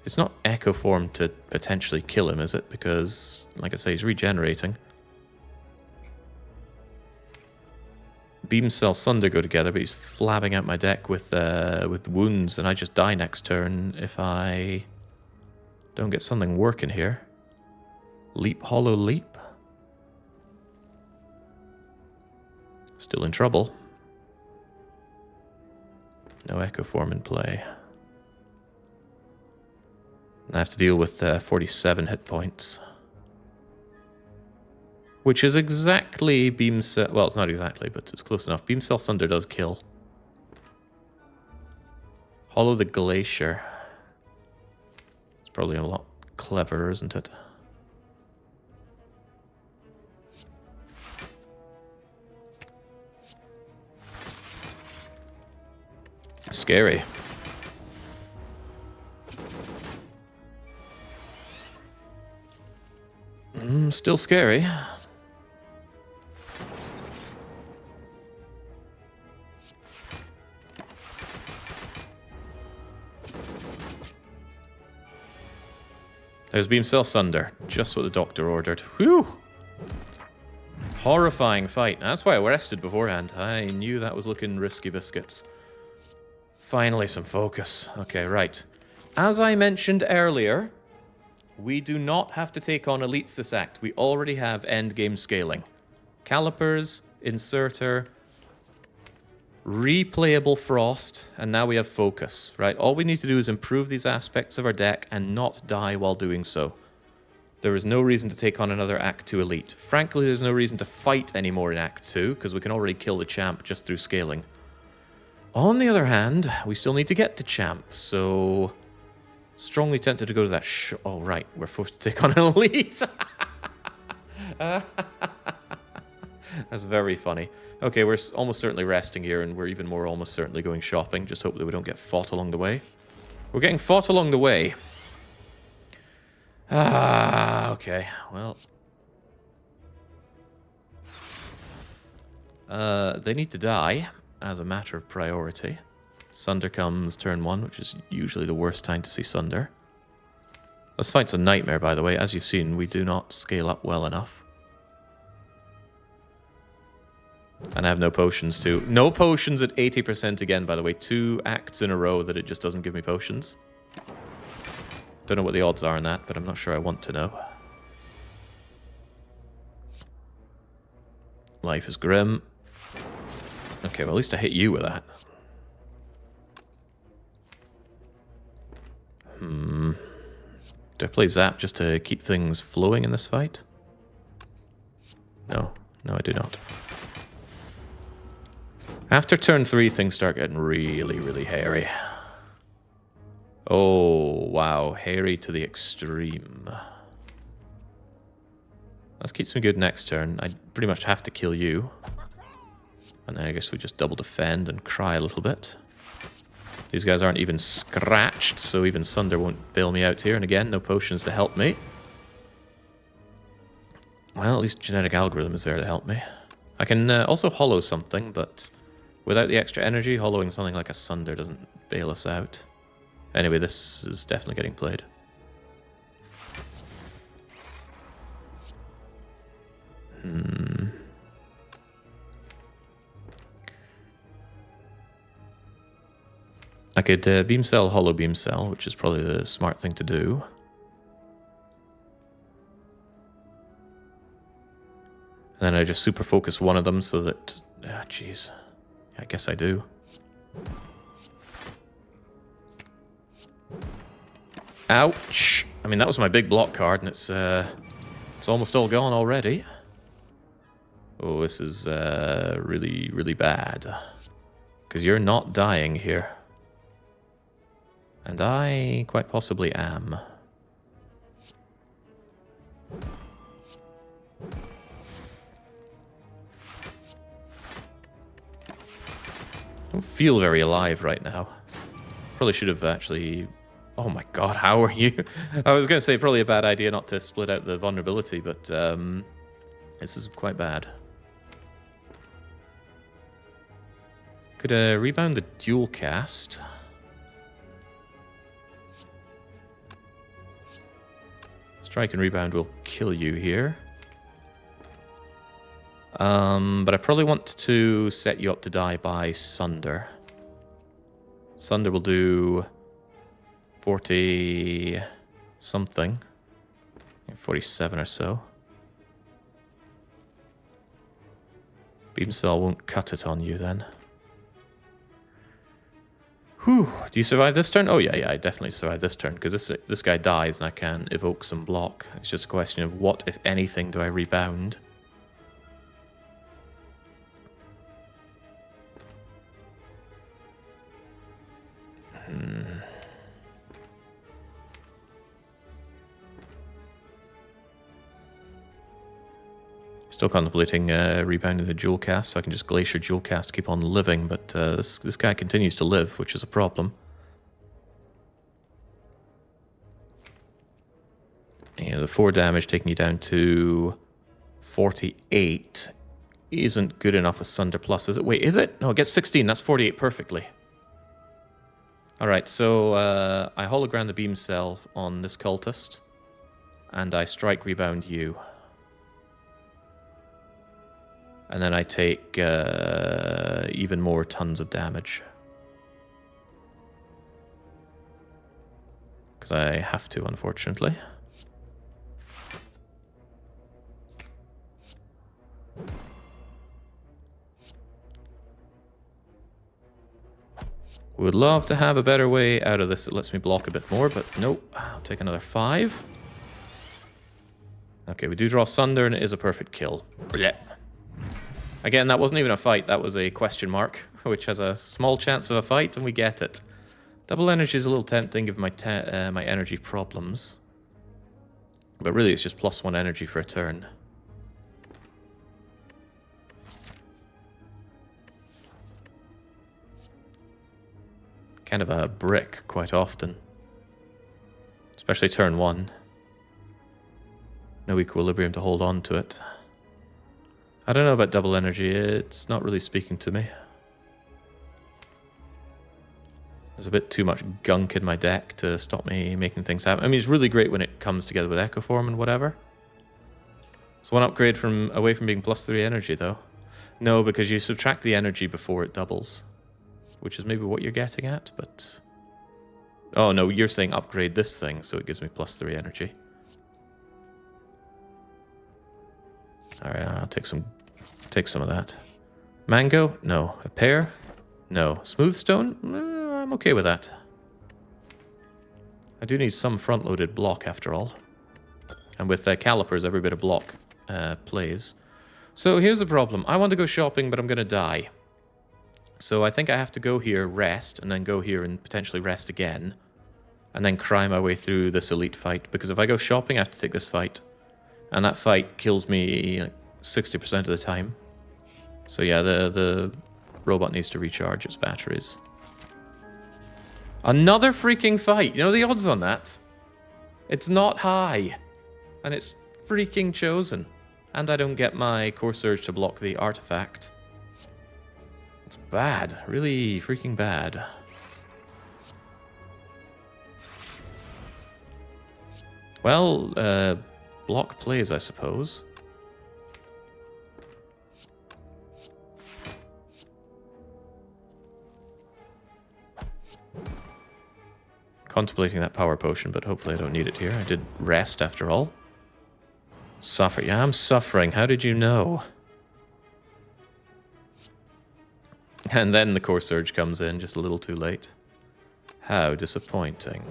It's not Echo Form to potentially kill him, is it? Because, like I say, he's regenerating. Beam Cell Sunder go together, but he's flabbing out my deck with wounds, and I just die next turn if I don't get something working here. Leap, Hollow Leap. Still in trouble. No Echo Form in play. And I have to deal with 47 hit points. Which is exactly Beam Cell... Well, it's not exactly, but it's close enough. Beam Cell Sunder does kill. Hollow the glacier. It's probably a lot cleverer, isn't it? Scary. Still scary. There's Beam Cell Sunder. Just what the doctor ordered. Whew! Horrifying fight. That's why I rested beforehand. I knew that was looking risky biscuits. Finally, some focus. Okay, right. As I mentioned earlier, we do not have to take on elites this act. We already have endgame scaling. Calipers, inserter, replayable frost, and now we have focus, right? All we need to do is improve these aspects of our deck and not die while doing so. There is no reason to take on another Act 2 elite. Frankly, there's no reason to fight anymore in Act 2, because we can already kill the champ just through scaling. On the other hand, we still need to get to champ, so... strongly tempted to go to that oh, right, we're forced to take on an elite! That's very funny. Okay, we're almost certainly resting here, and we're even more almost certainly going shopping. Just hope that we don't get fought along the way. We're getting fought along the way. Okay, well... they need to die, as a matter of priority. Sunder comes turn 1, which is usually the worst time to see Sunder. This fight's a nightmare, by the way. As you've seen, we do not scale up well enough. And I have no potions, too. No potions at 80% again, by the way. 2 acts in a row that it just doesn't give me potions. Don't know what the odds are on that, but I'm not sure I want to know. Life is grim. Okay, well, at least I hit you with that. Do I play Zap just to keep things flowing in this fight? No. No, I do not. After turn 3, things start getting really, really hairy. Oh, wow. Hairy to the extreme. That keeps me good next turn. I pretty much have to kill you. And then I guess we just double defend and cry a little bit. These guys aren't even scratched, so even Sunder won't bail me out here. And again, no potions to help me. Well, at least genetic algorithm is there to help me. I can also hollow something, but without the extra energy, hollowing something like a Sunder doesn't bail us out. Anyway, this is definitely getting played. I could beam cell, hollow beam cell, which is probably the smart thing to do. And then I just super focus one of them so that... ah, jeez. Yeah, I guess I do. Ouch! I mean, that was my big block card, and it's almost all gone already. Oh, this is really, really bad. Because you're not dying here. And I quite possibly am. Don't feel very alive right now. Probably should have actually... oh my god, how are you? I was going to say probably a bad idea not to split out the vulnerability, but this is quite bad. Could rebound the dual cast. Strike and rebound will kill you here. But I probably want to set you up to die by Sunder. Sunder will do 40 something. 47 or so. Beam Cell won't cut it on you then. Whew. Do you survive this turn? Oh yeah, I definitely survive this turn, because this guy dies and I can evoke some block. It's just a question of what, if anything, do I rebound? Still contemplating rebounding the dual cast, so I can just Glacier dual cast to keep on living, but this guy continues to live, which is a problem. Yeah, the 4 damage taking you down to 48 isn't good enough with Sunder Plus, is it? Wait, is it? No, it gets 16. That's 48 perfectly. Alright, so I hologram the beam cell on this cultist, and I strike rebound you. And then I take even more tons of damage. Because I have to, unfortunately. Would love to have a better way out of this that lets me block a bit more, but nope. I'll take another 5. Okay, we do draw Sunder, and it is a perfect kill. Blech. Again, that wasn't even a fight. That was a question mark, which has a small chance of a fight, and we get it. Double energy is a little tempting given my energy problems. But really, it's just +1 energy for a turn. Kind of a brick quite often. Especially turn 1. No equilibrium to hold on to it. I don't know about double energy, it's not really speaking to me. There's a bit too much gunk in my deck to stop me making things happen. I mean, it's really great when it comes together with Echo Form and whatever. It's one upgrade from away from being +3 energy, though. No, because you subtract the energy before it doubles. Which is maybe what you're getting at, but... Oh, no, you're saying upgrade this thing, so it gives me +3 energy. Alright, I'll take some of that. Mango? No. A pear? No. Smooth stone? I'm okay with that. I do need some front-loaded block, after all. And with calipers, every bit of block plays. So here's the problem. I want to go shopping, but I'm going to die. So I think I have to go here, rest, and then go here and potentially rest again. And then cry my way through this elite fight. Because if I go shopping, I have to take this fight. And that fight kills me like 60% of the time. So yeah, the robot needs to recharge its batteries. Another freaking fight! You know the odds on that? It's not high. And it's freaking chosen. And I don't get my Core Surge to block the artifact. It's bad. Really freaking bad. Well, block plays, I suppose. Contemplating that power potion, but hopefully I don't need it here. I did rest after all. Suffer. Yeah, I'm suffering. How did you know? And then the Core Surge comes in just a little too late. How disappointing.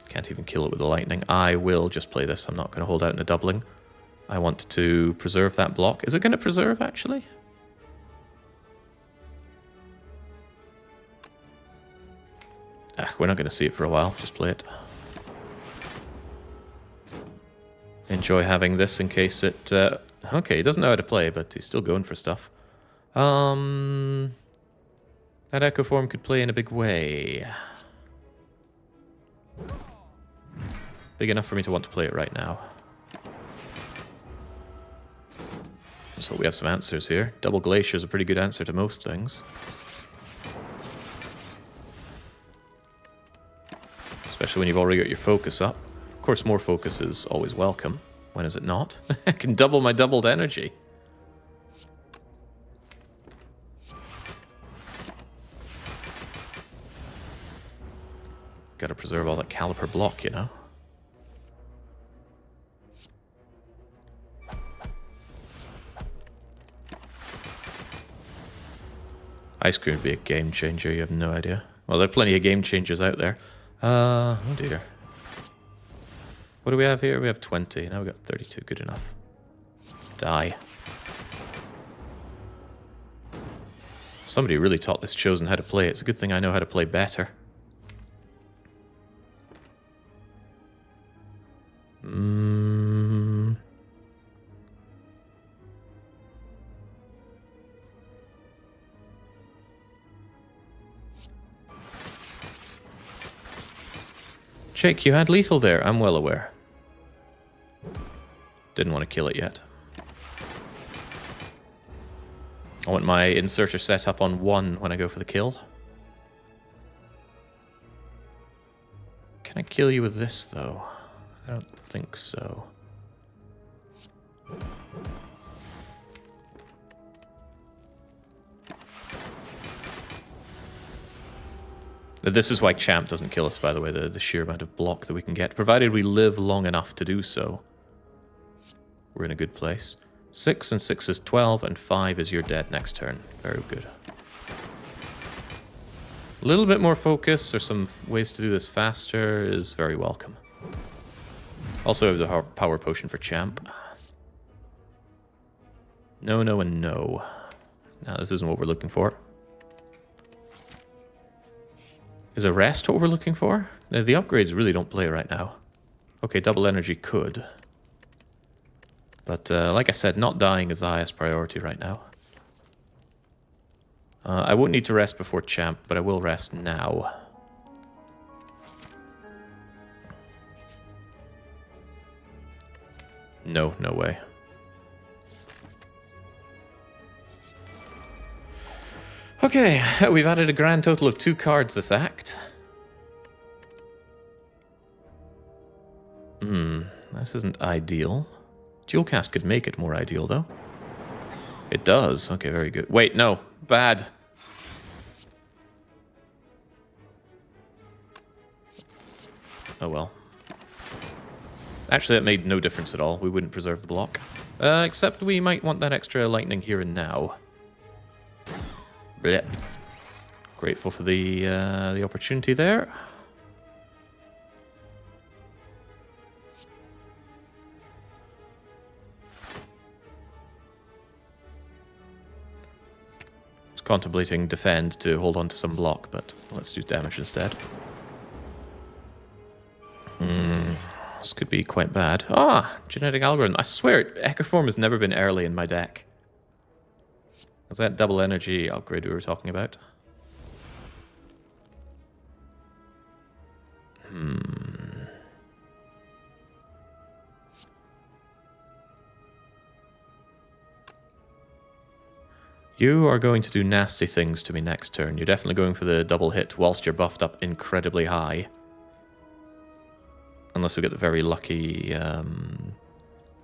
Can't even kill it with the lightning. I will just play this. I'm not going to hold out in a doubling. I want to preserve that block. Is it going to preserve, actually? We're not going to see it for a while. Just play it. Enjoy having this in case it... okay, he doesn't know how to play, but he's still going for stuff. That Echo Form could play in a big way. Big enough for me to want to play it right now. So we have some answers here. Double Glacier is a pretty good answer to most things. Especially when you've already got your focus up. Of course, more focus is always welcome. When is it not? I can double my doubled energy. Gotta preserve all that caliper block, you know? Ice cream would be a game changer, you have no idea. Well, there are plenty of game changers out there. Oh dear. What do we have here? We have 20. Now we got 32. Good enough. Die. Somebody really taught this Chosen how to play. It's a good thing I know how to play better. Jake, you had lethal there. I'm well aware. Didn't want to kill it yet. I want my inserter set up on 1 when I go for the kill. Can I kill you with this, though? I don't think so. This is why Champ doesn't kill us, by the way, the sheer amount of block that we can get, provided we live long enough to do so. We're in a good place. 6 and 6 is 12, and 5 is your dead next turn. Very good. A little bit more focus, or some ways to do this faster, is very welcome. Also have the power potion for Champ. No, no, and no. Now, this isn't what we're looking for. Is a rest what we're looking for? The upgrades really don't play right now. Okay, double energy could. But like I said, not dying is the highest priority right now. I won't need to rest before Champ, but I will rest now. No, no way. Okay, we've added a grand total of 2 cards this act. This isn't ideal. Dualcast could make it more ideal, though. It does. Okay, very good. Wait, no. Bad. Oh, well. Actually, that made no difference at all. We wouldn't preserve the block. Except we might want that extra lightning here and now. Blech. Grateful for the opportunity there. Was contemplating defend to hold on to some block, but let's do damage instead. This could be quite bad. Ah, genetic algorithm. I swear, Echoform has never been early in my deck. Is that double energy upgrade we were talking about? You are going to do nasty things to me next turn. You're definitely going for the double hit whilst you're buffed up incredibly high. Unless we get the very lucky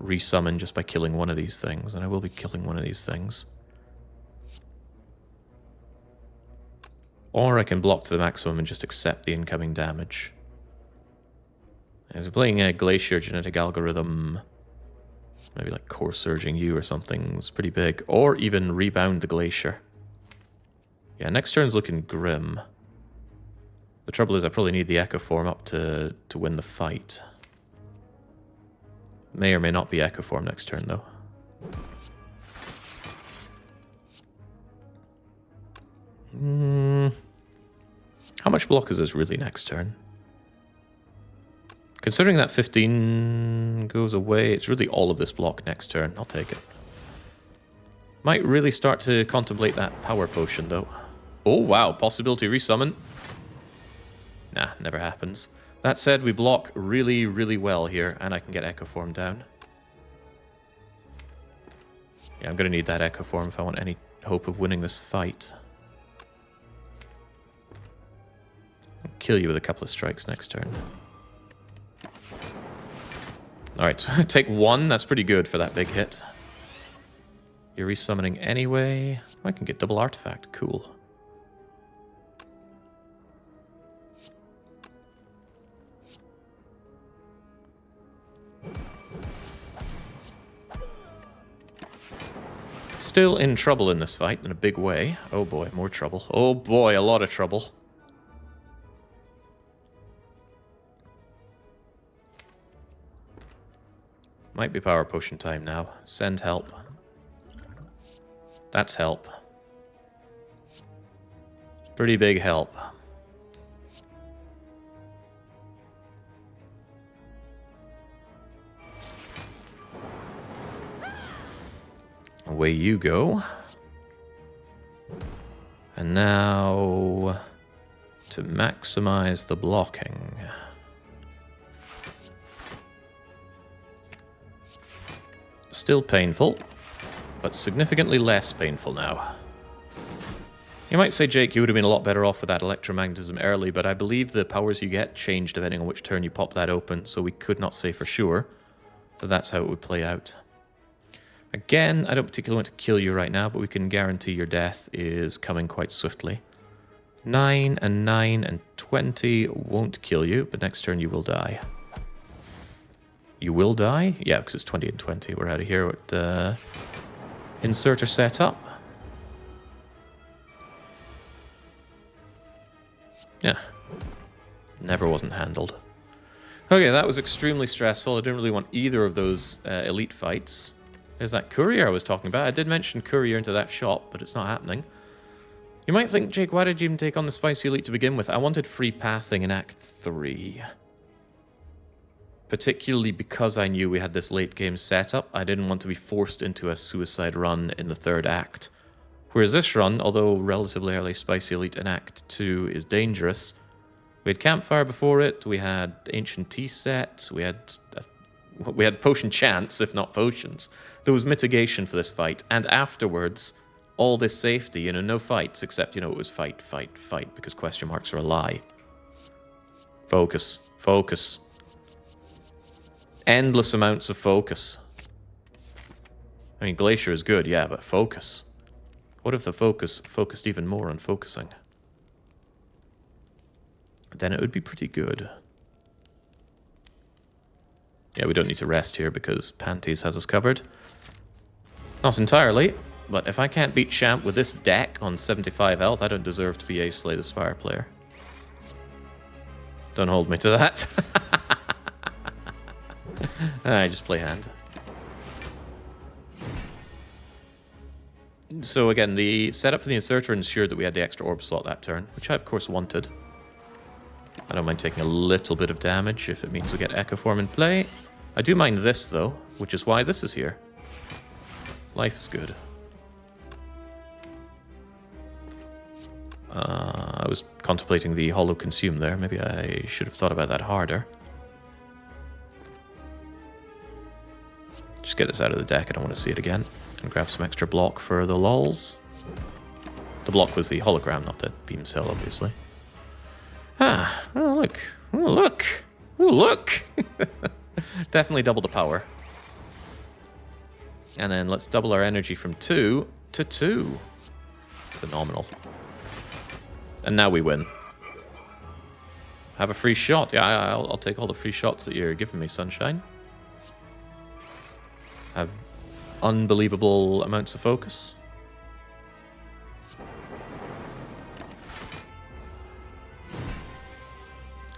resummon just by killing one of these things. And I will be killing one of these things. Or I can block to the maximum and just accept the incoming damage. As we're playing a Glacier Genetic Algorithm, maybe like Core Surging You or something is pretty big. Or even Rebound the Glacier. Yeah, next turn's looking grim. The trouble is I probably need the Echo Form up to win the fight. May or may not be Echo Form next turn, though. How much block is this really next turn? Considering that 15 goes away, it's really all of this block next turn. I'll take it. Might really start to contemplate that power potion, though. Oh, wow. Possibility resummon. Nah, never happens. That said, we block really, really well here, and I can get Echo Form down. Yeah, I'm going to need that Echo Form if I want any hope of winning this fight. I'll kill you with a couple of strikes next turn. Alright, take 1. That's pretty good for that big hit. You're resummoning anyway. I can get double artifact. Cool. Still in trouble in this fight in a big way. Oh boy, more trouble. Oh boy, a lot of trouble. Might be power potion time now. Send help. That's help. Pretty big help. Away you go. And now to maximize the blocking. Still painful, but significantly less painful now. You might say, Jake, you would have been a lot better off with that electromagnetism early, but I believe the powers you get change depending on which turn you pop that open, so we could not say for sure. But that's how it would play out. Again, I don't particularly want to kill you right now, but we can guarantee your death is coming quite swiftly. 9 and 9 and 20 won't kill you, but next turn you will die. You will die? Yeah, because it's 20 and 20. We're out of here with inserter set up. Yeah. Never wasn't handled. Okay, that was extremely stressful. I didn't really want either of those elite fights. There's that courier I was talking about. I did mention courier into that shop, but it's not happening. You might think, Jake, why did you even take on the spicy elite to begin with? I wanted free pathing in Act 3. Particularly because I knew we had this late game setup, I didn't want to be forced into a suicide run in the third act. Whereas this run, although relatively early Spicy Elite in Act 2 is dangerous, we had Campfire before it, we had Ancient Tea Set, we had Potion Chance, if not potions. There was mitigation for this fight, and afterwards, all this safety, no fights, except, it was fight, fight, fight, because question marks are a lie. Focus, focus. Endless amounts of focus. I mean, Glacier is good, yeah, but focus. What if the focus focused even more on focusing? Then it would be pretty good. Yeah, we don't need to rest here because Panties has us covered. Not entirely, but if I can't beat Champ with this deck on 75 health, I don't deserve to be a Slay the Spire player. Don't hold me to that. I just play hand. So again, the setup for the inserter ensured that we had the extra orb slot that turn, which I of course wanted. I don't mind taking a little bit of damage if it means we get Echo Form in play. I do mind this though, which is why this is here. Life is good. I was contemplating the Hollow Consume there. Maybe I should have thought about that harder. Just get this out of the deck, I don't want to see it again. And grab some extra block for the lols. The block was the hologram, not the beam cell, obviously. Ah, oh look. Oh look. Oh look. Definitely double the power. And then let's double our energy from 2 to 2. Phenomenal. And now we win. Have a free shot. Yeah, I'll take all the free shots that you're giving me, Sunshine. Have unbelievable amounts of focus.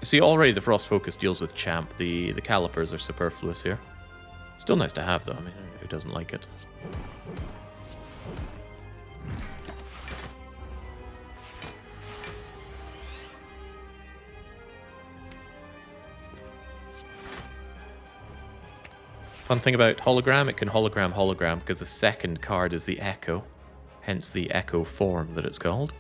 See, already the Frost Focus deals with Champ. The calipers are superfluous here. Still nice to have, though. I mean, who doesn't like it? Fun thing about hologram, it can hologram because the second card is the echo, hence the echo form that it's called.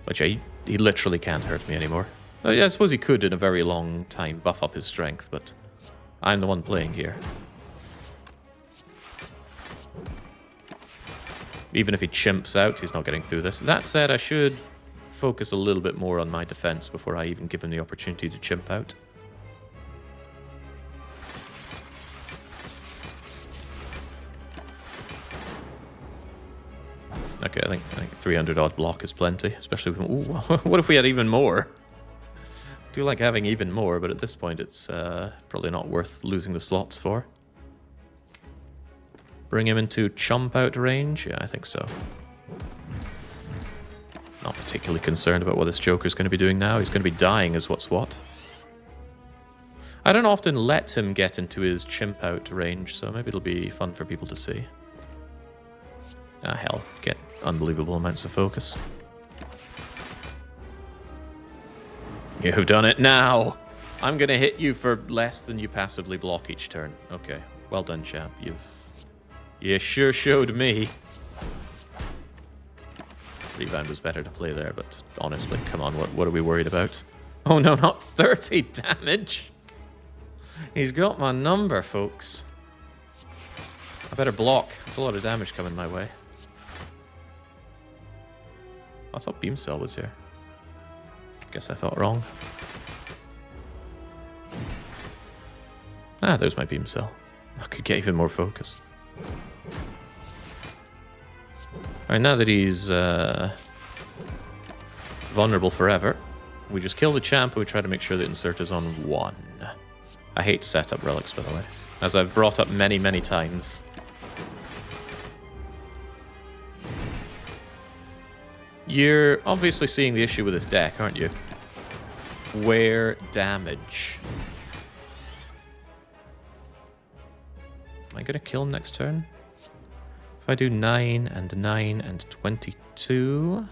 But yeah, he literally can't hurt me anymore. I suppose he could in a very long time buff up his strength, but I'm the one playing here. Even if he chimps out, he's not getting through this. That said, I should focus a little bit more on my defense before I even give him the opportunity to chimp out. Okay, I think 300 odd block is plenty, especially with... Ooh, what if we had even more? I do like having even more, but at this point it's probably not worth losing the slots for. Bring him into chump out range? Yeah, I think so. Not particularly concerned about what this Joker's going to be doing now. He's going to be dying is what's what. I don't often let him get into his chimp out range, so maybe it'll be fun for people to see. Ah, hell. Get unbelievable amounts of focus. You've done it now! I'm gonna hit you for less than you passively block each turn. Okay. Well done, champ. You sure showed me. Rebound was better to play there, but honestly, come on, what are we worried about? Oh no, not 30 damage! He's got my number, folks. I better block. There's a lot of damage coming my way. I thought Beam Cell was here. Guess I thought wrong. Ah, there's my Beam Cell. I could get even more focus. Alright, now that he's vulnerable forever, we just kill the champ and we try to make sure the insert is on 1. I hate setup relics, by the way, as I've brought up many, many times. You're obviously seeing the issue with this deck, aren't you? Wear damage. Am I going to kill him next turn? If I do 9 and 9 and 22,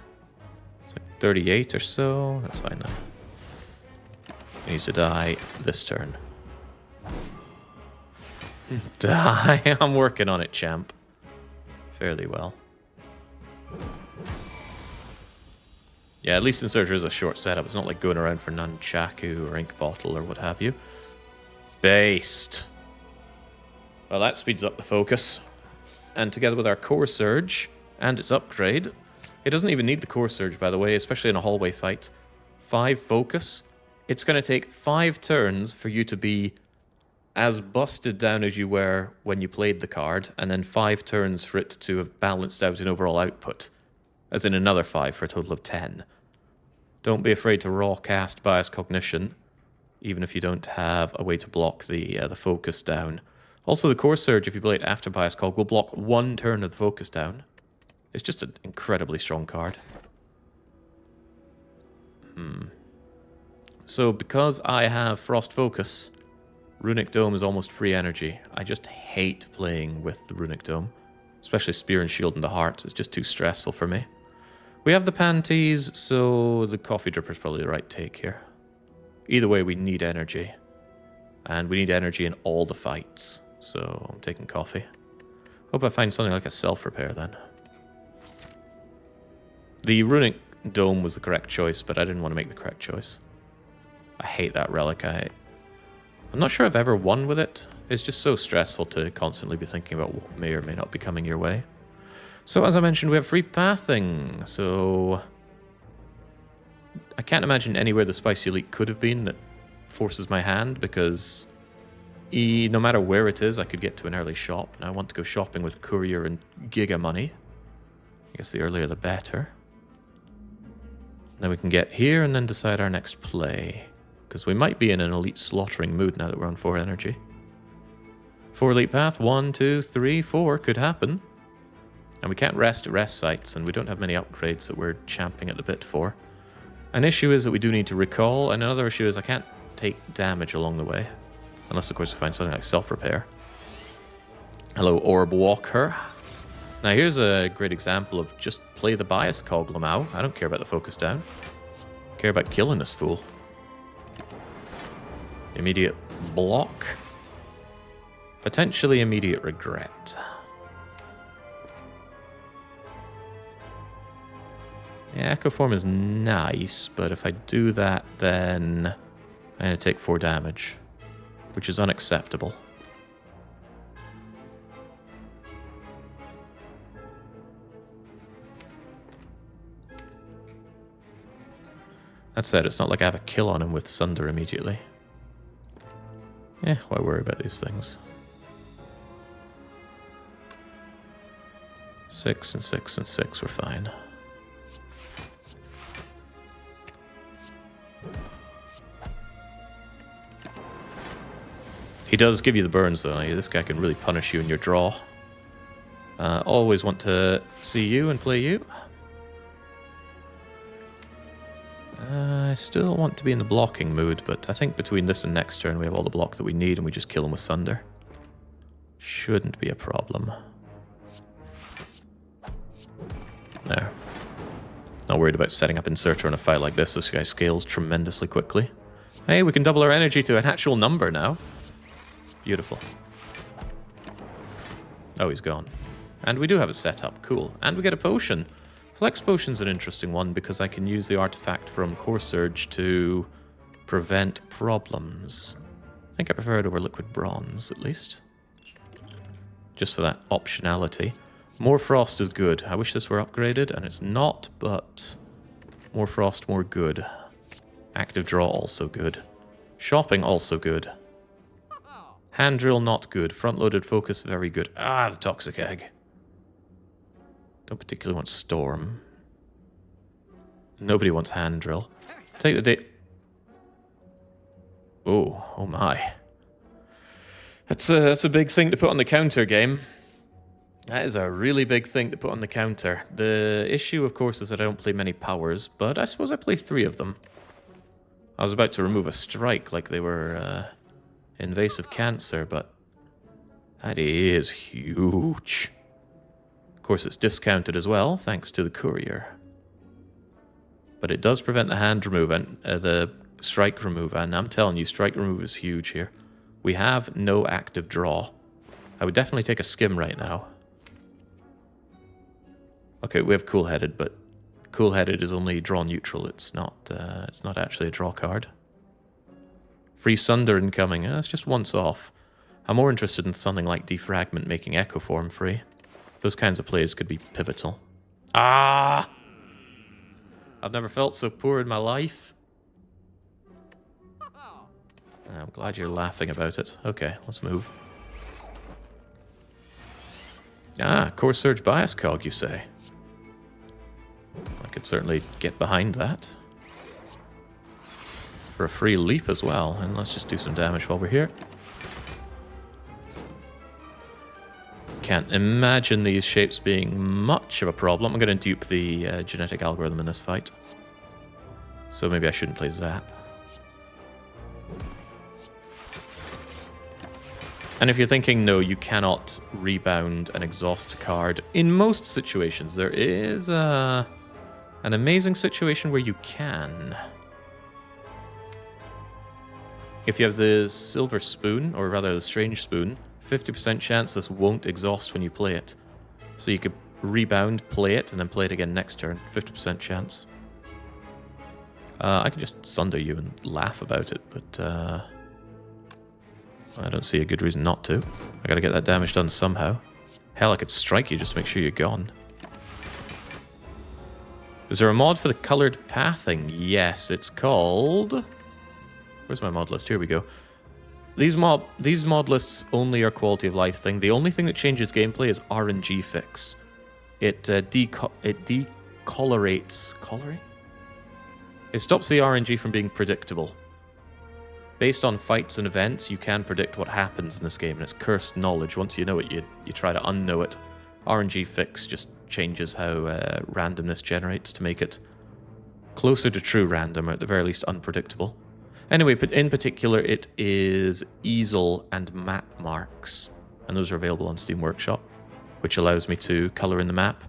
it's like 38 or so. That's fine now. He needs to die this turn. Die. I'm working on it, champ. Fairly well. Yeah, at least Insurger is a short setup. It's not like going around for Nunchaku or Ink Bottle or what have you. Based. Well, that speeds up the focus. And together with our Core Surge and its upgrade, it doesn't even need the Core Surge, by the way, especially in a hallway fight. 5 focus. It's going to take 5 turns for you to be as busted down as you were when you played the card, and then 5 turns for it to have balanced out in overall output. As in another 5 for a total of 10. Don't be afraid to raw cast Bias Cognition, even if you don't have a way to block the focus down. Also, the Core Surge, if you play it after Bias Cog, will block 1 turn of the focus down. It's just an incredibly strong card. So, because I have Frost Focus, Runic Dome is almost free energy. I just hate playing with the Runic Dome. Especially Spear and Shield in the Heart. It's just too stressful for me. We have the Panties, so the Coffee Dripper is probably the right take here. Either way, we need energy. And we need energy in all the fights. So I'm taking Coffee. Hope I find something like a Self-Repair then. The Runic Dome was the correct choice, but I didn't want to make the correct choice. I hate that relic. I'm not sure I've ever won with it. It's just so stressful to constantly be thinking about what may or may not be coming your way. So as I mentioned, we have free pathing. So I can't imagine anywhere the Spicy Elite could have been that forces my hand, because no matter where it is, I could get to an early shop. And I want to go shopping with Courier and Giga Money. I guess the earlier the better. Then we can get here and then decide our next play. Because we might be in an elite slaughtering mood now that we're on 4 energy. 4 elite path, 1, 2, 3, 4 could happen. And we can't rest at rest sites, and we don't have many upgrades that we're champing at the bit for. An issue is that we do need to recall, and another issue is I can't take damage along the way. Unless, of course, we find something like Self-Repair. Hello, Orb Walker. Now, here's a great example of just play the Bias Cog, Lamau. I don't care about the focus down. I care about killing this fool. Immediate block. Potentially immediate regret. Yeah, Echo Form is nice, but if I do that, then I'm going to take 4 damage, which is unacceptable. That said, it's not like I have a kill on him with Sunder immediately. Yeah, why worry about these things? 6 and 6 and 6, we're fine. He does give you the burns, though. This guy can really punish you in your draw. Always want to see you and play you. I still want to be in the blocking mood, but I think between this and next turn we have all the block that we need and we just kill him with Sunder. Shouldn't be a problem. There. Not worried about setting up Inserter in a fight like this. This guy scales tremendously quickly. Hey, we can double our energy to an actual number now. Beautiful. Oh, he's gone. And we do have it set up. Cool. And we get a potion. Flex Potion's an interesting one because I can use the artifact from Core Surge to prevent problems. think I prefer it over liquid bronze, at least. Just for that optionality. More frost is good. I wish this were upgraded, and it's not, but more frost, more good. Active draw, also good. Shopping, also good. Hand drill, not good. Front-loaded focus, very good. Ah, the toxic egg. Don't particularly want storm. Nobody wants hand drill. Take the date. Oh my. That's a big thing to put on the counter, game. That is a really big thing to put on the counter. The issue, of course, is that I don't play many powers, but I suppose I play 3 of them. I was about to remove a strike like they were invasive cancer, but that is huge. Of course, it's discounted as well, thanks to the courier. But it does prevent the hand remove and the strike remove, and I'm telling you, strike remove is huge here. We have no active draw. I would definitely take a skim right now. Okay, we have cool-headed, but cool-headed is only draw neutral. It's not actually a draw card. Free Sunder incoming. It's just once off. I'm more interested in something like Defragment making Echo Form free. Those kinds of plays could be pivotal. Ah! I've never felt so poor in my life. I'm glad you're laughing about it. Okay, let's move. Ah, Core Surge Bias Cog, you say? I could certainly get behind that. For a free leap as well, and let's just do some damage while we're here. Can't imagine these shapes being much of a problem. I'm going to dupe the genetic algorithm in this fight. So maybe I shouldn't play Zap. And if you're thinking, no, you cannot rebound an exhaust card, in most situations there is an amazing situation where you can. If you have the Silver Spoon, or rather the Strange Spoon, 50% chance this won't exhaust when you play it. So you could rebound, play it, and then play it again next turn. 50% chance. I could just sunder you and laugh about it, but I don't see a good reason not to. I gotta get that damage done somehow. Hell, I could strike you just to make sure you're gone. Is there a mod for the colored pathing? Yes, it's called... Where's my mod list? Here we go. These mod lists only are quality of life thing. The only thing that changes gameplay is RNG fix. It decolorates... Colorate? It stops the RNG from being predictable. Based on fights and events, you can predict what happens in this game, and it's cursed knowledge. Once you know it, you try to unknow it. RNG fix just changes how randomness generates to make it closer to true random, or at the very least unpredictable. Anyway, but in particular, it is easel and map marks, and those are available on Steam Workshop, which allows me to color in the map.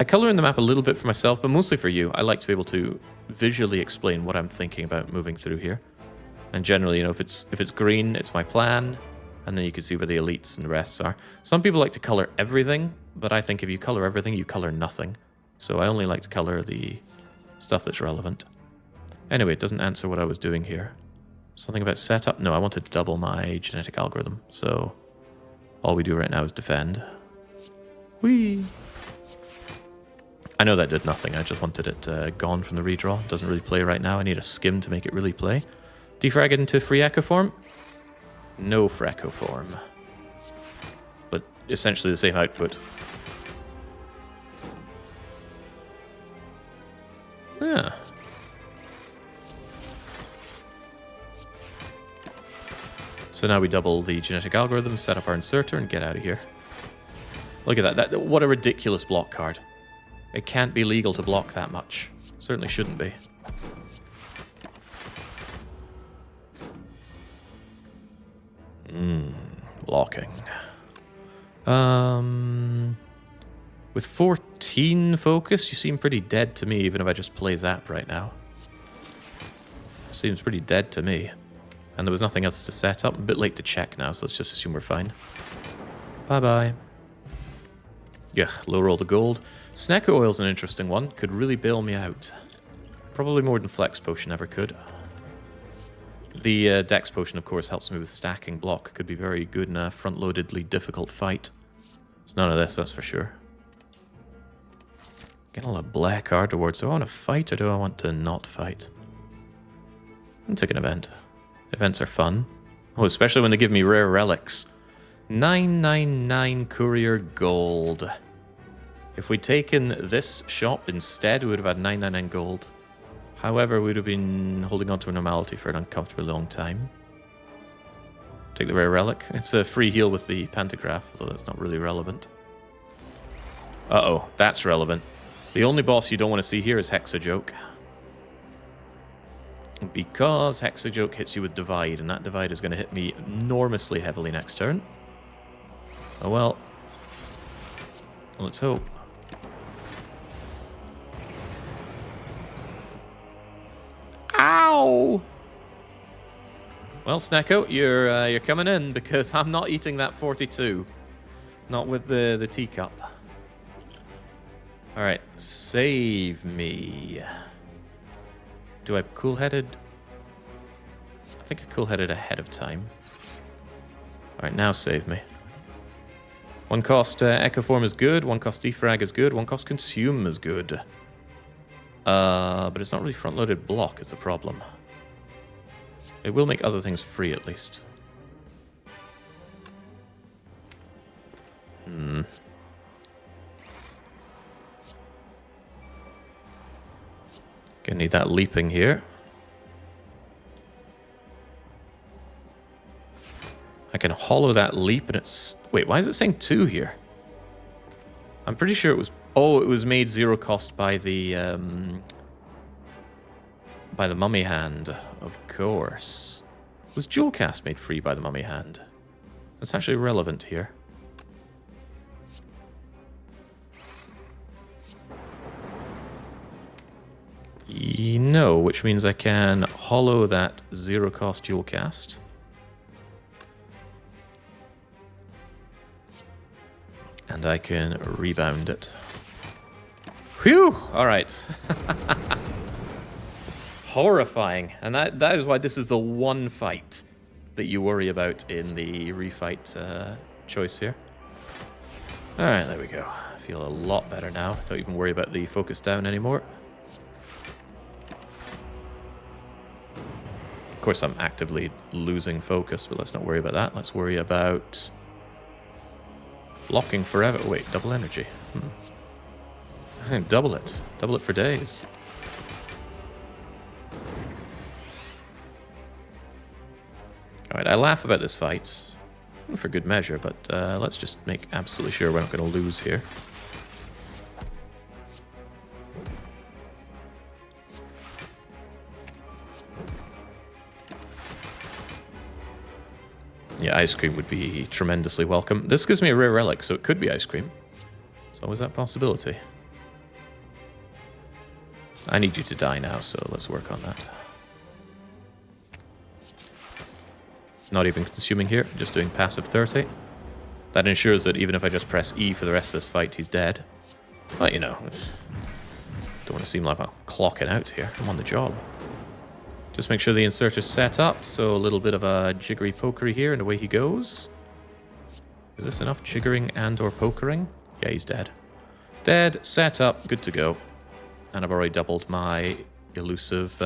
I color in the map a little bit for myself, but mostly for you. I like to be able to visually explain what I'm thinking about moving through here. And generally, you know, if it's green, it's my plan, and then you can see where the elites and the rests are. Some people like to color everything, but I think if you color everything, you color nothing. So I only like to color the stuff that's relevant. Anyway, it doesn't answer what I was doing here. Something about setup? No, I wanted to double my genetic algorithm, so all we do right now is defend. Whee! I know that did nothing, I just wanted it gone from the redraw. It doesn't really play right now, I need a skim to make it really play. Defrag it into free echo form? No for echo form. But essentially the same output. Yeah. So now we double the genetic algorithm, set up our inserter, and get out of here. Look at that. What a ridiculous block card. It can't be legal to block that much. Certainly shouldn't be. Blocking. With 14 focus, you seem pretty dead to me, even if I just play Zap right now. Seems pretty dead to me. And there was nothing else to set up. A bit late to check now, so let's just assume we're fine. Bye-bye. Yeah, low roll to gold. Snecko Oil's an interesting one. Could really bail me out. Probably more than Flex Potion ever could. The Dex Potion, of course, helps me with stacking block. Could be very good in a front-loadedly difficult fight. It's none of this, that's for sure. Getting a lot of black card rewards. Do I want to fight or do I want to not fight? I'll take an event. Events are fun. Oh, especially when they give me rare relics. 999 courier gold. If we'd taken this shop instead, we would have had 999 gold. However, we would have been holding on to a normality for an uncomfortably long time. Take the rare relic. It's a free heal with the pantograph, although that's not really relevant. Uh-oh, that's relevant. The only boss you don't want to see here is Hexajoke. Because Hexajoke hits you with Divide, and that Divide is going to hit me enormously heavily next turn. Oh well. Let's hope. Ow! Well, Snecko, you're coming in because I'm not eating that 42. Not with the teacup. Alright, save me. Do I cool-headed? I think I cool-headed ahead of time. Alright, now save me. One cost Echo Form is good, one cost Defrag is good, one cost Consume is good. But it's not really front-loaded block is the problem. It will make other things free at least. Gonna need that leaping here. I can hollow that leap and it's... Wait, why is it saying 2 here? I'm pretty sure it was... Oh, it was made 0 cost by the Mummy Hand, of course. Was Jewel Cast made free by the Mummy Hand? That's actually relevant here. No, which means I can hollow that 0 cost Jewel Cast. And I can rebound it. Whew! Alright. Horrifying. And that is why this is the one fight that you worry about in the refight choice here. Alright, there we go. I feel a lot better now. Don't even worry about the focus down anymore. Of course, I'm actively losing focus, but let's not worry about that. Let's worry about blocking forever. Oh, wait, double energy. Double it. Double it for days. Alright, I laugh about this fight. For good measure, but let's just make absolutely sure we're not going to lose here. Yeah, ice cream would be tremendously welcome. This gives me a rare relic, so it could be ice cream. There's always that possibility. I need you to die now, so let's work on that. Not even consuming here, just doing passive 30. That ensures that even if I just press E for the rest of this fight, he's dead. But, you know, don't want to seem like I'm clocking out here. I'm on the job. Just make sure the inserter's set up, so a little bit of a jiggery pokery here, and away he goes. Is this enough jiggering and or pokering? Yeah, he's dead. Dead, set up, good to go. And I've already doubled my elusive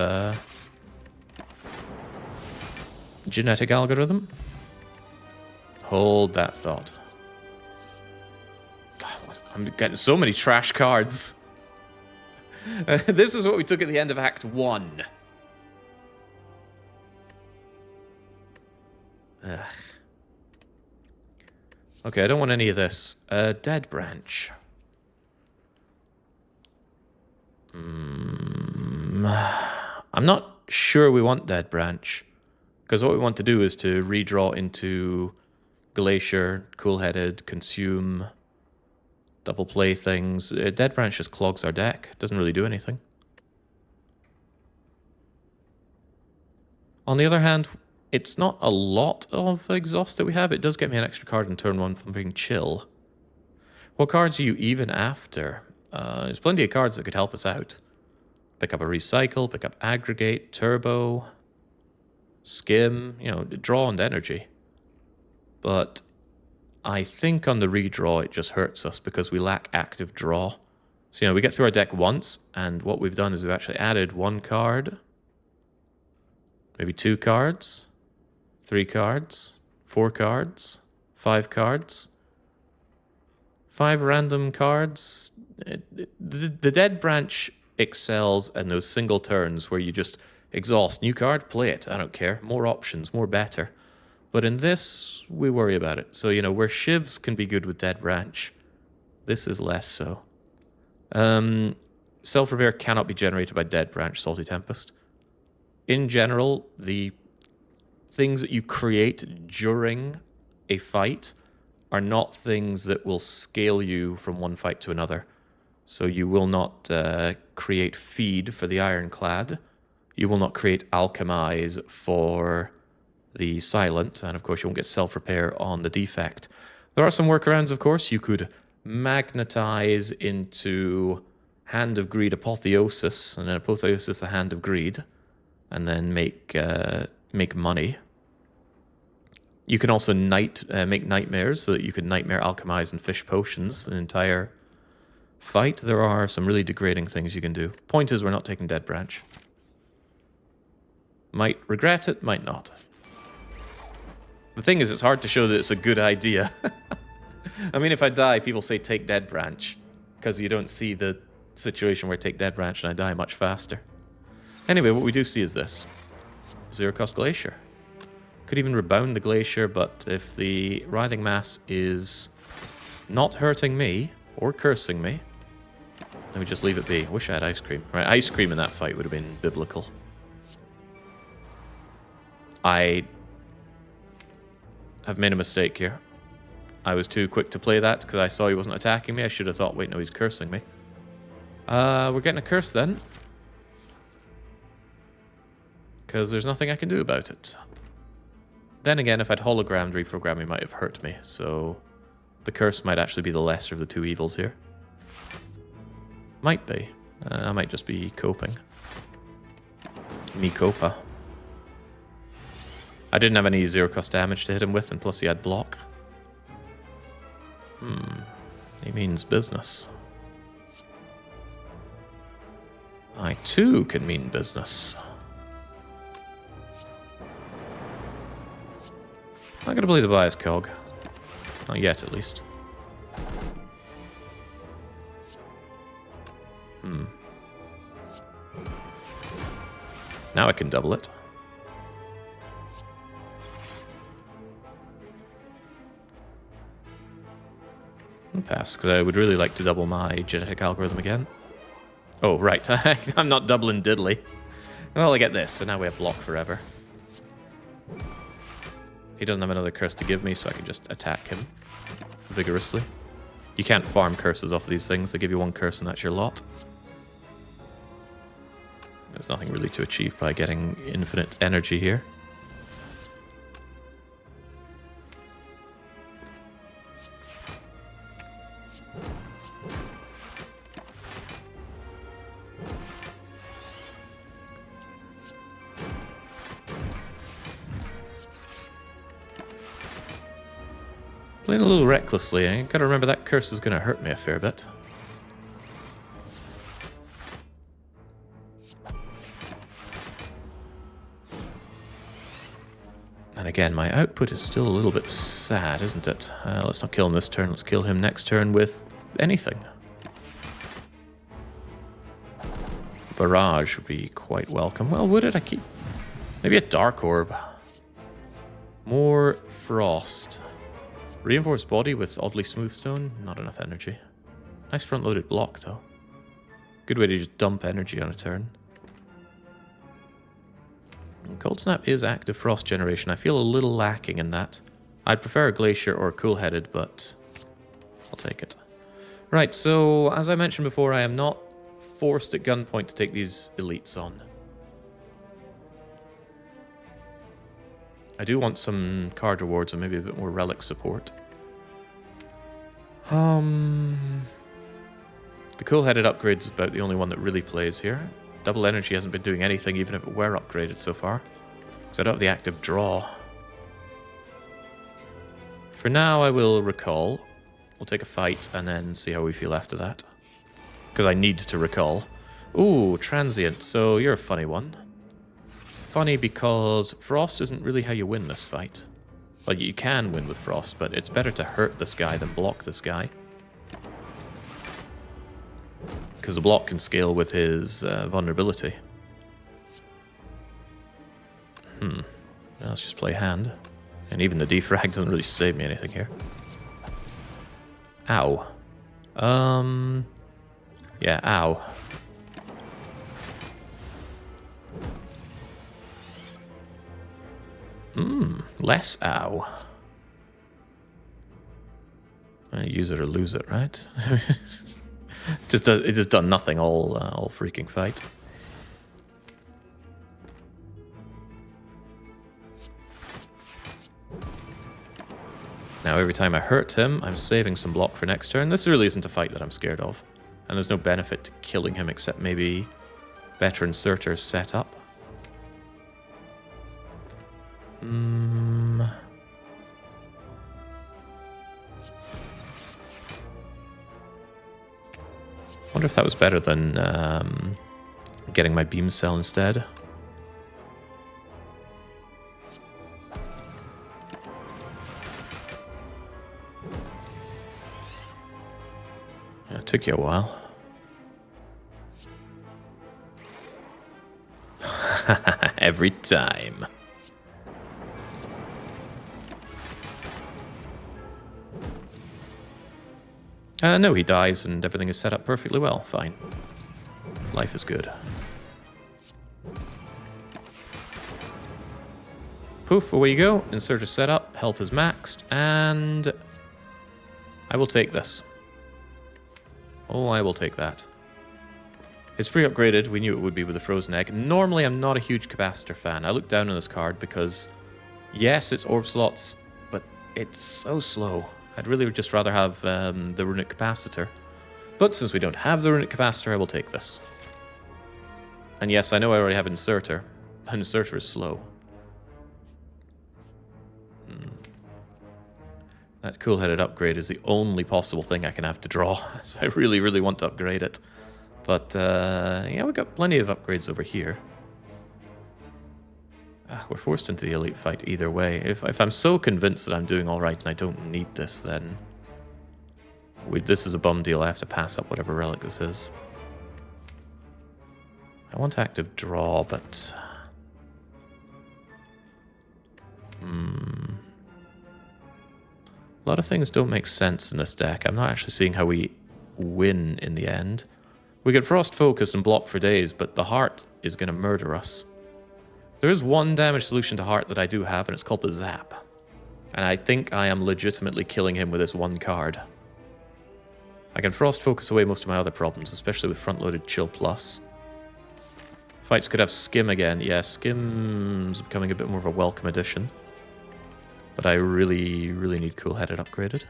genetic algorithm. Hold that thought. God, I'm getting so many trash cards. This is what we took at the end of Act 1. Ugh. Okay, I don't want any of this. Dead branch. I'm not sure we want Dead Branch, because what we want to do is to redraw into Glacier, Cool-Headed, Consume, double play things. Dead Branch just clogs our deck. It doesn't really do anything. On the other hand, it's not a lot of exhaust that we have. It does get me an extra card in turn 1 from being chill. What cards are you even after? There's plenty of cards that could help us out. Pick up a Recycle, pick up Aggregate, Turbo. skim, draw and energy. But I think on the redraw it just hurts us because we lack active draw. So, we get through our deck once, and what we've done is we've actually added 1 card, maybe 2 cards, 3 cards, 4 cards, 5 cards, 5 random cards. The Dead Branch excels in those single turns where you just exhaust. New card, play it. I don't care. More options, more better. But in this, we worry about it. So, where Shivs can be good with Dead Branch, this is less so. Self-repair cannot be generated by Dead Branch, Salty Tempest. In general, the things that you create during a fight are not things that will scale you from one fight to another. So you will not create feed for the Ironclad. You will not create alchemize for the Silent. And of course, you won't get self-repair on the Defect. There are some workarounds, of course. You could magnetize into Hand of Greed Apotheosis, and then Apotheosis the Hand of Greed, and then make money. You can also make nightmares so that you can nightmare alchemize and fish potions an entire fight. There are some really degrading things you can do. Point is, we're not taking Dead Branch. Might regret it, might not. The thing is, it's hard to show that it's a good idea. I mean, if I die, people say take Dead Branch, because you don't see the situation where I take Dead Branch and I die much faster. Anyway, what we do see is this. 0-cost Glacier. Could even rebound the Glacier, but if the Writhing Mass is not hurting me or cursing me, then we just leave it be. Wish I had Ice Cream. Right, Ice Cream in that fight would have been biblical. I have made a mistake here. I was too quick to play that because I saw he wasn't attacking me. I should have thought, wait, no, he's cursing me. We're getting a curse then. Because there's nothing I can do about it. Then again, if I'd hologrammed, reprogramming might have hurt me, so the curse might actually be the lesser of the two evils here. Might be. I might just be coping. Me copa. I didn't have any 0-cost damage to hit him with, and plus he had block. He means business. I too can mean business. I'm not going to play the bias cog. Not yet, at least. Now I can double it. I'll pass, because I would really like to double my genetic algorithm again. Oh, right. I'm not doubling diddly. Well, I get this, so now we have block forever. He doesn't have another curse to give me, so I can just attack him vigorously. You can't farm curses off of these things. They give you one curse and that's your lot. There's nothing really to achieve by getting infinite energy here. Playing a little recklessly. I gotta remember that curse is gonna hurt me a fair bit. And again, my output is still a little bit sad, isn't it? Let's not kill him this turn. Let's kill him next turn with anything. Barrage would be quite welcome. Well, would it? I keep... Maybe a Dark Orb. More Frost. Reinforced Body with oddly smooth stone. Not enough energy. Nice front-loaded block, though. Good way to just dump energy on a turn. And Cold Snap is active frost generation. I feel a little lacking in that. I'd prefer a Glacier or a Cool-Headed, but I'll take it. Right, so as I mentioned before, I am not forced at gunpoint to take these elites on. I do want some card rewards and maybe a bit more relic support. The Cool-Headed upgrade is about the only one that really plays here. Double energy hasn't been doing anything even if it were upgraded so far. Because I don't have the active draw. For now, I will recall. We'll take a fight and then see how we feel after that. Because I need to recall. Ooh, transient. So you're a funny one. Funny because frost isn't really how you win this fight. Well, you can win with frost, but it's better to hurt this guy than block this guy. Because the block can scale with his vulnerability. Now let's just play hand. And even the defrag doesn't really save me anything here. Ow. Yeah, ow. Less ow. Use it or lose it, right? It just done nothing all freaking fight. Now every time I hurt him, I'm saving some block for next turn. This really isn't a fight that I'm scared of. And there's no benefit to killing him except maybe better inserters set up. Wonder if that was better than getting my beam cell instead. Yeah, it took you a while. Every time. No, he dies and everything is set up perfectly well. Fine. Life is good. Poof, away you go. Inserter set up. Health is maxed. And I will take this. Oh, I will take that. It's pre-upgraded. We knew it would be with the Frozen Egg. Normally, I'm not a huge Capacitor fan. I look down on this card because, yes, it's Orb Slots, but it's so slow. I'd really just rather have the Runic Capacitor. But since we don't have the Runic Capacitor, I will take this. And yes, I know I already have Inserter. But Inserter is slow. That cool-headed upgrade is the only possible thing I can have to draw. So I really, really want to upgrade it. But, yeah, we've got plenty of upgrades over here. We're forced into the elite fight either way. If I'm so convinced that I'm doing alright and I don't need this, then this is a bum deal. I have to pass up whatever relic this is. I want active draw, but... A lot of things don't make sense in this deck. I'm not actually seeing how we win in the end. We get Frost Focus and block for days, but the Heart is going to murder us. There is one damage solution to Heart that I do have, and it's called the Zap. And I think I am legitimately killing him with this one card. I can Frost Focus away most of my other problems, especially with front-loaded Chill Plus. Fights could have Skim again. Yeah, Skim's becoming a bit more of a welcome addition. But I really, really need Cool-Headed upgraded.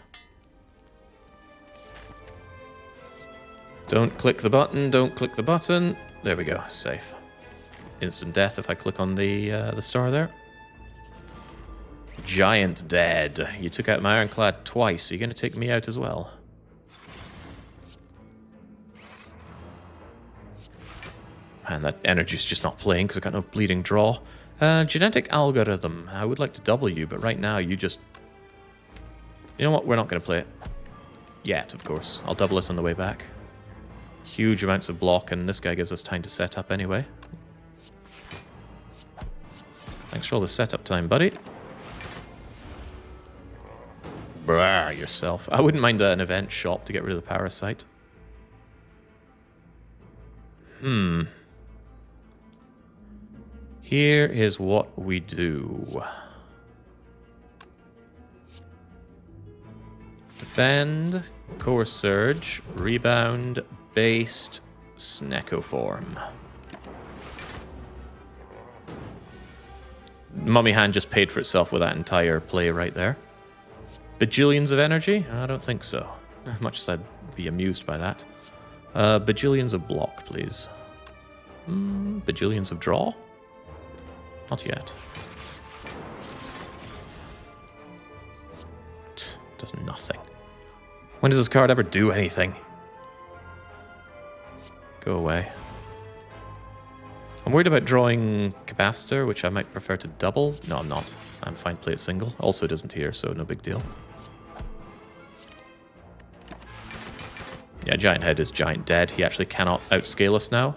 Don't click the button, don't click the button. There we go, safe. Instant death if I click on the star there. Giant dead. You took out my Ironclad twice. Are you going to take me out as well? Man, that energy's just not playing because I've got no bleeding draw. Genetic algorithm. I would like to double you, but right now you just... You know what? We're not going to play it. Yet, of course. I'll double it on the way back. Huge amounts of block, and this guy gives us time to set up anyway. Thanks for all the setup time, buddy. Brah, yourself. I wouldn't mind an event shop to get rid of the parasite. Here is what we do. Defend, Core Surge, Rebound, Based, Snecoform. Mummy Hand just paid for itself with that entire play right there. Bajillions of energy? I don't think so. Much as I'd be amused by that. Bajillions of block, please. Bajillions of draw? Not yet. Does nothing. When does this card ever do anything? Go away. I'm worried about drawing Capacitor, which I might prefer to double. No, I'm not. I'm fine to play it single. Also, it isn't here, so no big deal. Yeah, Giant Head is Giant Dead. He actually cannot outscale us now.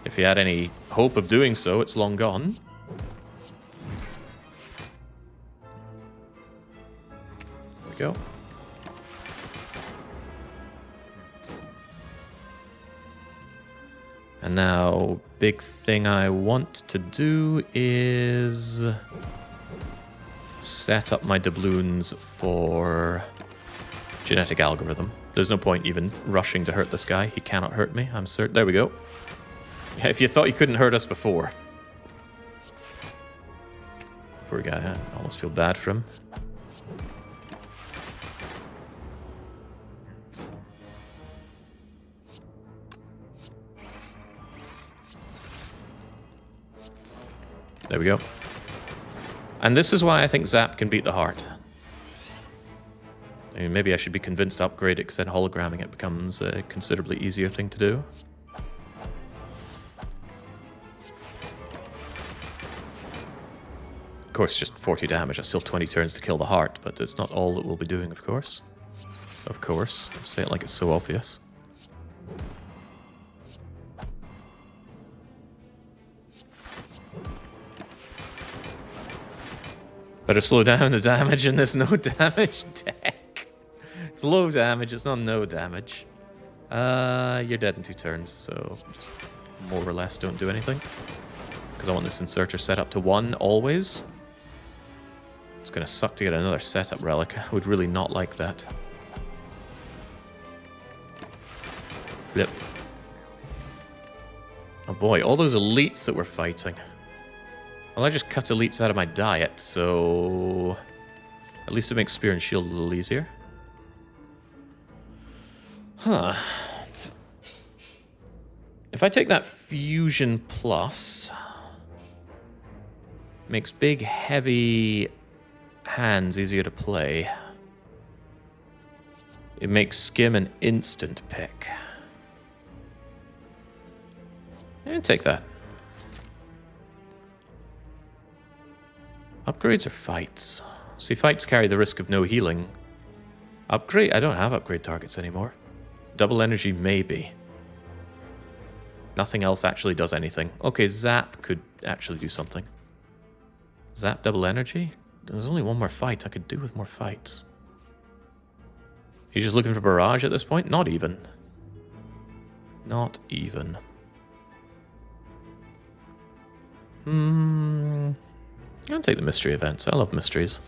If he had any hope of doing so, it's long gone. There we go. And now, big thing I want to do is set up my doubloons for genetic algorithm. There's no point even rushing to hurt this guy. He cannot hurt me, I'm certain. There we go. Yeah, if you thought he couldn't hurt us before. Poor guy, I almost feel bad for him. There we go. And this is why I think Zap can beat the heart. I mean, maybe I should be convinced to upgrade it, because then hologramming it becomes a considerably easier thing to do. Of course, just 40 damage. That's still 20 turns to kill the heart, but it's not all that we'll be doing, of course. Of course. Say it like it's so obvious. Better slow down the damage in this no damage deck. It's low damage, it's not no damage. You're dead in 2 turns, so just more or less don't do anything. Because I want this inserter set up to 1 always. It's gonna suck to get another setup relic. I would really not like that. Flip. Oh boy, all those elites that we're fighting. Well, I just cut elites out of my diet, so at least it makes Spear and Shield a little easier. Huh. If I take that Fusion Plus, makes big, heavy hands easier to play. It makes Skim an instant pick. Yeah, take that. Upgrades or fights? See, fights carry the risk of no healing. Upgrade? I don't have upgrade targets anymore. Double energy, maybe. Nothing else actually does anything. Okay, Zap could actually do something. Zap double energy? There's only one more fight. I could do with more fights. He's just looking for barrage at this point? Not even. Not even. I'll take the mystery events. I love mysteries.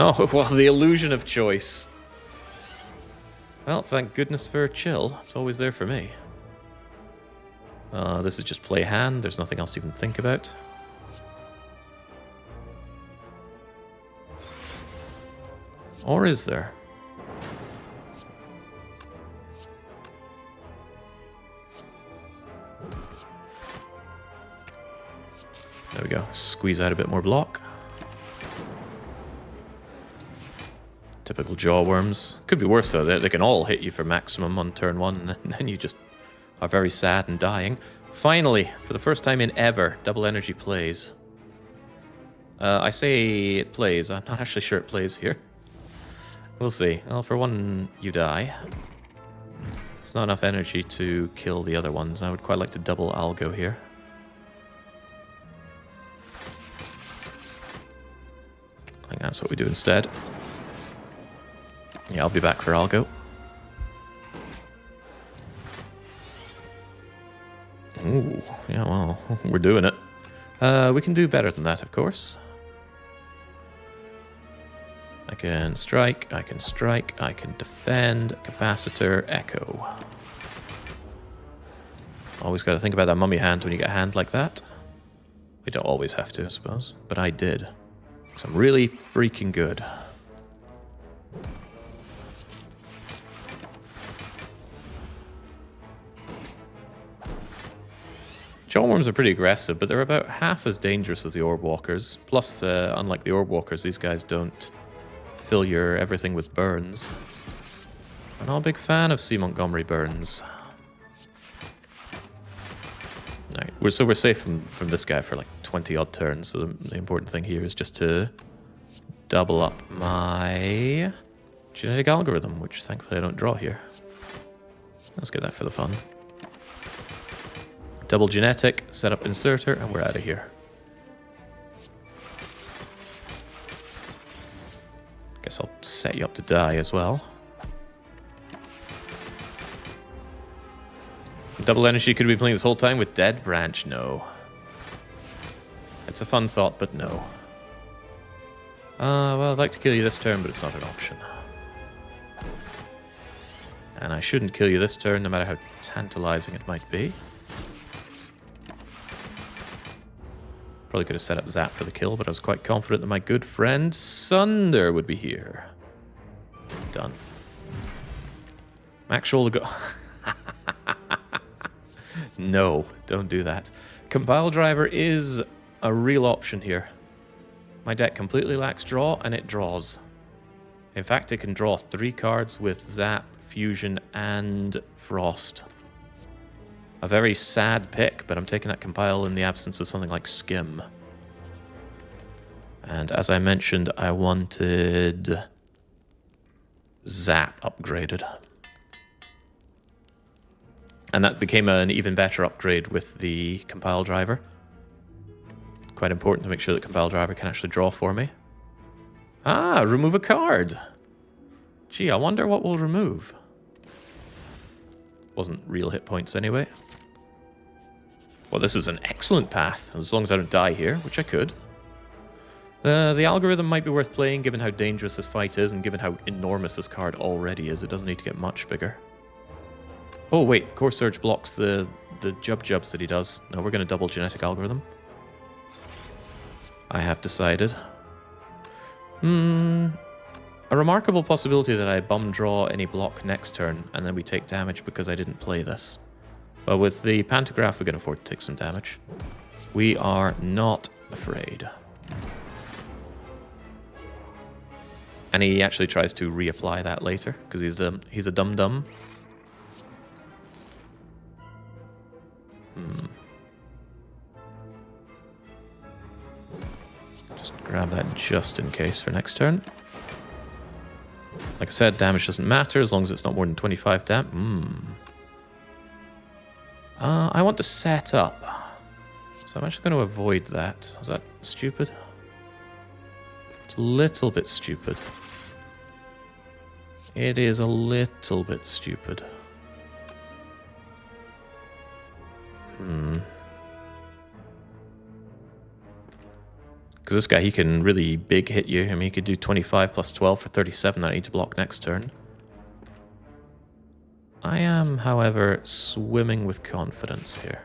Oh, well, the illusion of choice. Well, thank goodness for chill. It's always there for me. This is just play hand. There's nothing else to even think about. Or is there? There we go. Squeeze out a bit more block. Typical jaw worms. Could be worse though. They can all hit you for maximum on turn 1, and then you just are very sad and dying. Finally, for the first time in ever, double energy plays. I say it plays. I'm not actually sure it plays here. We'll see. Well, for one, you die. It's not enough energy to kill the other ones. I would quite like to double Algo here. I think that's what we do instead. Yeah, I'll be back for Algo. Ooh, yeah, well, we're doing it. We can do better than that, of course. I can strike, I can strike, I can defend, capacitor, echo. Always got to think about that mummy hand when you get a hand like that. We don't always have to, I suppose, but I did. Because I'm really freaking good. Jawworms are pretty aggressive, but they're about half as dangerous as the Orb Walkers. Plus, unlike the Orb Walkers, these guys don't fill your everything with burns. I'm not a big fan of C. Montgomery burns. Alright, so we're safe from this guy for like 20 odd turns, so the important thing here is just to double up my genetic algorithm, which thankfully I don't draw here. Let's get that for the fun. Double genetic, set up inserter, and we're out of here. Guess I'll set you up to die as well. Double energy could be playing this whole time with Dead Branch? No. It's a fun thought, but no. Well, I'd like to kill you this turn, but it's not an option. And I shouldn't kill you this turn, no matter how tantalizing it might be. Probably could have set up Zap for the kill, but I was quite confident that my good friend Sunder would be here. Done. Max roll to go. No, don't do that. Compile Driver is a real option here. My deck completely lacks draw, and it draws. In fact, it can draw 3 cards with Zap, Fusion, and Frost. A very sad pick, but I'm taking that Compile in the absence of something like Skim. And as I mentioned, I wanted Zap upgraded. And that became an even better upgrade with the Compile Driver. Quite important to make sure that Compile Driver can actually draw for me. Ah, remove a card. Gee, I wonder what we'll remove. Wasn't real hit points anyway. Well, this is an excellent path, as long as I don't die here, which I could. The algorithm might be worth playing, given how dangerous this fight is, and given how enormous this card already is. It doesn't need to get much bigger. Oh, wait, Core Surge blocks the jubs that he does. No, we're going to double genetic algorithm. I have decided. A remarkable possibility that I bum draw any block next turn, and then we take damage because I didn't play this. But with the Pantograph, we can afford to take some damage. We are not afraid. And he actually tries to reapply that later, because he's a dum-dum. Just grab that just in case for next turn. Like I said, damage doesn't matter as long as it's not more than 25 dam. I want to set up. So I'm actually going to avoid that. Is that stupid? It's a little bit stupid. It is a little bit stupid. Because this guy, he can really big hit you. I mean, he could do 25 plus 12 for 37 that I need to block next turn. I am, however, swimming with confidence here.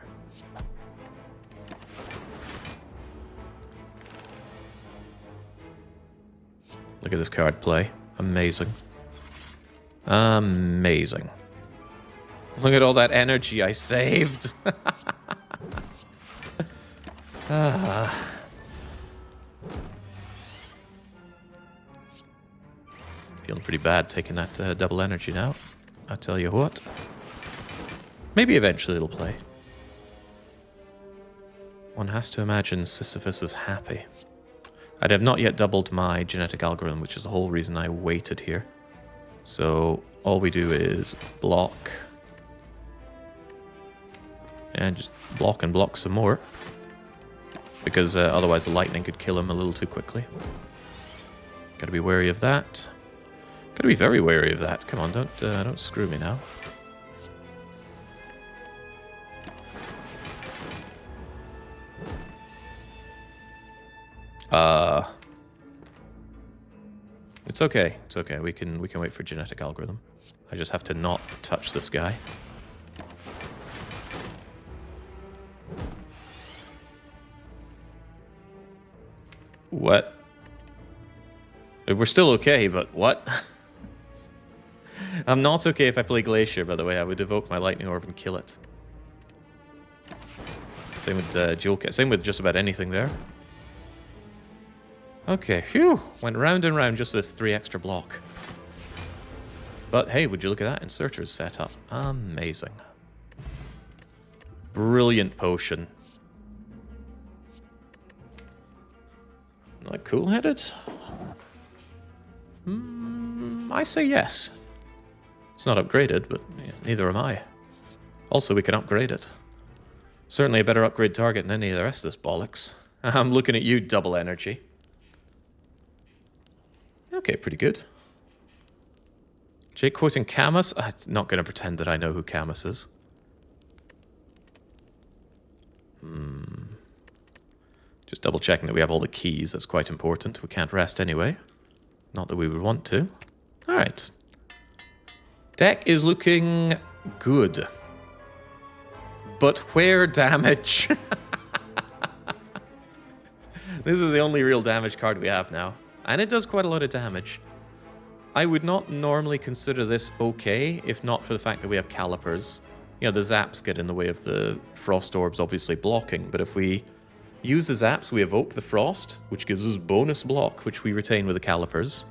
Look at this card play. Amazing. Amazing. Look at all that energy I saved. Feeling pretty bad taking that double energy now. I'll tell you what. Maybe eventually it'll play. One has to imagine Sisyphus is happy. I'd have not yet doubled my genetic algorithm, which is the whole reason I waited here. So all we do is block. And just block and block some more. Because otherwise the lightning could kill him a little too quickly. Gotta be wary of that. Gotta be very wary of that. Come on, don't screw me now. It's okay. It's okay. We can wait for genetic algorithm. I just have to not touch this guy. What? We're still okay, but what? I'm not okay if I play Glacier, by the way. I would evoke my Lightning Orb and kill it. Same with Jewel Cat. Same with just about anything there. Okay, phew. Went round and round just this 3 extra block. But hey, would you look at that? Inserter's set up. Amazing. Brilliant potion. Like cool-headed? I say yes. It's not upgraded, but yeah, neither am I. Also, we can upgrade it. Certainly a better upgrade target than any of the rest of this bollocks. I'm looking at you, double energy. Okay, pretty good. Jake quoting Camus? I'm not going to pretend that I know who Camus is. Just double checking that we have all the keys. That's quite important. We can't rest anyway. Not that we would want to. Alright. Deck is looking good. But where damage? This is the only real damage card we have now. And it does quite a lot of damage. I would not normally consider this okay, if not for the fact that we have calipers. You know, the zaps get in the way of the frost orbs obviously blocking, but if we use the zaps, we evoke the frost, which gives us bonus block, which we retain with the calipers.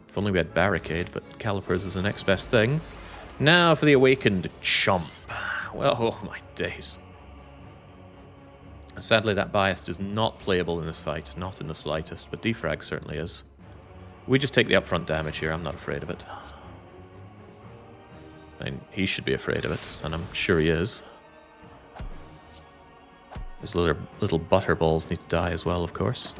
If only we had barricade, but calipers is the next best thing. Now for the awakened chump. Well, oh my days. Sadly, that bias is not playable in this fight, not in the slightest, but defrag certainly is. We just take the upfront damage here, I'm not afraid of it. I mean, he should be afraid of it, and I'm sure he is. His little butterballs need to die as well, of course.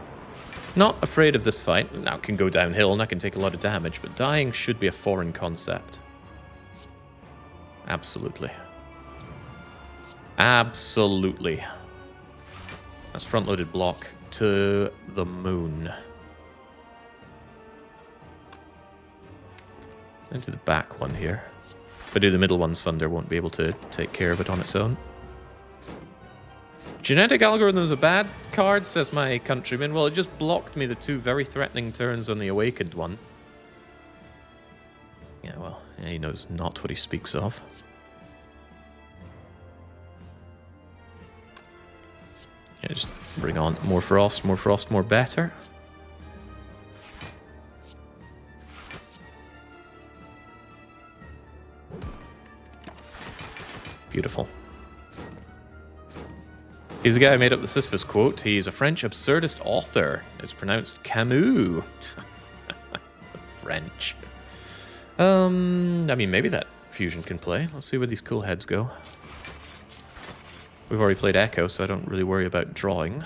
Not afraid of this fight. Now it can go downhill and I can take a lot of damage, but dying should be a foreign concept. Absolutely. Absolutely. That's front-loaded block to the moon. Into the back one here. If I do the middle one, Sunder won't be able to take care of it on its own. Genetic Algorithm is a bad card, says my countryman. Well, it just blocked me the 2 very threatening turns on the awakened one. Yeah, well, yeah, he knows not what he speaks of. Yeah, just bring on more frost, more better. Beautiful. He's the guy who made up the Sisyphus quote. He's a French absurdist author. It's pronounced Camus. French. I mean, maybe that fusion can play. Let's see where these cool heads go. We've already played Echo, so I don't really worry about drawing.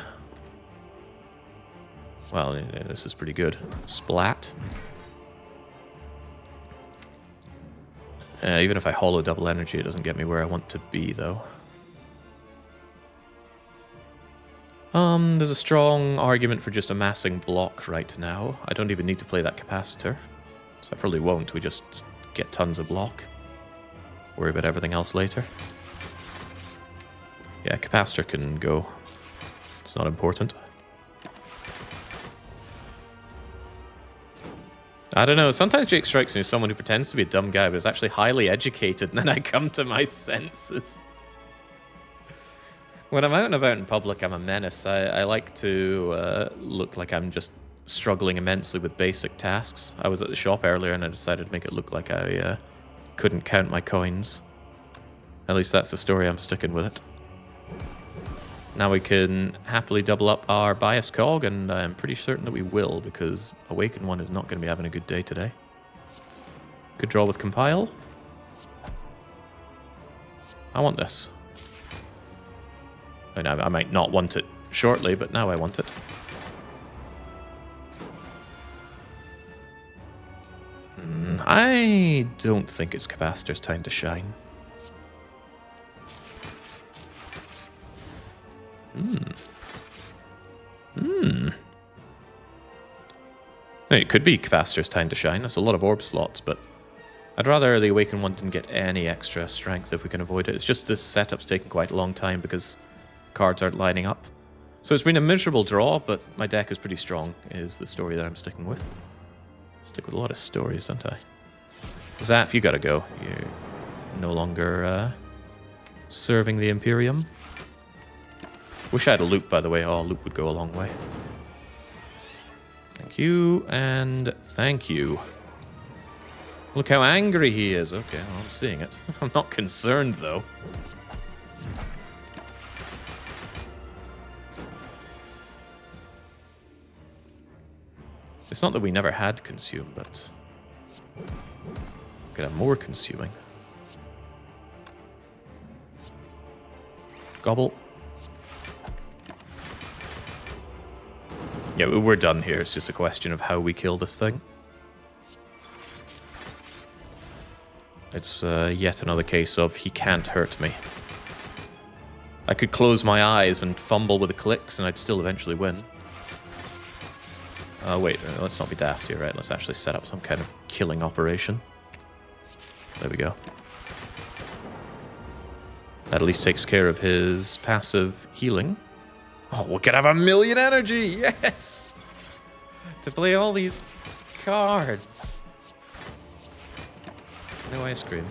Well, yeah, this is pretty good. Splat. Even if I hollow double energy, it doesn't get me where I want to be, though. There's a strong argument for just amassing block right now. I don't even need to play that capacitor. So I probably won't. We just get tons of block. Worry about everything else later. Yeah, capacitor can go. It's not important. I don't know. Sometimes Jake strikes me as someone who pretends to be a dumb guy, but is actually highly educated, and then I come to my senses. When I'm out and about in public, I'm a menace. I like to look like I'm just struggling immensely with basic tasks. I was at the shop earlier, and I decided to make it look like I couldn't count my coins. At least that's the story. I'm sticking with it. Now we can happily double up our biased cog, and I'm pretty certain that we will, because Awakened One is not going to be having a good day today. Good draw with Compile. I want this. I mean, I might not want it shortly, but now I want it. I don't think it's Capacitor's time to shine. It could be Capacitor's time to shine. That's a lot of orb slots, but I'd rather the Awakened One didn't get any extra strength if we can avoid it. It's just this setup's taking quite a long time because cards aren't lining up. So it's been a miserable draw, but my deck is pretty strong, is the story that I'm sticking with. Stick with a lot of stories, don't I? Zap, you gotta go. You're no longer serving the Imperium. Wish I had a loop, by the way. Oh, a loop would go a long way. Thank you, and thank you. Look how angry he is. Okay, well, I'm seeing it. I'm not concerned, though. It's not that we never had consume, but we could have more consuming. Gobble. Yeah, we're done here. It's just a question of how we kill this thing. It's yet another case of he can't hurt me. I could close my eyes and fumble with the clicks and I'd still eventually win. Wait, let's not be daft here, right? Let's actually set up some kind of killing operation. There we go. That at least takes care of his passive healing. Oh, we could have 1,000,000 energy! Yes! To play all these cards. No ice cream.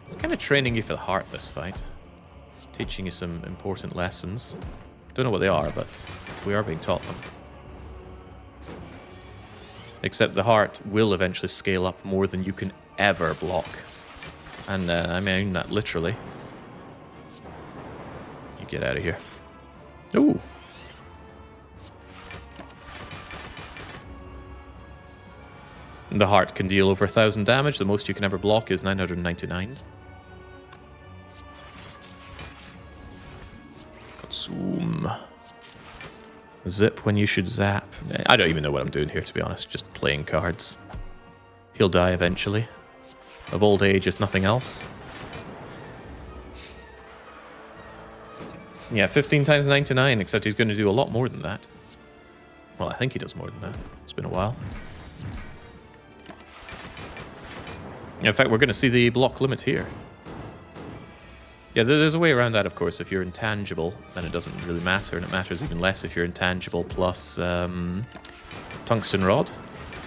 It's kind of training you for the heart, this fight. Teaching you some important lessons. Don't know what they are, but we are being taught them. Except the heart will eventually scale up more than you can ever block. And I mean that literally. You get out of here. Ooh. The heart can deal over 1,000 damage. The most you can ever block is 999. Zoom. Zip when you should zap. I don't even know what I'm doing here, to be honest. Just playing cards. He'll die eventually. Of old age, if nothing else. Yeah, 15 times 99, except he's going to do a lot more than that. Well, I think he does more than that. It's been a while. In fact, we're going to see the block limit here. Yeah, there's a way around that, of course. If you're intangible, then it doesn't really matter, and it matters even less if you're intangible plus tungsten rod.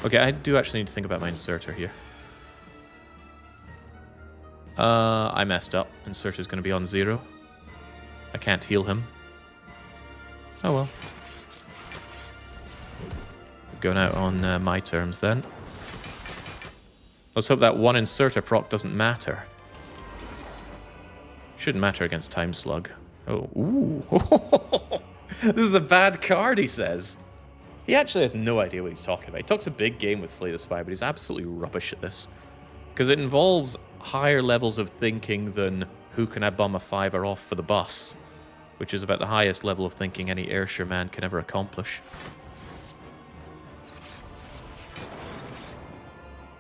Okay, I do actually need to think about my inserter here. I messed up. Inserter's going to be on 0. I can't heal him. Oh well. Going out on my terms then. Let's hope that one inserter proc doesn't matter. Shouldn't matter against Time Slug. Oh, ooh. This is a bad card, he says. He actually has no idea what he's talking about. He talks a big game with Slay the Spire, but he's absolutely rubbish at this. Because it involves higher levels of thinking than who can I bum a $5 off for the bus, which is about the highest level of thinking any Ayrshire man can ever accomplish.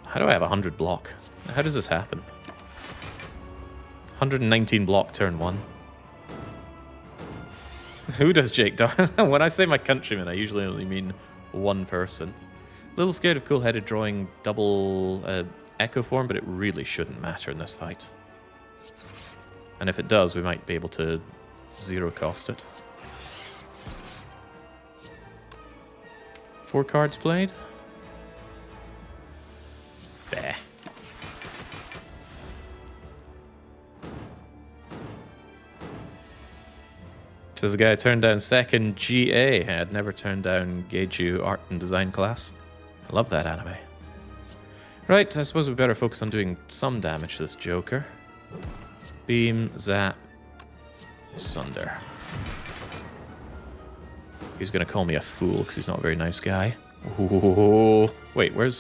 How do I have 100 block? How does this happen? 119 block turn 1. Who does Jake do? When I say my countrymen, I usually only mean one person. A little scared of cool-headed drawing double echo form, but it really shouldn't matter in this fight. And if it does, we might be able to 0 cost it. 4 cards played? Bah. Says the guy turned down second GA. I'd never turned down Geiju art and design class. I love that anime. Right, I suppose we better focus on doing some damage to this Joker. Beam, zap, sunder. He's gonna call me a fool because he's not a very nice guy. Ooh. Wait, where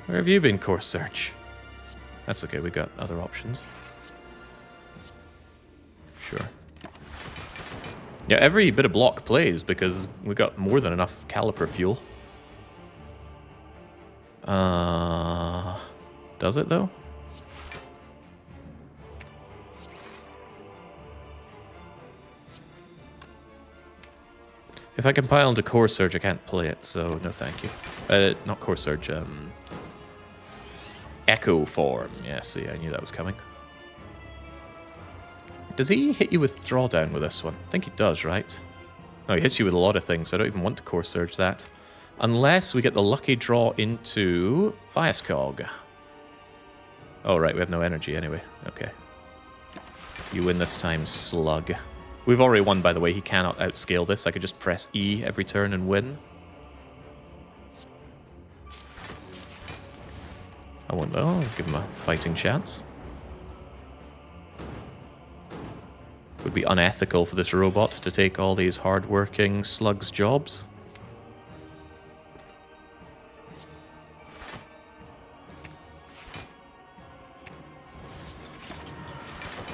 have you been, Core Search? That's okay, we got other options. Sure. Yeah, every bit of block plays because we got more than enough caliper fuel. Does it though? If I compile into Core Surge, I can't play it, so no thank you. Not Core Surge, Echo Form. Yeah, see, I knew that was coming. Does he hit you with drawdown with this one? I think he does, right? No, he hits you with a lot of things, so I don't even want to Core Surge that. Unless we get the lucky draw into Bias Cog. Oh, right, we have no energy anyway. Okay. You win this time, Slug. We've already won, by the way. He cannot outscale this. I could just press E every turn and win. I won't though. I'll give him a fighting chance. It would be unethical for this robot to take all these hard-working slugs' jobs.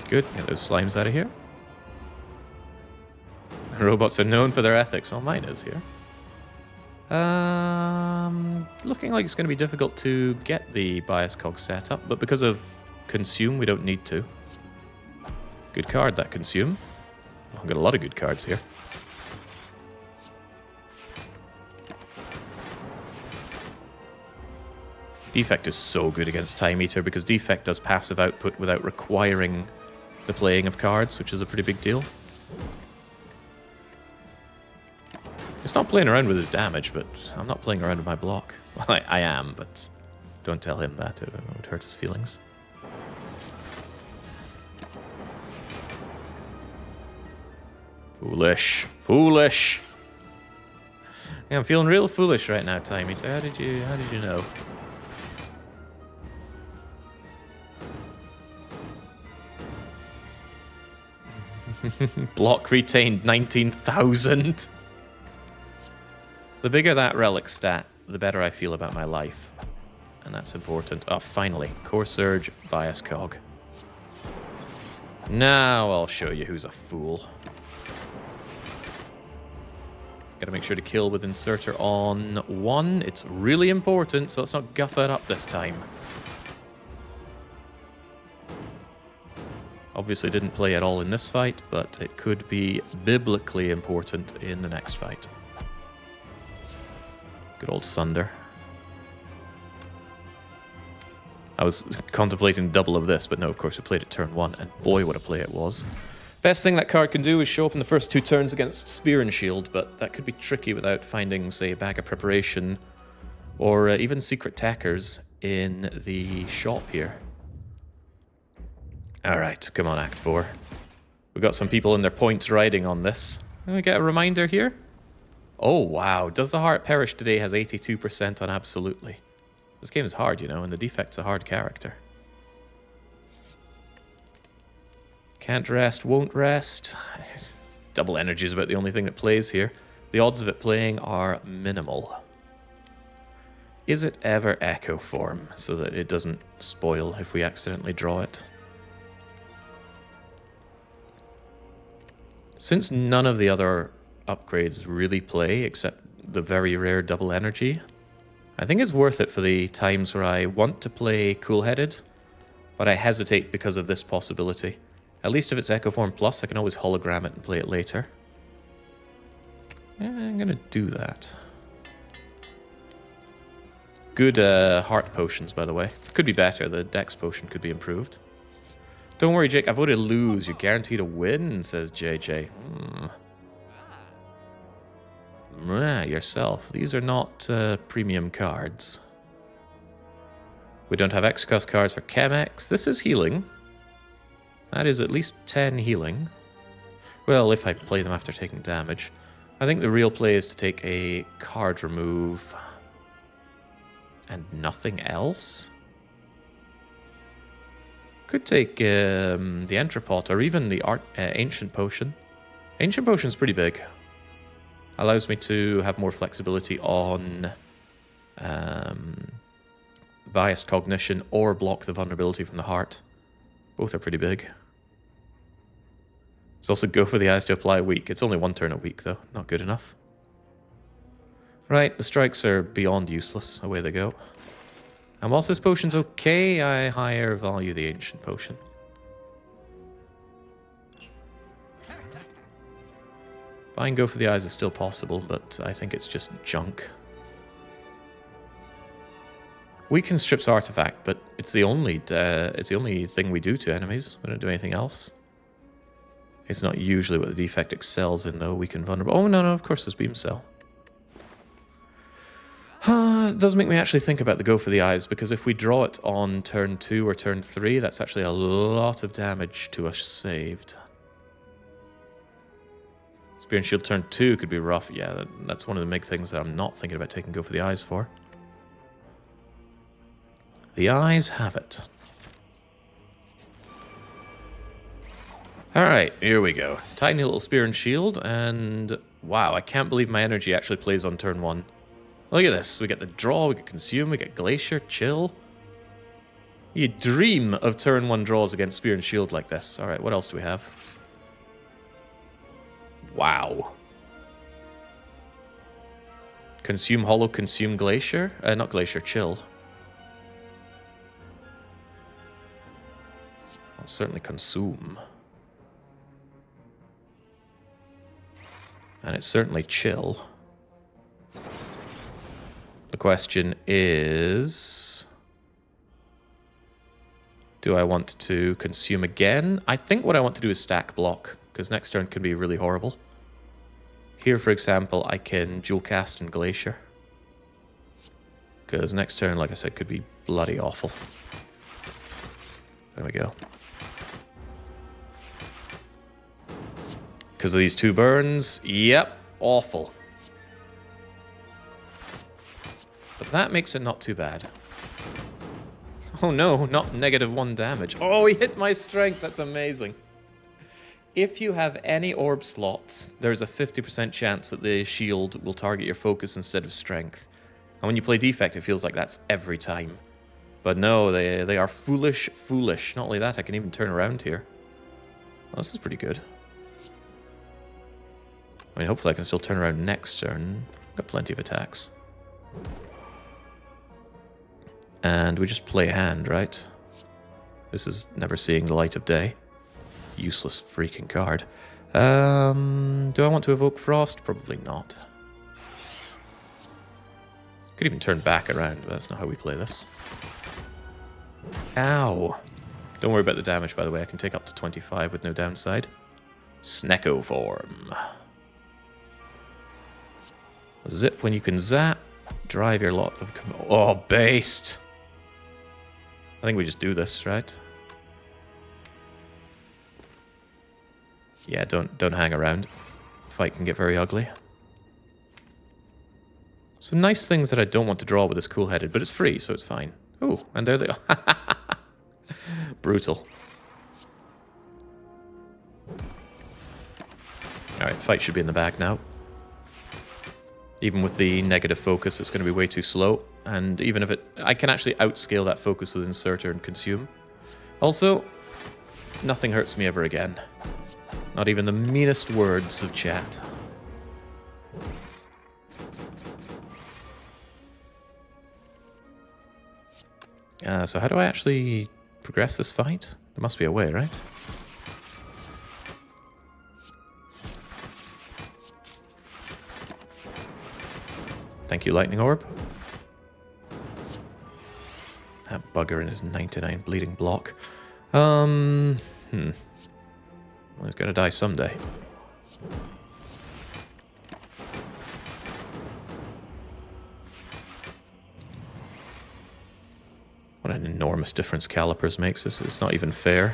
Good, get those slimes out of here. Robots are known for their ethics. Oh, mine is here. Looking like it's going to be difficult to get the bias cog set up, but because of consume, we don't need to. Good card, that consume. I've got a lot of good cards here. Defect is so good against Time Eater because Defect does passive output without requiring the playing of cards, which is a pretty big deal. He's not playing around with his damage, but I'm not playing around with my block. Well, I am, but don't tell him that. It would hurt his feelings. Foolish. Foolish. Yeah, I'm feeling real foolish right now, Time Eater. How did you know? Block retained 19,000. The bigger that relic stat, the better I feel about my life. And that's important. Oh, finally. Core Surge, Bias Cog. Now I'll show you who's a fool. Gotta make sure to kill with Inserter on 1. It's really important, so let's not guff it up this time. Obviously didn't play at all in this fight, but it could be biblically important in the next fight. Good old Sunder. I was contemplating double of this, but no, of course we played it turn 1, and boy, what a play it was. Best thing that card can do is show up in the first 2 turns against Spear and Shield, but that could be tricky without finding, say, a bag of preparation, or even secret tackers in the shop here. Alright, come on, Act 4. We've got some people in their points riding on this. Can we get a reminder here? Oh, wow. Does the Heart Perish today has 82% on Absolutely. This game is hard, you know, and the Defect's a hard character. Can't rest, won't rest. Double energy is about the only thing that plays here. The odds of it playing are minimal. Is it ever Echo Form so that it doesn't spoil if we accidentally draw it? Since none of the other upgrades really play, except the very rare double energy, I think it's worth it for the times where I want to play cool-headed, but I hesitate because of this possibility. At least if it's Echo Form Plus, I can always hologram it and play it later. Yeah, I'm gonna do that. Good heart potions, by the way. Could be better, the Dex potion could be improved. Don't worry, Jake, I voted lose. You're guaranteed a win, says JJ. Yourself. These are not premium cards. We don't have X-Cost cards for Chemex. This is healing. That is at least 10 healing. Well, if I play them after taking damage. I think the real play is to take a card remove and nothing else. Could take the Entrepot or even the Ancient Potion. Ancient Potion's pretty big. Allows me to have more flexibility on Biased Cognition or block the vulnerability from the heart. Both are pretty big. Let's also go for the eyes to apply weak. It's only 1 turn a week, though. Not good enough. Right, the strikes are beyond useless. Away they go. And whilst this potion's okay, I higher value the Ancient Potion. Buy and go for the eyes is still possible, but I think it's just junk. Weaken strips artifact, but it's the only thing we do to enemies. We don't do anything else. It's not usually what the Defect excels in, though. Weaken vulnerable. Oh, no, of course there's Beam Cell. It does make me actually think about the go for the eyes, because if we draw it on turn 2 or turn 3, that's actually a lot of damage to us saved. Spear and Shield turn 2 could be rough. Yeah, that's one of the big things that I'm not thinking about taking Go for the Eyes for. The Eyes have it. Alright, here we go. Tiny little Spear and Shield, and wow, I can't believe my energy actually plays on turn 1. Look at this. We get the draw, we get Consume, we get Glacier, Chill. You dream of turn 1 draws against Spear and Shield like this. Alright, what else do we have? Wow. Consume Hollow, Consume Glacier? Not Glacier, Chill. I'll certainly Consume. And it's certainly Chill. The question is... do I want to Consume again? I think what I want to do is stack block, because next turn can be really horrible. Here, for example, I can dual cast and Glacier. Because next turn, like I said, could be bloody awful. There we go. Because of these 2 burns, yep, awful. But that makes it not too bad. Oh no, not -1 damage. Oh, he hit my strength, that's amazing. If you have any orb slots, there's a 50% chance that the shield will target your focus instead of strength. And when you play Defect, it feels like that's every time. But no, they are foolish, foolish. Not only that, I can even turn around here. Well, this is pretty good. I mean, hopefully I can still turn around next turn. Got plenty of attacks. And we just play a hand, right? This is never seeing the light of day. Useless freaking card. Do I want to evoke Frost? Probably not. Could even turn back around, but that's not how we play this. Ow. Don't worry about the damage, by the way. I can take up to 25 with no downside. Snecko form. Zip when you can zap. Drive your lot of... oh, based. I think we just do this, right? Yeah, don't hang around. Fight can get very ugly. Some nice things that I don't want to draw with this cool-headed, but it's free, so it's fine. Ooh, and there they are. Brutal. Alright, fight should be in the bag now. Even with the negative focus, it's going to be way too slow. And even if it... I can actually outscale that focus with Inserter and Consume. Also, nothing hurts me ever again. Not even the meanest words of chat. So how do I actually progress this fight? There must be a way, right? Thank you, Lightning Orb. That bugger in his 99 bleeding block. Well, he's gonna die someday. What an enormous difference Calipers makes. It's not even fair.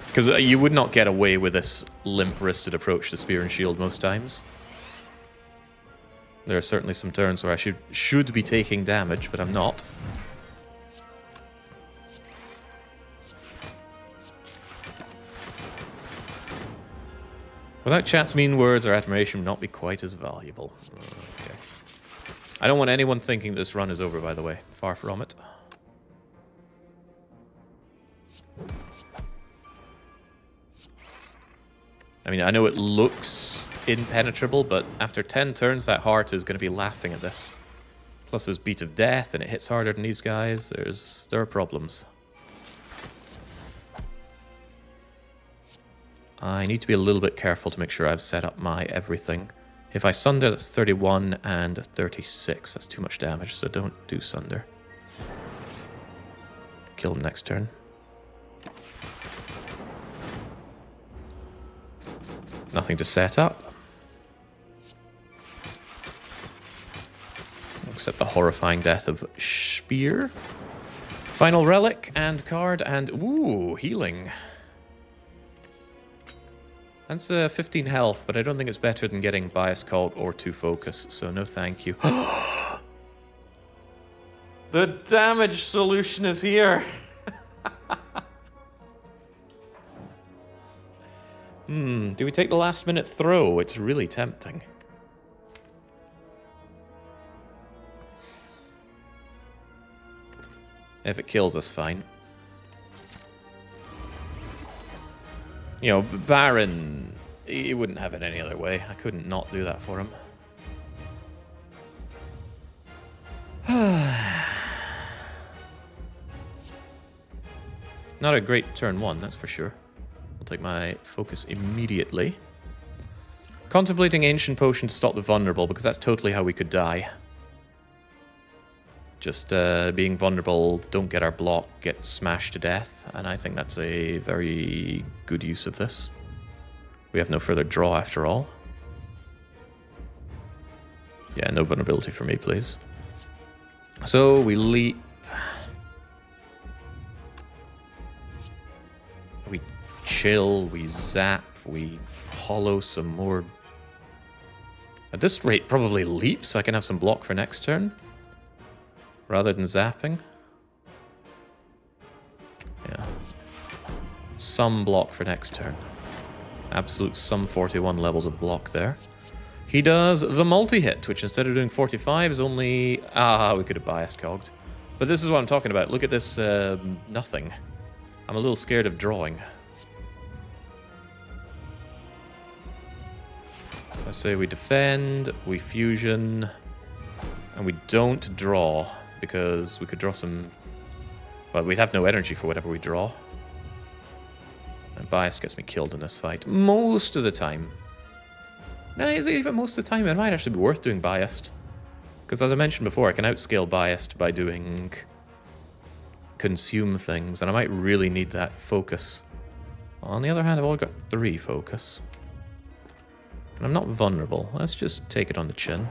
Because you would not get away with this limp-wristed approach to Spear and Shield most times. There are certainly some turns where I should be taking damage, but I'm not. Without chat's mean words, our admiration would not be quite as valuable. Okay. I don't want anyone thinking this run is over, by the way. Far from it. I mean, I know it looks impenetrable, but after 10 turns, that heart is going to be laughing at this. Plus there's Beat of Death, and it hits harder than these guys. There are problems. I need to be a little bit careful to make sure I've set up my everything. If I Sunder, that's 31 and 36. That's too much damage, so don't do Sunder. Kill him next turn. Nothing to set up. Except the horrifying death of Spire. Final Relic and card and... ooh, healing. That's 15 health, but I don't think it's better than getting Bias Cog or 2 focus, so no thank you. The damage solution is here! Do we take the last minute throw? It's really tempting. If it kills us, fine. You know, Baron, he wouldn't have it any other way. I couldn't not do that for him. Not a great turn 1, that's for sure. I'll take my focus immediately. Contemplating Ancient Potion to stop the vulnerable, because that's totally how we could die. Just being vulnerable, don't get our block, get smashed to death, and I think that's a very good use of this. We have no further draw after all. Yeah, no vulnerability for me, please. So we leap. We chill, we zap, we hollow some more. At this rate, probably leap, so I can have some block for next turn. Rather than zapping. Yeah. Some block for next turn. Absolute some 41 levels of block there. He does the multi-hit, which instead of doing 45 is only... we could have bias cogged. But this is what I'm talking about. Look at this nothing. I'm a little scared of drawing. So I say we defend, we fusion, and we don't draw. Because we could draw some... Well, we'd have no energy for whatever we draw. And Bias gets me killed in this fight. Most of the time. No, is it even most of the time? It might actually be worth doing Biased. Because as I mentioned before, I can outscale Biased by doing... Consume things. And I might really need that focus. On the other hand, I've only got 3 focus. And I'm not vulnerable. Let's just take it on the chin.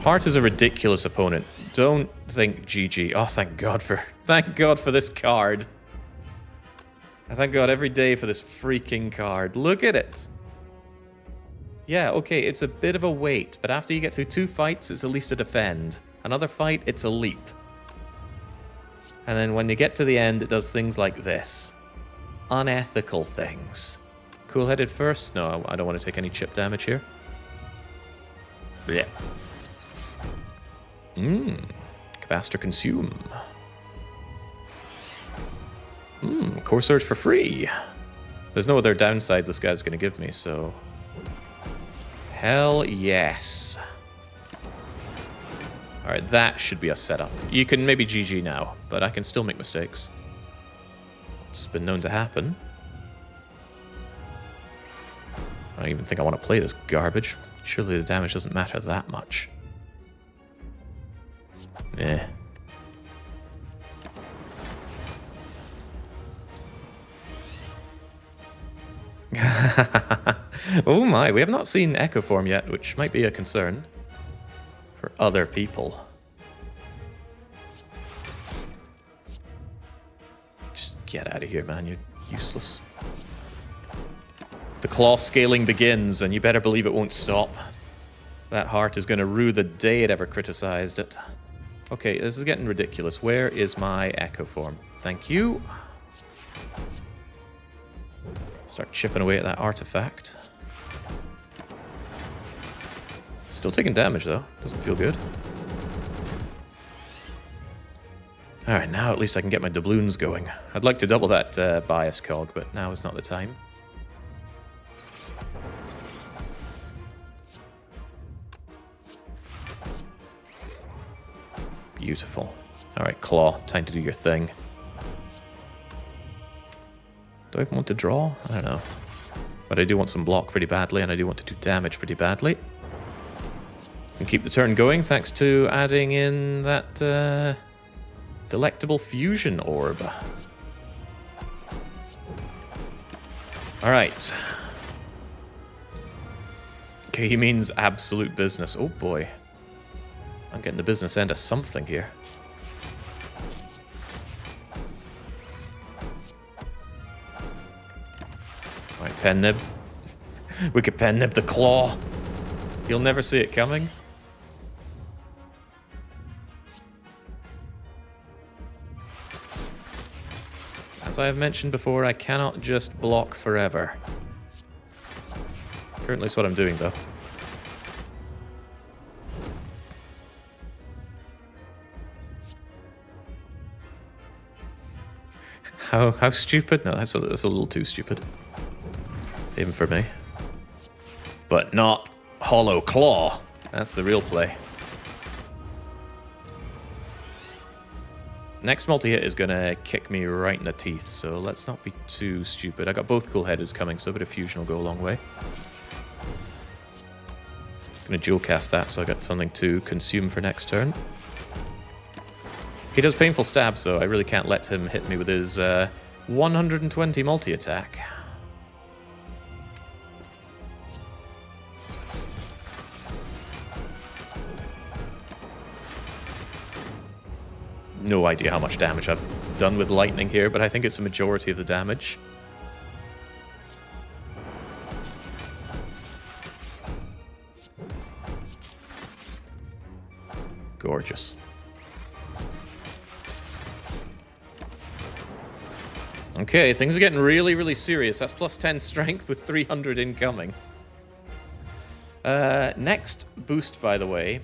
Heart is a ridiculous opponent. Don't think GG. Oh, thank God for this card. I thank God every day for this freaking card. Look at it. Yeah, okay, it's a bit of a wait, but after you get through 2 fights, it's at least a defend. Another fight, it's a leap. And then when you get to the end, it does things like this. Unethical things. Cool-headed first? No, I don't want to take any chip damage here. Yeah. Capacitor consume. Core surge for free. There's no other downsides this guy's gonna give me, so... Hell yes. Alright, that should be a setup. You can maybe GG now, but I can still make mistakes. It's been known to happen. I don't even think I want to play this garbage. Surely the damage doesn't matter that much. Eh. Oh my, we have not seen Echo Form yet, which might be a concern for other people. Just get out of here, man. You're useless. The claw scaling begins, and you better believe it won't stop. That heart is going to rue the day it ever criticized it. Okay, this is getting ridiculous. Where is my Echo Form? Thank you. Start chipping away at that artifact. Still taking damage, though. Doesn't feel good. Alright, now at least I can get my doubloons going. I'd like to double that bias cog, but now is not the time. Beautiful. Alright, Claw, time to do your thing. Do I even want to draw? I don't know. But I do want some block pretty badly, and I do want to do damage pretty badly. And keep the turn going thanks to adding in that delectable fusion orb. Alright. Okay, he means absolute business. Oh boy. I'm getting the business end of something here. pen nib. We could pen nib the claw. You'll never see it coming. As I have mentioned before, I cannot just block forever. Currently, that's what I'm doing, though. How stupid? No, that's a little too stupid. Even for me. But not Hollow Claw. That's the real play. Next multi-hit is going to kick me right in the teeth, so let's not be too stupid. I got both cool headers coming, so a bit of fusion will go a long way. Going to dual cast that, so I got something to consume for next turn. He does painful stab, so I really can't let him hit me with his 120 multi-attack. No idea how much damage I've done with lightning here, but I think it's a majority of the damage. Gorgeous. Okay, things are getting really, really serious. That's plus 10 strength with 300 incoming. Next boost, by the way,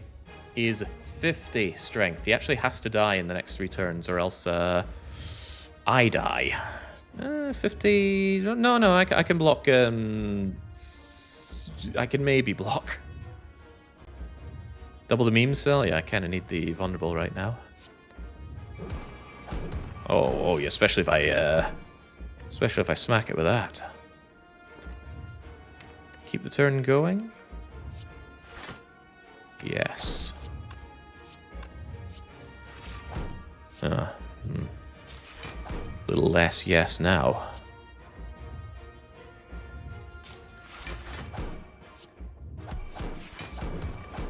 is 50 strength. He actually has to die in the next 3 turns, or else I die. 50... No, I can block... I can maybe block. Double the meme cell? Yeah, I kind of need the vulnerable right now. Oh, yeah, especially if I smack it with that. Keep the turn going. Yes. Little less yes now.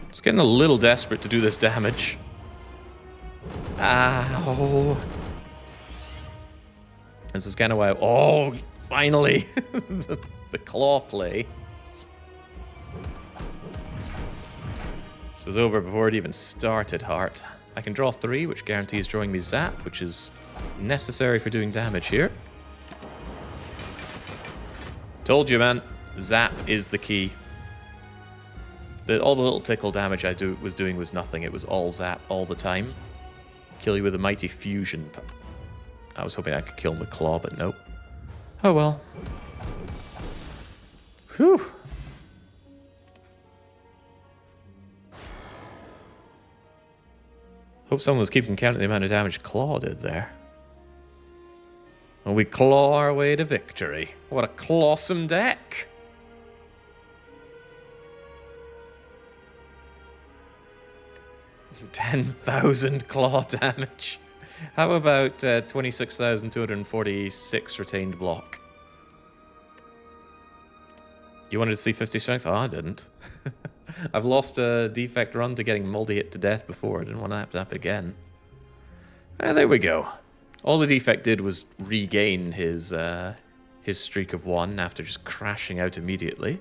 It's getting a little desperate to do this damage. Ow. This is kind of why... Oh, finally! the claw play. This is over before it even started, Heart. I can draw 3, which guarantees drawing me Zap, which is necessary for doing damage here. Told you, man. Zap is the key. All the little tickle damage I was doing was nothing. It was all Zap all the time. Kill you with a mighty fusion. I was hoping I could kill him with Claw, but nope. Oh well. Whew. Hope someone was keeping count of the amount of damage Claw did there. And we claw our way to victory. What a clawsome deck! $10,000 claw damage. How about 26,246 retained block? You wanted to see 50 strength? Oh, I didn't. I've lost a Defect run to getting multi-hit to death before. I didn't want to have to happen again. There we go. All the Defect did was regain his streak of 1 after just crashing out immediately.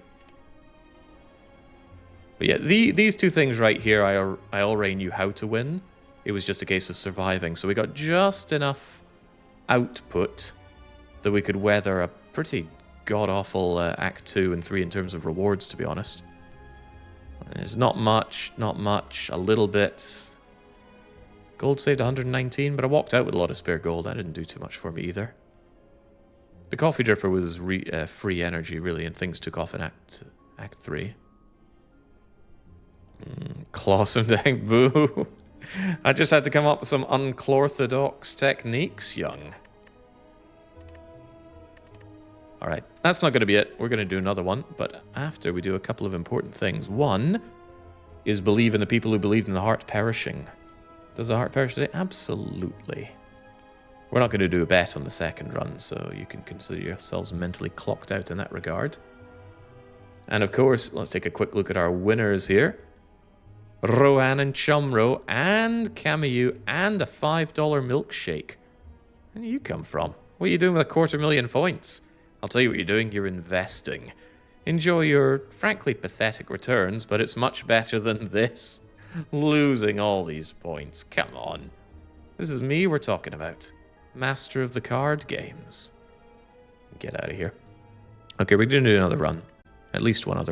But yeah, these two things right here, I already knew how to win. It was just a case of surviving. So we got just enough output that we could weather a pretty god-awful Act 2 and 3 in terms of rewards, to be honest. There's not much, a little bit. Gold saved 119, but I walked out with a lot of spare gold. That didn't do too much for me either. The coffee dripper was free energy, really, and things took off in Act 3. Clawsome deck, boo. I just had to come up with some unorthodox techniques, young. Alright, that's not going to be it. We're going to do another one, but after we do a couple of important things. One is believe in the people who believed in the heart perishing. Does the heart perish today? Absolutely. We're not going to do a bet on the second run, so you can consider yourselves mentally clocked out in that regard. And of course, let's take a quick look at our winners here. Rohan and Chumro and Camus and a $5 milkshake. Where do you come from? What are you doing with 250,000 points? I'll tell you what you're doing, you're investing. Enjoy your, frankly, pathetic returns, but it's much better than this. Losing all these points, come on. This is me we're talking about. Master of the card games. Get out of here. Okay, we're going to do another run. At least one other run.